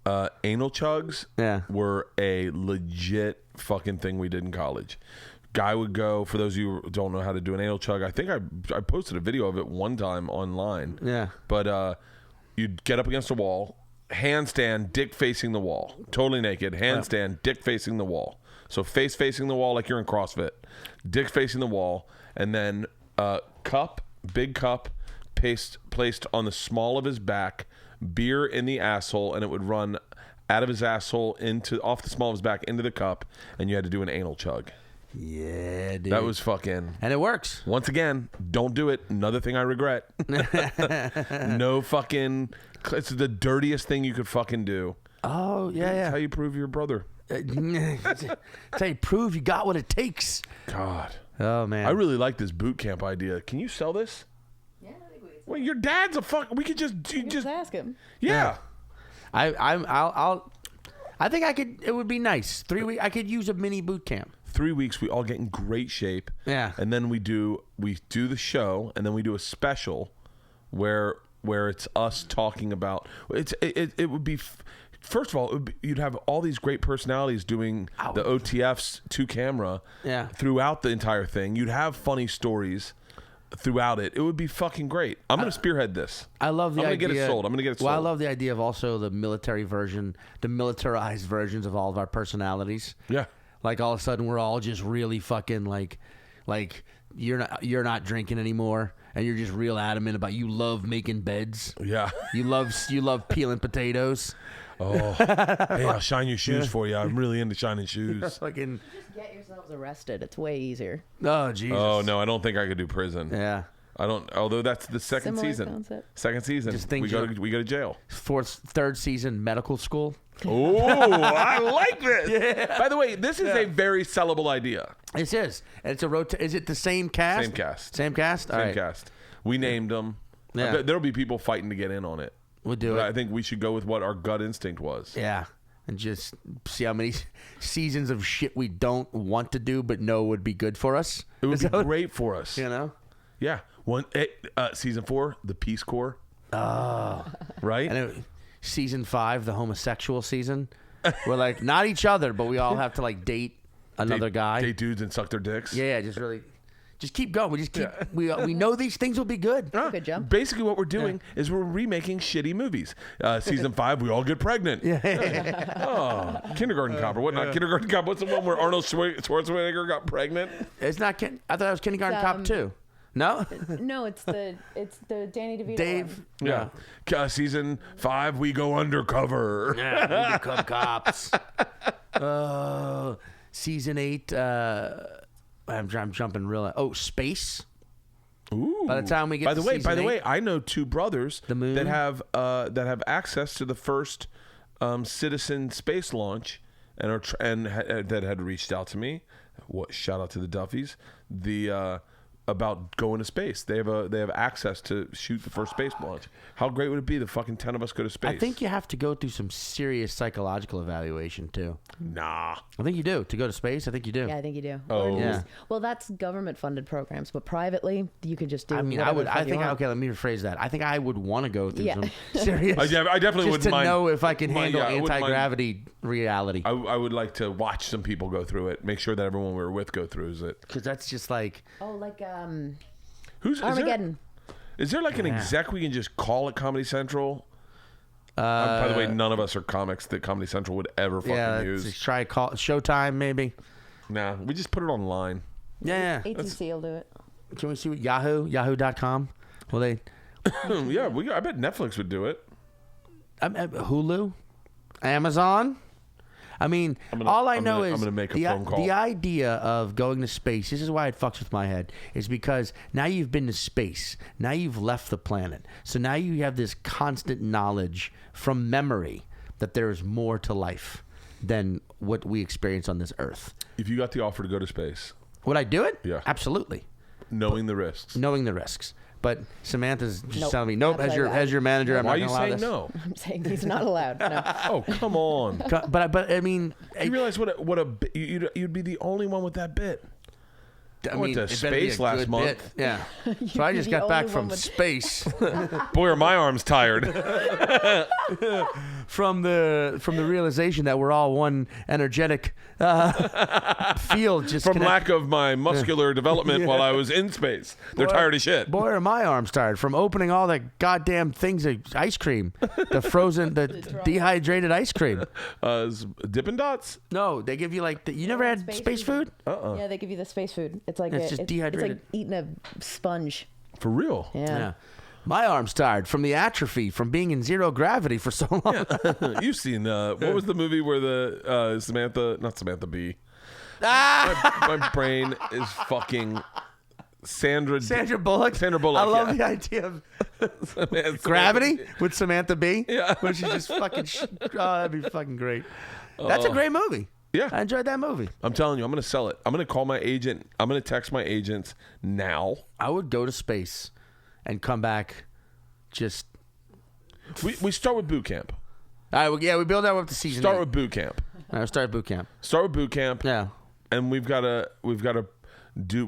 Anal chugs were a legit fucking thing we did in college. Guy would go, for those of you who don't know how to do an anal chug, I think I posted a video of it one time online. Yeah. But you'd get up against a wall, handstand, dick facing the wall, totally naked, handstand, dick facing the wall. So face facing the wall like you're in CrossFit, dick facing the wall, and then big cup, placed on the small of his back, beer in the asshole, and it would run out of his asshole off the small of his back into the cup, and you had to do an anal chug. Yeah, dude. That was fucking... And it works. Once again, don't do it. Another thing I regret. No fucking... It's the dirtiest thing you could fucking do. Oh, yeah. That's how you prove you're a brother. That's how you prove you got what it takes. God. Oh, man. I really like this boot camp idea. Can you sell this? Yeah, I think we could. Well, your dad's a fuck... We could just... Just ask him. Yeah. I think I could... It would be nice. 3 weeks... I could use a mini boot camp. 3 weeks, we all get in great shape. Yeah. And then we do the show, and then we do a special where it's us talking about it would be. First of all, you'd have all these great personalities doing the OTFs to camera throughout the entire thing. You'd have funny stories throughout it. It would be fucking great. I'm going to spearhead this. I love the idea. I'm going to get it sold. I'm going to get it sold. Well, I love the idea of also the military version, the militarized versions of all of our personalities. Yeah. Like all of a sudden we're all just really fucking like you're not drinking anymore. And you're just real adamant about you love making beds. Yeah. You love peeling potatoes. Oh, hey, I'll shine your shoes for you. I'm really into shining shoes. Fucking Just get yourselves arrested. It's way easier. oh Jesus. Oh no, I don't think I could do prison. Yeah. I don't. Although that's the second Similar season. concept. Second season. Just think we go to jail. Third season medical school. Oh, I like this. Yeah. By the way, this is a very sellable idea. This is. And it's a Is it the same cast? Same cast. Same cast. All Same right. cast. We named them. Yeah. There'll be people fighting to get in on it. We'll do But it. I think we should go with what our gut instinct was. Yeah. And just see how many seasons of shit we don't want to do but know would be good for us. It would be great for us. You know? Yeah. Season 4, the Peace Corps. Oh. Right? And season 5, the homosexual season. We're like, not each other, but we all have to like date another guy. Date dudes and suck their dicks. Yeah, just keep going. We just keep. We know these things will be good. Good jump. Basically, what we're doing is we're remaking shitty movies. Season 5, we all get pregnant. Oh, Kindergarten Cop or whatnot. Kindergarten Cop. What's the one where Arnold Schwarzenegger got pregnant? It's not. I thought it was Kindergarten Cop 2. No. No, it's the Danny DeVito Dave. one. Yeah. Season 5, we go undercover. Yeah, we become cops. Season 8. I'm jumping real. Space. Ooh. By the time we get by to the way, season by the 8, way, I know 2 brothers The moon. that have access to the first citizen space launch and that had reached out to me. Shout out to the Duffies. About going to space. They have access to shoot the first space launch. How great would it be? The fucking 10 of us go to space. I think you have to go through some serious psychological evaluation too. Nah. I think you do to go to space. I think you do. Yeah, I think you do. Oh. Or Yeah. just- well, that's government-funded programs, but privately, you can just do. I mean, whatever the fuck you want. okay, let me rephrase that. I think I would want to go through Yeah. some serious. I definitely just wouldn't to mind. know if I can handle I wouldn't mind- anti-gravity reality. I would like to watch some people go through it. Make sure that everyone we were with go through it. Because that's just like. Oh, like Who's Armageddon. Is there like an exec we can just call at Comedy Central? By the way, none of us are comics that Comedy Central would ever fucking use. Let's try call Showtime maybe. Nah, we just put it online. Yeah. ATC will do it. Can we see what Yahoo.com? Well, they Yeah, I bet Netflix would do it. Hulu, Amazon. I mean, all I know is I'm gonna make a phone call. The idea of going to space. This is why it fucks with my head. Is because now you've been to space. Now you've left the planet. So now you have this constant knowledge from memory that there is more to life than what we experience on this Earth. If you got the offer to go to space, Would I do it? Yeah. Absolutely. knowing the risks. Knowing the risks. But Samantha's just Nope. telling me, nope, That's as your manager, I'm Why are not you going to allow saying this. no? I'm saying he's not allowed. No. Oh, come on. But I mean, You realize you'd be the only one with that bit. I went mean, to it better be space a last good month. bit. Yeah. So I be just the got back only from one with- space, Boy, are my arms tired. from the realization that we're all one energetic field. Just From lack of my muscular development while I was in space. They're tired of shit. Boy, are my arms tired from opening all the goddamn things of ice cream, the frozen, the dehydrated ice cream. Dippin' Dots? No, they give you like you never had space food. Yeah, they give you the space food. It's like It's just dehydrated. It's like eating a sponge. For real? Yeah. My arm's tired from the atrophy from being in zero gravity for so long. You've seen, what was the movie where the not Samantha Bee. My brain is fucking Sandra Bullock. Sandra Bullock. I love the idea of Gravity with Samantha Bee. Yeah. Where she just fucking. That'd be fucking great. That's a great movie. Yeah. I enjoyed that movie. I'm telling you, I'm going to sell it. I'm going to call my agent. I'm going to text my agents now. I would go to space and come back just. We start with boot camp. All right, well, yeah, we build that up to season Start 8. with boot camp. All right, start boot camp. Start with boot camp. Yeah. And we've got to do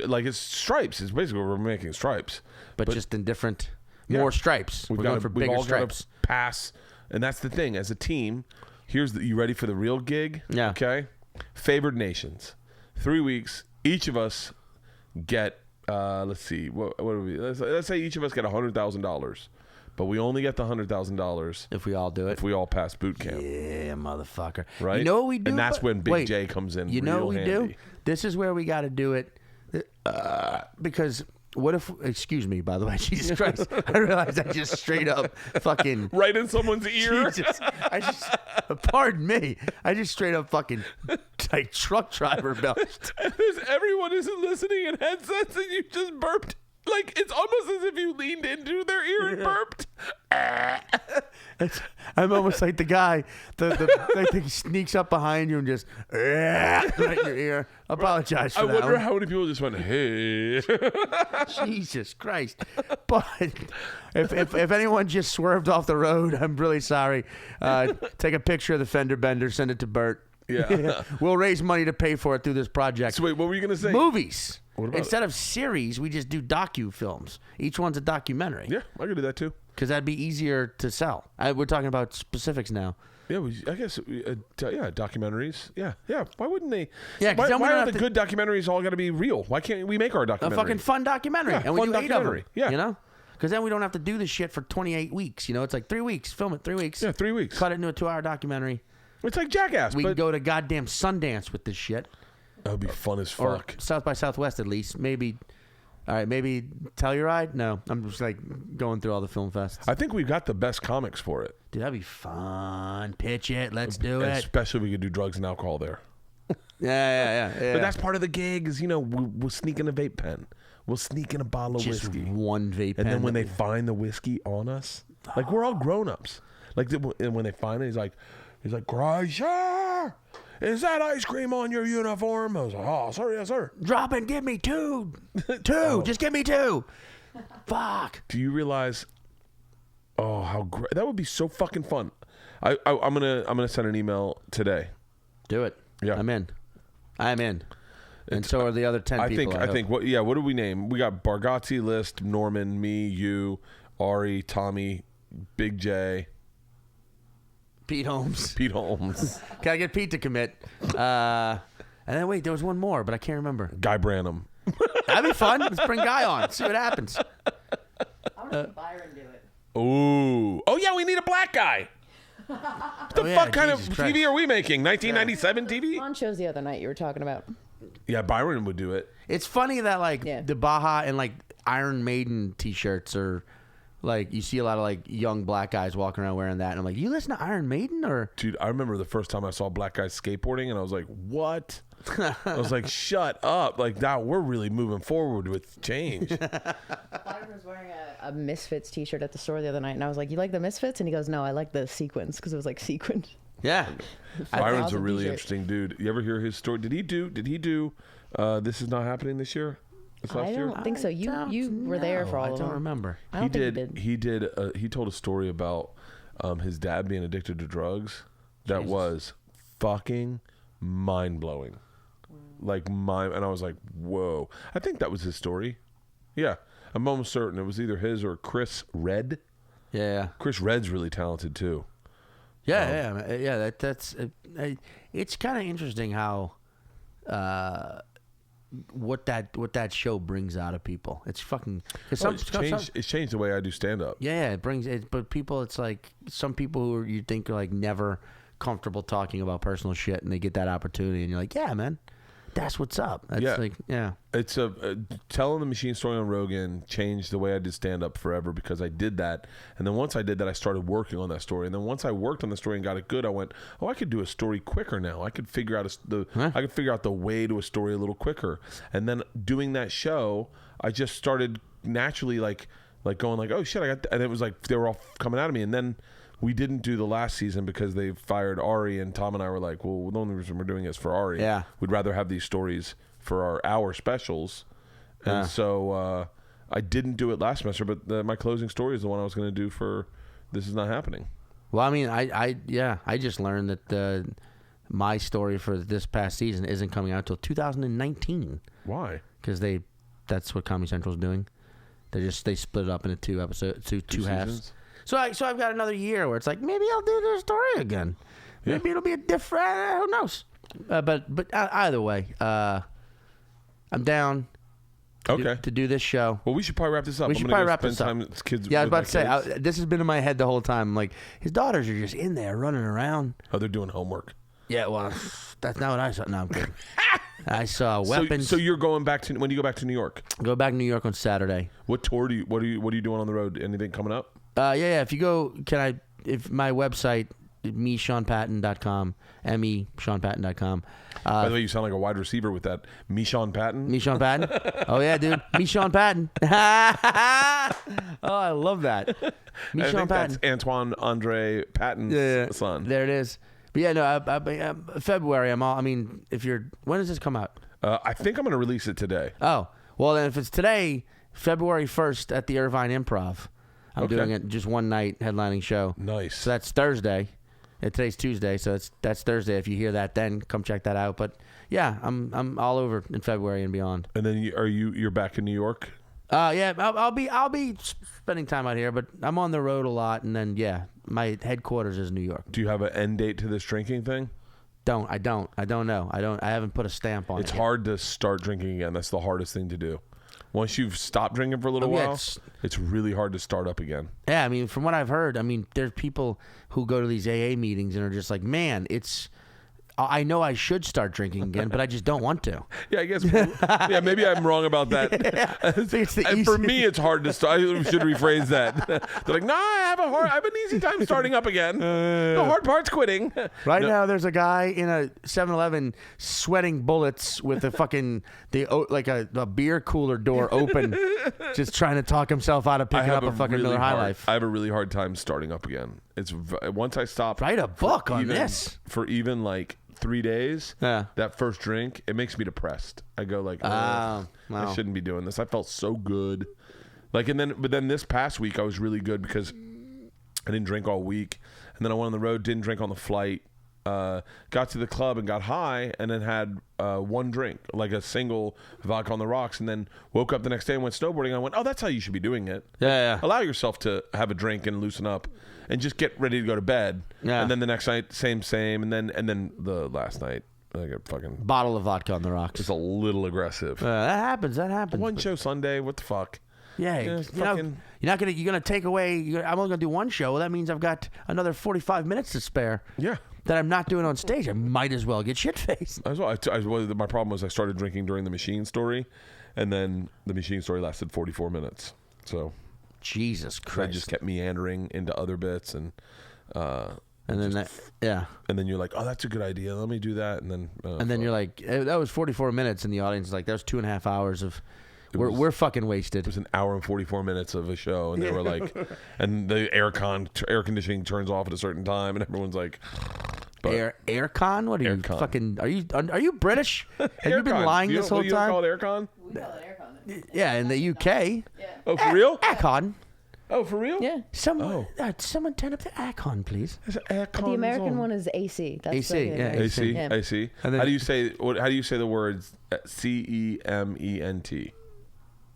like it's stripes. It's basically we're making stripes. But just in different More stripes. We're going for bigger all stripes. got to pass, and that's the thing. As a team, you ready for the real gig? Yeah. Okay. Favored nations. 3 weeks. Each of us get. Let's see. What do we? Let's say each of us get $100,000, but we only get the $100,000 if we all do it. if we all pass boot camp. Yeah, motherfucker. Right. You know what we do? And that's when Big Wait, J comes in. You know what we do? handy. This is where we got to do it. Because what if? Excuse me, by the way, Jesus Christ! I realized I just straight up fucking Right in someone's ear. Jesus, pardon me. I just straight up fucking like truck driver belched. Everyone isn't listening in headsets, and you just burped. Like it's almost as if you leaned into their ear and burped. I'm almost like the guy that sneaks up behind you and just right in your ear. Apologize for I that. wonder how many people just went, "Hey." Jesus Christ! But if anyone just swerved off the road, I'm really sorry. Take a picture of the fender bender, send it to Bert. Yeah. We'll raise money to pay for it through this project. So wait, what were you gonna say? Movies. What about Instead of series, we just do docu-films. Each one's a documentary. Yeah, I could do that too. Because that'd be easier to sell. We're talking about specifics now. Yeah, I guess. Documentaries. Yeah. Why wouldn't they? Yeah, 'cause Why, then we why don't are have the to- good documentaries all got to be real? Why can't we make our A documentary? fucking fun documentary. Yeah, and we fun do 8 of them. documentary. Yeah. You know? Because then we don't have to do this shit for 28 weeks. You know, it's like 3 weeks. Film it 3 weeks. Yeah, 3 weeks. Cut it into a 2-hour documentary. It's like Jackass. We but can go to goddamn Sundance with this shit. that would be fun as Or fuck. South by Southwest at least. Maybe. All right, maybe Telluride? No. I'm just like going through all the film fests. I think we've got the best comics for it. Dude, that'd be fun. Pitch it. Let's do And it. especially we could do drugs and alcohol there. Yeah. But that's part of the gig. Is we'll sneak in a vape pen. We'll sneak in a bottle of just whiskey. one vape And pen. then when they find the whiskey on us, like we're all grown ups. Like and when they find it, he's like, Kreischer, is that ice cream on your uniform? I was like, oh, sorry, yes, sir. Drop and give me 2. 2. Just give me 2. Fuck. Do you realize? Oh, how great! That would be so fucking fun. I'm gonna send an email today. Do it. Yeah. I'm in. And so are the other 10 people. I think what do we name? We got Bargatze, List, Norman, me, you, Ari, Tommy, Big J, Pete Holmes. Can I get Pete to commit? And then wait, there was one more, but I can't remember. Guy Branham. That'd be fun. Let's bring Guy on. See what happens. I want to see Byron do it. Ooh. Oh yeah, we need a black guy. What the fuck kind of Jesus TV Christ. are we making? 1997 TV? On shows the other night you were talking about. Yeah, Byron would do it. It's funny that Yeah. the Baja and Iron Maiden T-shirts are you see a lot of young black guys walking around wearing that, and I'm like, you listen to Iron Maiden or? Dude, I remember the first time I saw black guys skateboarding, and I was like, what? I was like, shut up. Like, now we're really moving forward with change. Byron was wearing a Misfits t-shirt at the store the other night, and I was like, you like the Misfits? And he goes, no, I like the sequins, because it was like sequined. Yeah. Byron's a Awesome really t-shirt. interesting dude. You ever hear his story? Did he do This Is Not Happening this year? This last I year? don't think so. You were there for all I of don't them. remember. I don't think He did. He told a story about his dad being addicted to drugs. That Jesus. was fucking mind blowing. And I was like, whoa. I think that was his story. Yeah, I'm almost certain it was either his or Chris Red. Yeah. Chris Red's really talented too. Yeah. That's it's kind of interesting how what that show brings out of people. It's fucking It's changed the way I do stand up. Yeah, it brings it. But people, it's like some people who you think are never comfortable talking about personal shit, and they get that opportunity, and you're like, yeah, man, that's what's up. That's Yeah. It's telling the machine story on Rogan changed the way I did stand up forever, because I did that, and then once I did that, I started working on that story, and then once I worked on the story and got it good, I went, oh, I could do a story quicker now. I could figure out the way to a story a little quicker, and then doing that show, I just started naturally like going oh shit, I got and it was like they were all coming out of me, and then. We didn't do the last season because they fired Ari, and Tom and I were like, well, the only reason we're doing it is for Ari. Yeah. We'd rather have these stories for our hour specials. And so I didn't do it last semester, but my closing story is the one I was going to do for This Is Not Happening. Well, I mean, I just learned that my story for this past season isn't coming out until 2019. Why? Because that's what Comedy Central is doing. They split it up into 2 episodes, two halves. seasons? So I've got another year where it's like maybe I'll do the story again. Maybe it'll be a different. Who knows? But either way, I'm down. To do this show. Well, we should probably wrap this up. We should probably wrap this up. Kids yeah, I was about to say, kids. this has been in my head the whole time. Like, his daughters are just in there running around. Oh, they're doing homework. Yeah, well, that's not what I saw. No, I'm kidding. I saw weapons. So you're going back to when do you go back to New York? Go back to New York on Saturday. What tour what are you doing on the road? Anything coming up? Yeah. If you go, if my website, MeSeanPatton.com, MeSeanPatton.com. By the way, you sound like a wide receiver with that. Sean Patton. Sean Patton? Oh, yeah, dude. Sean Patton. Oh, I love that. I Sean think Patton. that's Antoine Andre Patton's son. There it is. But yeah, no, February, when does this come out? I think I'm going to release it today. Oh, well, then if it's today, February 1st at the Irvine Improv. I'm doing it just one night headlining show. Nice. So that's Thursday. Today's Tuesday, so that's Thursday. If you hear that, then come check that out. But yeah, I'm all over in February and beyond. And then you're back in New York? Yeah, I'll be spending time out here, but I'm on the road a lot, and then my headquarters is New York. Do you have an end date to this drinking thing? I don't know. I haven't put a stamp on it. It's hard to start drinking again. That's the hardest thing to do. Once you've stopped drinking for a little while, it's really hard to start up again. Yeah, I mean, from what I've heard, there's people who go to these AA meetings and are just like, man, I know I should start drinking again, but I just don't want to. Yeah, I guess. Yeah, maybe I'm wrong about that. And for me, it's hard to start. I should rephrase that. They're like, no, I have an easy time starting up again. The hard part's quitting. Right now, there's a guy in a 7-Eleven sweating bullets with a beer cooler door open, just trying to talk himself out of picking up a fucking Miller High Life. I have a really hard time starting up again. It's once I stop. Write a book on this for even like 3 days. Yeah. That first drink, it makes me depressed. I go like, wow. I shouldn't be doing this. I felt so good. But then this past week I was really good because I didn't drink all week, and then I went on the road, didn't drink on the flight. Got to the club and got high, and then had one drink, like a single vodka on the rocks, and then woke up the next day and went snowboarding. I went, oh, that's how you should be doing it. Yeah. Allow yourself to have a drink and loosen up, and just get ready to go to bed. Yeah. And then the next night, same, and then the last night, like a fucking bottle of vodka on the rocks. Just a little aggressive. That happens. One show Sunday. What the fuck? Yeah, you're gonna take away. I'm only gonna do one show. Well, that means I've got another 45 minutes to spare. Yeah. That I'm not doing on stage. I might as well get shit faced. As well. My problem was I started drinking during the Machine story, and then the Machine story lasted 44 minutes. So, Jesus Christ! I just kept meandering into other bits, and then and then you're like, oh, that's a good idea. Let me do that, and then you're like, that was 44 minutes, and the audience is like, that was 2.5 hours of. We're fucking wasted. It was an hour and 44 minutes of a show, and they were like, and the air conditioning turns off at a certain time, and everyone's like, aircon? What are you fucking? Are you British? Have you been lying this whole time? You don't call it aircon? We call it aircon. Yeah, in the UK. Yeah. Oh, for real? Aircon. Oh, for real? Yeah. Someone turn up the aircon, please. The American one is AC. That's AC, yeah. AC. Yeah. AC. And then, how do you say the words CEMENT?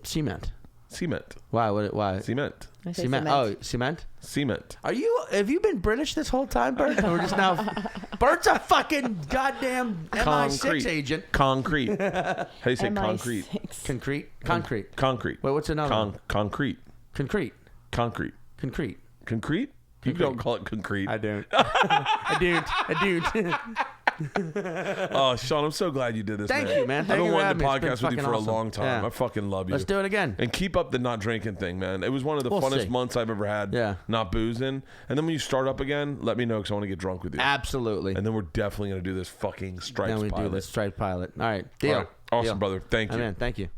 Cement. Cement. Why? Cement. I say Cement. Oh, cement. Cement. Have you been British this whole time, Bert? Or just now? Bert's a fucking goddamn MI6 agent. Concrete. How do you say MI6. concrete? Concrete. Wait, what's another one? Concrete. Concrete. You don't call it concrete. I don't. I do. Oh, Sean, I'm so glad you did this. Thank you, man. I've been wanting to me. podcast with you for awesome. a long time. Yeah. I fucking love you. Let's do it again. And keep up the not drinking thing, man. It was one of the We'll funnest see. months I've ever had. Yeah. Not boozing. And then when you start up again, let me know because I want to get drunk with you. Absolutely. And then we're definitely going to do this fucking Stripes Then we pilot. do this Stripe pilot. All right. Deal. All right. Awesome, Deal. brother. Thank you. Man, thank you.